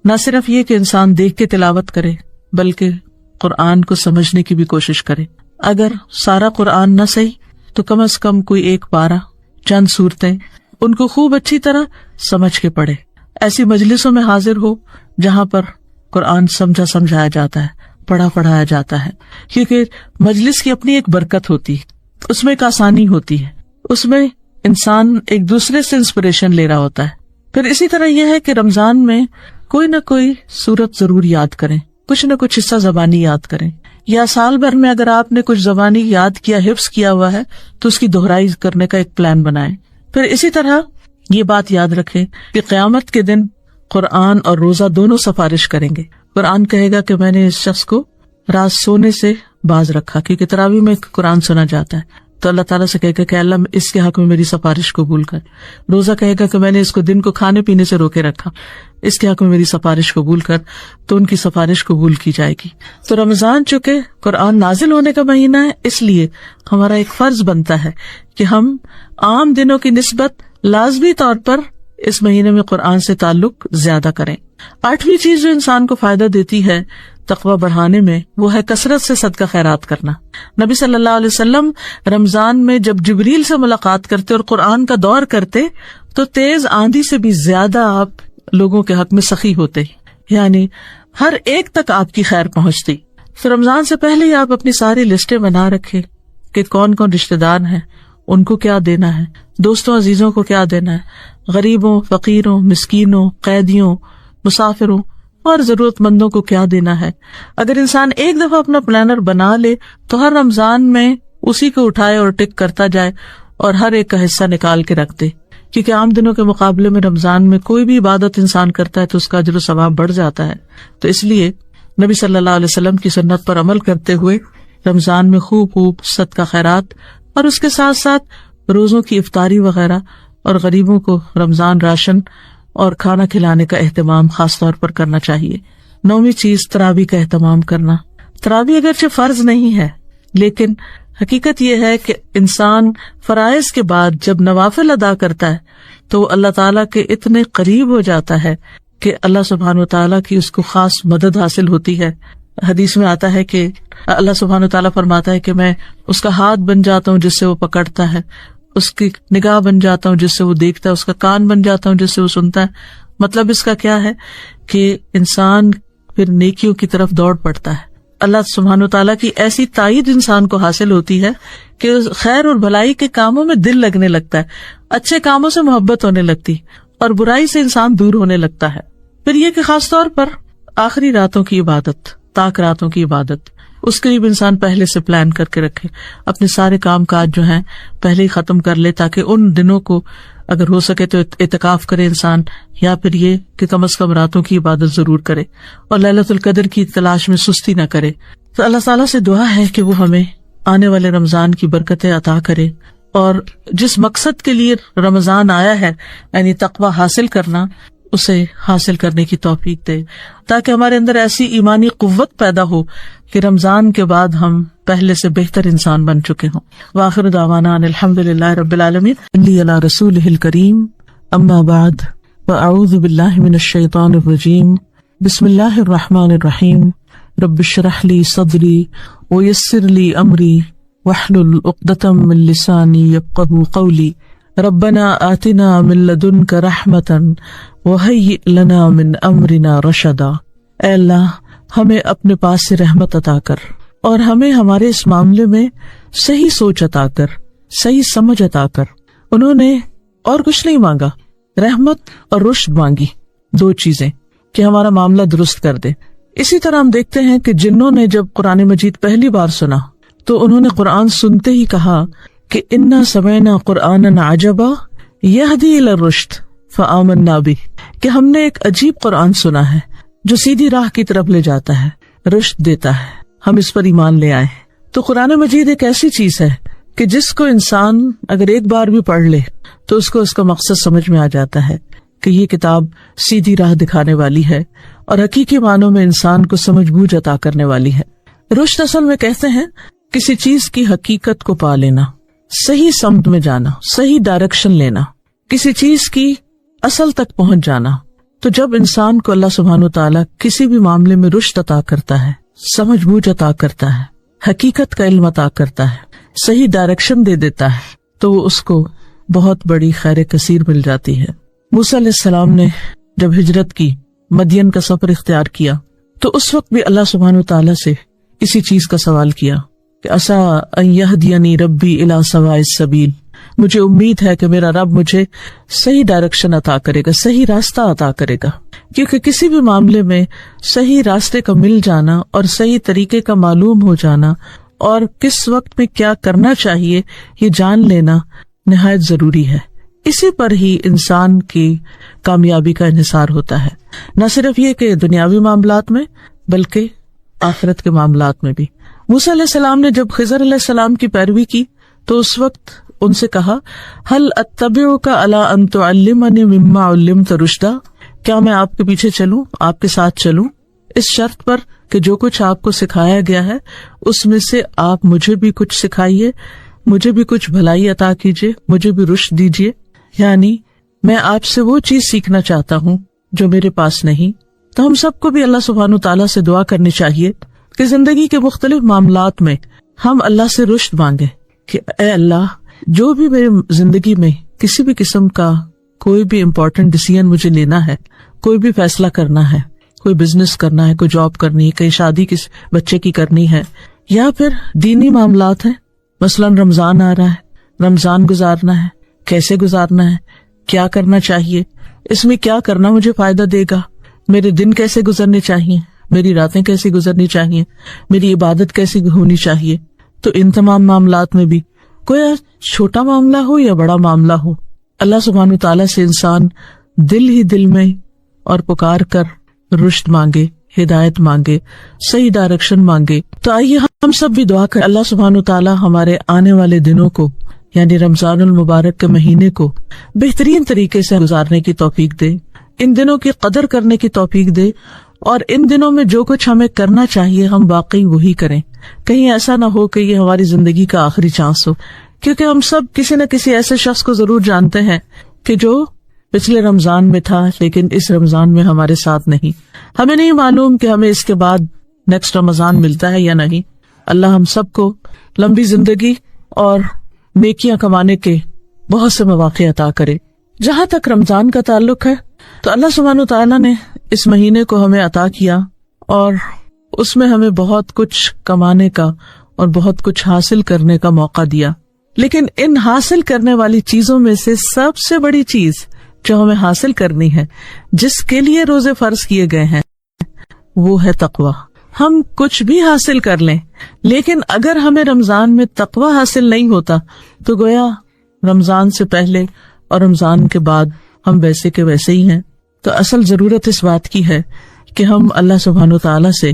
نہ صرف یہ کہ انسان دیکھ کے تلاوت کرے بلکہ قرآن کو سمجھنے کی بھی کوشش کرے. اگر سارا قرآن نہ صحیح تو کم از کم کوئی ایک پارہ، چند صورتیں ان کو خوب اچھی طرح سمجھ کے پڑھے. ایسی مجلسوں میں حاضر ہو جہاں پر قرآن سمجھایا جاتا ہے، پڑھایا جاتا ہے، کیونکہ مجلس کی اپنی ایک برکت ہوتی ہے، اس میں ایک آسانی ہوتی ہے، اس میں انسان ایک دوسرے سے انسپریشن لے رہا ہوتا ہے. پھر اسی طرح یہ ہے کہ رمضان میں کوئی نہ کوئی سورت ضرور یاد کریں، کچھ نہ کچھ حصہ زبانی یاد کریں، یا سال بھر میں اگر آپ نے کچھ زبانی یاد کیا، حفظ کیا ہوا ہے تو اس کی دہرائی کرنے کا ایک پلان بنائیں. پھر اسی طرح یہ بات یاد رکھیں کہ قیامت کے دن قرآن اور روزہ دونوں سفارش کریں گے. قرآن کہے گا کہ میں نے اس شخص کو رات سونے سے باز رکھا، کیونکہ تراویح میں قرآن سنا جاتا ہے تو اللہ تعالیٰ سے کہے گا کہ اللہ اس کے حق میں میری سفارش قبول کر. روزہ کہے گا کہ میں نے اس کو دن کو کھانے پینے سے روکے رکھا، اس کے حق میں میری سفارش قبول کر، تو ان کی سفارش قبول کی جائے گی. تو رمضان چونکہ قرآن نازل ہونے کا مہینہ ہے، اس لیے ہمارا ایک فرض بنتا ہے کہ ہم عام دنوں کی نسبت لازمی طور پر اس مہینے میں قرآن سے تعلق زیادہ کریں۔ 8ویں چیز جو انسان کو فائدہ دیتی ہے تقوی بڑھانے میں، وہ ہے کثرت سے صدقہ خیرات کرنا۔ نبی صلی اللہ علیہ وسلم رمضان میں جب جبریل سے ملاقات کرتے اور قرآن کا دور کرتے تو تیز آندھی سے بھی زیادہ آپ لوگوں کے حق میں سخی ہوتے، یعنی ہر ایک تک آپ کی خیر پہنچتی۔ تو رمضان سے پہلے ہی آپ اپنی ساری لسٹیں بنا رکھے کہ کون کون رشتہ دار ہیں، ان کو کیا دینا ہے، دوستوں عزیزوں کو کیا دینا ہے، غریبوں، فقیروں، مسکینوں، قیدیوں، مسافروں اور ضرورت مندوں کو کیا دینا ہے۔ اگر انسان ایک دفعہ اپنا پلانر بنا لے تو ہر رمضان میں اسی کو اٹھائے اور ٹک کرتا جائے اور ہر ایک کا حصہ نکال کے رکھ دے، کیونکہ عام دنوں کے مقابلے میں رمضان میں کوئی بھی عبادت انسان کرتا ہے تو اس کا اجر و ثواب بڑھ جاتا ہے۔ تو اس لیے نبی صلی اللہ علیہ وسلم کی سنت پر عمل کرتے ہوئے رمضان میں خوب صدقہ خیرات اور اس کے ساتھ ساتھ روزوں کی افطاری وغیرہ اور غریبوں کو رمضان راشن اور کھانا کھلانے کا اہتمام خاص طور پر کرنا چاہیے۔ 9ویں چیز تراویح کا اہتمام کرنا۔ تراویح اگرچہ فرض نہیں ہے، لیکن حقیقت یہ ہے کہ انسان فرائض کے بعد جب نوافل ادا کرتا ہے تو وہ اللہ تعالیٰ کے اتنے قریب ہو جاتا ہے کہ اللہ سبحانہ وتعالیٰ کی اس کو خاص مدد حاصل ہوتی ہے۔ حدیث میں آتا ہے کہ اللہ سبحانہ وتعالیٰ فرماتا ہے کہ میں اس کا ہاتھ بن جاتا ہوں جس سے وہ پکڑتا ہے، اس کی نگاہ بن جاتا ہوں جس سے وہ دیکھتا ہے، اس کا کان بن جاتا ہوں جس سے وہ سنتا ہے۔ مطلب اس کا کیا ہے کہ انسان پھر نیکیوں کی طرف دوڑ پڑتا ہے۔ اللہ سبحانہ وتعالیٰ کی ایسی تائید انسان کو حاصل ہوتی ہے کہ خیر اور بھلائی کے کاموں میں دل لگنے لگتا ہے، اچھے کاموں سے محبت ہونے لگتی اور برائی سے انسان دور ہونے لگتا ہے۔ پھر یہ کہ خاص طور پر آخری راتوں کی عبادت، تاک راتوں کی عبادت، اس کے لیے بھی انسان پہلے سے پلان کر کے رکھے، اپنے سارے کام کاج جو ہیں پہلے ہی ختم کر لے تاکہ ان دنوں کو اگر ہو سکے تو اعتکاف کرے انسان، یا پھر یہ کہ کم از کم راتوں کی عبادت ضرور کرے اور لیلۃ القدر کی تلاش میں سستی نہ کرے۔ تو اللہ تعالیٰ سے دعا ہے کہ وہ ہمیں آنے والے رمضان کی برکتیں عطا کرے اور جس مقصد کے لیے رمضان آیا ہے یعنی تقوی حاصل کرنا، اسے حاصل کرنے کی توفیق دے، تاکہ ہمارے اندر ایسی ایمانی قوت پیدا ہو کہ رمضان کے بعد ہم پہلے سے بہتر انسان بن چکے ہوں۔ وآخر دعوانا ان الحمدللہ رب العالمین۔ صلی علی رسولہ الکریم، اما بعد، واعوذ باللہ من الشیطان الرجیم، بسم اللہ الرحمن الرحیم، رب اشرح لی صدری ویسر لی امری واحلل عقدۃ من لسانی یفقہوا قولی، ربنا آتنا من لدنک رحمۃ وہیئ لنا من امرنا رشدا۔ اے اللہ، ہمیں اپنے پاس سے رحمت عطا کر اور ہمیں ہمارے اس معاملے میں صحیح سوچ عطا کر، صحیح سمجھ عطا کر۔ انہوں نے اور کچھ نہیں مانگا، رحمت اور رشد مانگی، دو چیزیں کہ ہمارا معاملہ درست کر دے۔ اسی طرح ہم دیکھتے ہیں کہ جنوں نے جب قرآن مجید پہلی بار سنا تو انہوں نے قرآن سنتے ہی کہا کہ انا سمعنا قرآنا عجبا یہدی الی الرشد فآمنا بہ، کہ ہم نے ایک عجیب قرآن سنا ہے جو سیدھی راہ کی طرف لے جاتا ہے، رشد دیتا ہے، ہم اس پر ایمان لے آئے۔ تو قرآن مجید ایک ایسی چیز ہے کہ جس کو انسان اگر ایک بار بھی پڑھ لے تو اس کو اس کا مقصد سمجھ میں آ جاتا ہے کہ یہ کتاب سیدھی راہ دکھانے والی ہے اور حقیقی معنوں میں انسان کو سمجھ بوجھ عطا کرنے والی ہے۔ رشد اصل میں کہتے ہیں کسی چیز کی حقیقت کو پا لینا، صحیح سمت میں جانا، صحیح ڈائریکشن لینا، کسی چیز کی اصل تک پہنچ جانا۔ تو جب انسان کو اللہ سبحانہ وتعالیٰ کسی بھی معاملے میں رشد عطا کرتا ہے، سمجھ بوجھ عطا کرتا ہے، حقیقت کا علم عطا کرتا ہے، صحیح ڈائریکشن دے دیتا ہے، تو وہ اس کو بہت بڑی خیر کثیر مل جاتی ہے۔ موسیٰ علیہ السلام نے جب ہجرت کی، مدین کا سفر اختیار کیا، تو اس وقت بھی اللہ سبحانہ وتعالیٰ سے اسی چیز کا سوال کیا کہ عسیٰ ان یہدینی ربی الی سواء السبیل، مجھے امید ہے کہ میرا رب مجھے صحیح ڈائریکشن عطا کرے گا، صحیح راستہ عطا کرے گا، کیونکہ کسی بھی معاملے میں صحیح راستے کا مل جانا اور صحیح طریقے کا معلوم ہو جانا اور کس وقت میں کیا کرنا چاہیے یہ جان لینا نہایت ضروری ہے۔ اسی پر ہی انسان کی کامیابی کا انحصار ہوتا ہے، نہ صرف یہ کہ دنیاوی معاملات میں بلکہ آخرت کے معاملات میں بھی۔ موسیٰ علیہ السلام نے جب خضر علیہ السلام کی پیروی کی تو اس وقت ان سے کہا هل اتبعک علی ان تعلمنی مما علمت رشدا، کیا میں آپ کے پیچھے چلوں، آپ کے ساتھ چلوں، اس شرط پر کہ جو کچھ آپ کو سکھایا گیا ہے اس میں سے آپ مجھے بھی کچھ سکھائیے، مجھے بھی کچھ بھلائی عطا کیجیے، مجھے بھی رشد دیجیے۔ یعنی میں آپ سے وہ چیز سیکھنا چاہتا ہوں جو میرے پاس نہیں. تو ہم سب کو بھی اللہ سبحانہ تعالیٰ سے دعا کرنی چاہیے کہ زندگی کے مختلف معاملات میں ہم اللہ سے رشد مانگے کہ اے اللہ، جو بھی میری زندگی میں کسی بھی قسم کا کوئی بھی امپورٹنٹ ڈیسیژن مجھے لینا ہے، کوئی بھی فیصلہ کرنا ہے، کوئی بزنس کرنا ہے، کوئی جاب کرنی ہے، کہیں شادی کس بچے کی کرنی ہے، یا پھر دینی معاملات ہیں، مثلاً رمضان آ رہا ہے، رمضان گزارنا ہے، کیسے گزارنا ہے، کیا کرنا چاہیے، اس میں کیا کرنا مجھے فائدہ دے گا، میرے دن کیسے گزرنے چاہیے، میری راتیں کیسے گزرنی چاہیے، میری عبادت کیسی ہونی چاہیے. تو ان تمام معاملات میں بھی کوئی چھوٹا معاملہ ہو یا بڑا معاملہ ہو، اللہ سبحانہ تعالیٰ سے انسان دل ہی دل میں اور پکار کر رشد مانگے، ہدایت مانگے، صحیح ڈائریکشن مانگے. تو آئیے ہم سب بھی دعا کریں اللہ سبحانہ تعالیٰ ہمارے آنے والے دنوں کو، یعنی رمضان المبارک کے مہینے کو بہترین طریقے سے گزارنے کی توفیق دے، ان دنوں کی قدر کرنے کی توفیق دے، اور ان دنوں میں جو کچھ ہمیں کرنا چاہیے ہم واقعی وہی کریں. کہیں ایسا نہ ہو کہ یہ ہماری زندگی کا آخری چانس ہو، کیونکہ ہم سب کسی نہ کسی ایسے شخص کو ضرور جانتے ہیں کہ جو پچھلے رمضان میں تھا لیکن اس رمضان میں ہمارے ساتھ نہیں. ہمیں نہیں معلوم کہ ہمیں اس کے بعد نیکسٹ رمضان ملتا ہے یا نہیں. اللہ ہم سب کو لمبی زندگی اور نیکیاں کمانے کے بہت سے مواقع عطا کرے. جہاں تک رمضان کا تعلق ہے تو اللہ سبحانہ تعالیٰ نے اس مہینے کو ہمیں عطا کیا اور اس میں ہمیں بہت کچھ کمانے کا اور بہت کچھ حاصل کرنے کا موقع دیا. لیکن ان حاصل کرنے والی چیزوں میں سے سب سے بڑی چیز جو ہمیں حاصل کرنی ہے، جس کے لیے روزے فرض کیے گئے ہیں، وہ ہے تقویٰ. ہم کچھ بھی حاصل کر لیں لیکن اگر ہمیں رمضان میں تقویٰ حاصل نہیں ہوتا تو گویا رمضان سے پہلے اور رمضان کے بعد ہم ویسے کے ویسے ہی ہیں. تو اصل ضرورت اس بات کی ہے کہ ہم اللہ سبحانہ تعالیٰ سے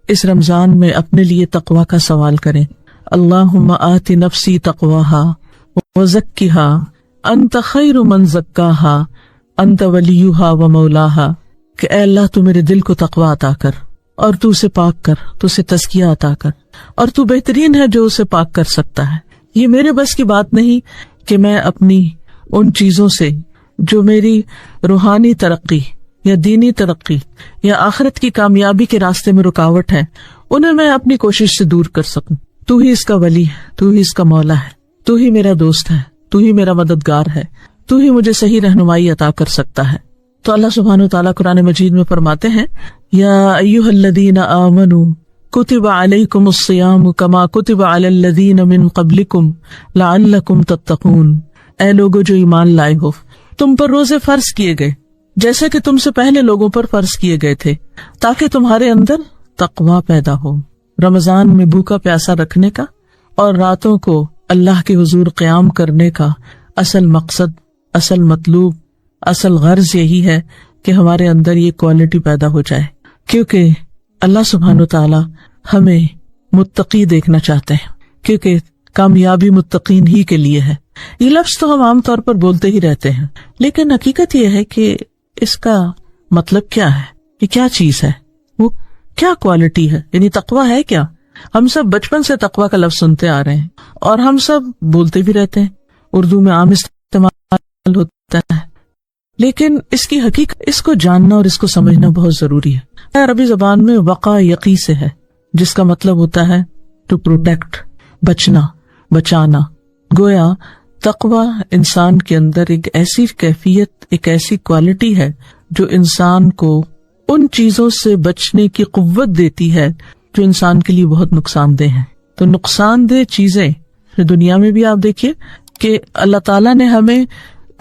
اس رمضان میں اپنے لیے تقویٰ کا سوال کریں. اللہم آت نفسی تقواہا وزکھا انت خیر من زکاہا انت ولیہا و مولاہا. کہ اے اللہ تو میرے دل کو تقویٰ عطا کر اور تو اسے پاک کر، تو اسے تزکیہ عطا کر، اور تو بہترین ہے جو اسے پاک کر سکتا ہے. یہ میرے بس کی بات نہیں کہ میں اپنی ان چیزوں سے جو میری روحانی ترقی یا دینی ترقی یا آخرت کی کامیابی کے راستے میں رکاوٹ ہے، انہیں میں اپنی کوشش سے دور کر سکوں. تو ہی اس کا ولی ہے، تو ہی اس کا مولا ہے، تو ہی میرا دوست ہے، تو ہی میرا مددگار ہے، تو ہی مجھے صحیح رہنمائی عطا کر سکتا ہے. تو اللہ سبحانہ وتعالیٰ قرآن مجید میں فرماتے ہیں، یا ایھا الذین آمنوا کتب علیکم الصیام کما کتب علی الذین من قبلکم لعلکم تتقون. اے لوگو جو ایمان لائے ہو، تم پر روزے فرض کیے گئے جیسے کہ تم سے پہلے لوگوں پر فرض کیے گئے تھے تاکہ تمہارے اندر تقویٰ پیدا ہو. رمضان میں بھوکا پیاسا رکھنے کا اور راتوں کو اللہ کے حضور قیام کرنے کا اصل مقصد، اصل مطلوب، اصل غرض یہی ہے کہ ہمارے اندر یہ کوالٹی پیدا ہو جائے، کیونکہ اللہ سبحانہ تعالی ہمیں متقی دیکھنا چاہتے ہیں، کیونکہ کامیابی متقین ہی کے لیے ہے. یہ لفظ تو ہم عام طور پر بولتے ہی رہتے ہیں، لیکن حقیقت یہ ہے کہ اس کا مطلب کیا ہے، یہ کیا چیز ہے، وہ کیا کوالٹی ہے، یعنی تقویٰ ہے کیا. ہم سب بچپن سے تقویٰ کا لفظ سنتے آ رہے ہیں اور ہم سب بولتے بھی رہتے ہیں، اردو میں عام استعمال ہوتا ہے، لیکن اس کی حقیقت، اس کو جاننا اور اس کو سمجھنا بہت ضروری ہے. عربی زبان میں وقع یقی سے ہے، جس کا مطلب ہوتا ہے ٹو پروٹیکٹ، بچنا، بچانا. گویا تقویٰ انسان کے اندر ایک ایسی کیفیت، ایک ایسی کوالٹی ہے جو انسان کو ان چیزوں سے بچنے کی قوت دیتی ہے جو انسان کے لیے بہت نقصان دہ ہیں. تو نقصان دہ چیزیں دنیا میں بھی آپ دیکھیے کہ اللہ تعالیٰ نے ہمیں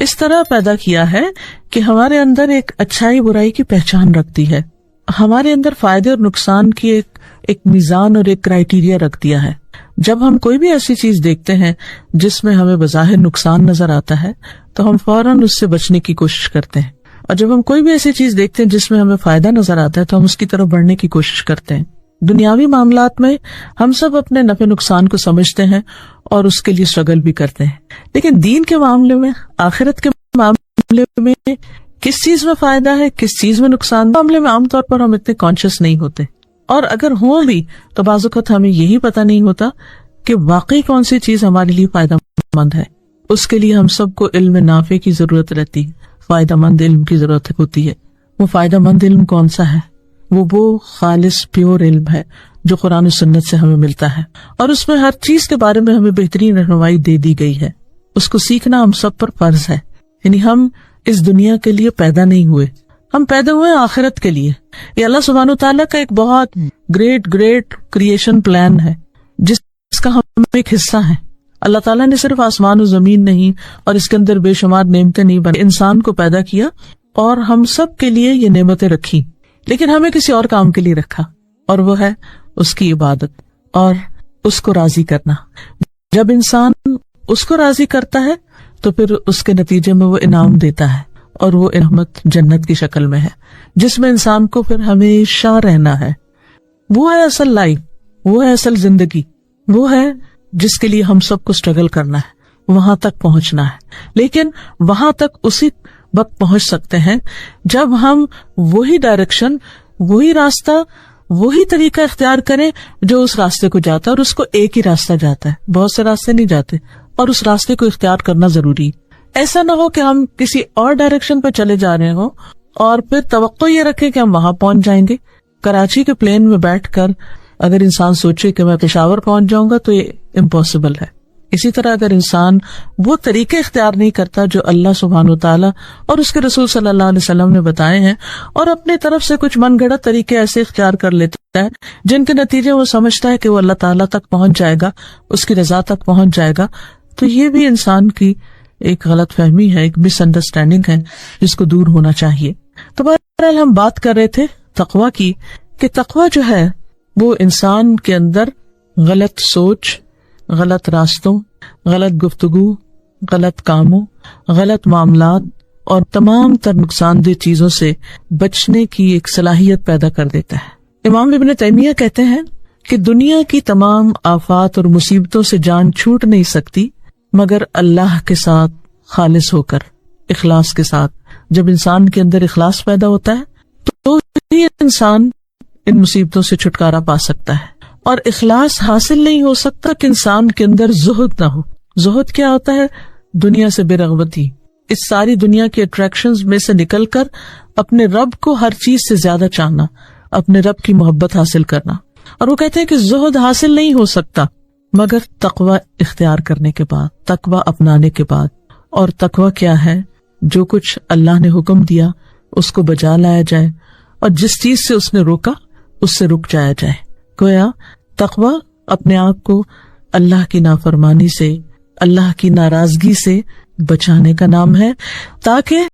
اس طرح پیدا کیا ہے کہ ہمارے اندر ایک اچھائی برائی کی پہچان رکھتی ہے، ہمارے اندر فائدے اور نقصان کی ایک میزان اور ایک کرائیٹیریا رکھ دیا ہے. جب ہم کوئی بھی ایسی چیز دیکھتے ہیں جس میں ہمیں بظاہر نقصان نظر آتا ہے تو ہم فوراً اس سے بچنے کی کوشش کرتے ہیں، اور جب ہم کوئی بھی ایسی چیز دیکھتے ہیں جس میں ہمیں فائدہ نظر آتا ہے تو ہم اس کی طرف بڑھنے کی کوشش کرتے ہیں. دنیاوی معاملات میں ہم سب اپنے نفع نقصان کو سمجھتے ہیں اور اس کے لیے اسٹرگل بھی کرتے ہیں، لیکن دین کے معاملے میں، آخرت کے معاملے میں کس چیز میں فائدہ ہے، کس چیز میں نقصان، معاملے میں عام طور پر ہم اتنے کانشیس نہیں ہوتے، اور اگر ہوں بھی تو بعض اوقات ہمیں یہی پتہ نہیں ہوتا کہ واقعی کون سی چیز ہمارے لیے فائدہ مند ہے. اس کے لیے ہم سب کو علم نافع کی ضرورت رہتی ہے. فائدہ مند علم کی ضرورت ہوتی ہے. وہ فائدہ مند علم کون سا ہے؟ وہ خالص پیور علم ہے جو قرآن و سنت سے ہمیں ملتا ہے، اور اس میں ہر چیز کے بارے میں ہمیں بہترین رہنمائی دے دی گئی ہے. اس کو سیکھنا ہم سب پر فرض ہے. یعنی ہم اس دنیا کے لیے پیدا نہیں ہوئے، ہم پیدا ہوئے آخرت کے لیے. یہ اللہ سبحانہ وتعالیٰ کا ایک بہت گریٹ کریشن پلان ہے جس کا ہم ایک حصہ ہیں. اللہ تعالیٰ نے صرف آسمان و زمین نہیں اور اس کے اندر بے شمار نعمتیں نہیں بنی، انسان کو پیدا کیا اور ہم سب کے لیے یہ نعمتیں رکھی، لیکن ہمیں کسی اور کام کے لیے رکھا، اور وہ ہے اس کی عبادت اور اس کو راضی کرنا. جب انسان اس کو راضی کرتا ہے تو پھر اس کے نتیجے میں وہ انعام دیتا ہے، اور وہ رحمت جنت کی شکل میں ہے جس میں انسان کو پھر ہمیشہ رہنا ہے. وہ ہے اصل لائف، وہ ہے اصل زندگی، وہ ہے جس کے لیے ہم سب کو اسٹرگل کرنا ہے، وہاں تک پہنچنا ہے. لیکن وہاں تک اسی وقت پہنچ سکتے ہیں جب ہم وہی ڈائریکشن، وہی راستہ، وہی طریقہ اختیار کریں جو اس راستے کو جاتا ہے. اور اس کو ایک ہی راستہ جاتا ہے، بہت سے راستے نہیں جاتے، اور اس راستے کو اختیار کرنا ضروری. ایسا نہ ہو کہ ہم کسی اور ڈائریکشن پہ چلے جا رہے ہوں اور پھر توقع یہ رکھیں کہ ہم وہاں پہنچ جائیں گے. کراچی کے پلین میں بیٹھ کر اگر انسان سوچے کہ میں پشاور پہنچ جاؤں گا تو یہ امپاسبل ہے. اسی طرح اگر انسان وہ طریقے اختیار نہیں کرتا جو اللہ سبحانہ وتعالیٰ اور اس کے رسول صلی اللہ علیہ وسلم نے بتائے ہیں، اور اپنے طرف سے کچھ من گھڑت طریقے ایسے اختیار کر لیتا ہے جن کے نتیجے وہ سمجھتا ہے کہ وہ اللہ تعالیٰ تک پہنچ جائے گا، اس کی رضا تک پہنچ جائے گا، تو یہ بھی انسان کی ایک غلط فہمی ہے، ایک مس انڈرسٹینڈنگ ہے جس کو دور ہونا چاہیے. تو بہرحال ہم بات کر رہے تھے تقویٰ کی، کہ تقویٰ جو ہے وہ انسان کے اندر غلط سوچ، غلط راستوں، غلط گفتگو، غلط کاموں، غلط معاملات اور تمام تر نقصان دہ چیزوں سے بچنے کی ایک صلاحیت پیدا کر دیتا ہے. امام ابن تیمیہ کہتے ہیں کہ دنیا کی تمام آفات اور مصیبتوں سے جان چھوٹ نہیں سکتی مگر اللہ کے ساتھ خالص ہو کر، اخلاص کے ساتھ. جب انسان کے اندر اخلاص پیدا ہوتا ہے تو ہی انسان ان مصیبتوں سے چھٹکارا پا سکتا ہے. اور اخلاص حاصل نہیں ہو سکتا کہ انسان کے اندر زہد نہ ہو. زہد کیا ہوتا ہے؟ دنیا سے بے رغبتی، اس ساری دنیا کی اٹریکشنز میں سے نکل کر اپنے رب کو ہر چیز سے زیادہ چاہنا، اپنے رب کی محبت حاصل کرنا. اور وہ کہتے ہیں کہ زہد حاصل نہیں ہو سکتا مگر تقوی اختیار کرنے کے بعد، تقوی اپنانے کے بعد. اور تقوی کیا ہے؟ جو کچھ اللہ نے حکم دیا اس کو بجا لایا جائے، اور جس چیز سے اس نے روکا اس سے رک جایا جائے. گویا تقوی اپنے آپ کو اللہ کی نافرمانی سے، اللہ کی ناراضگی سے بچانے کا نام ہے، تاکہ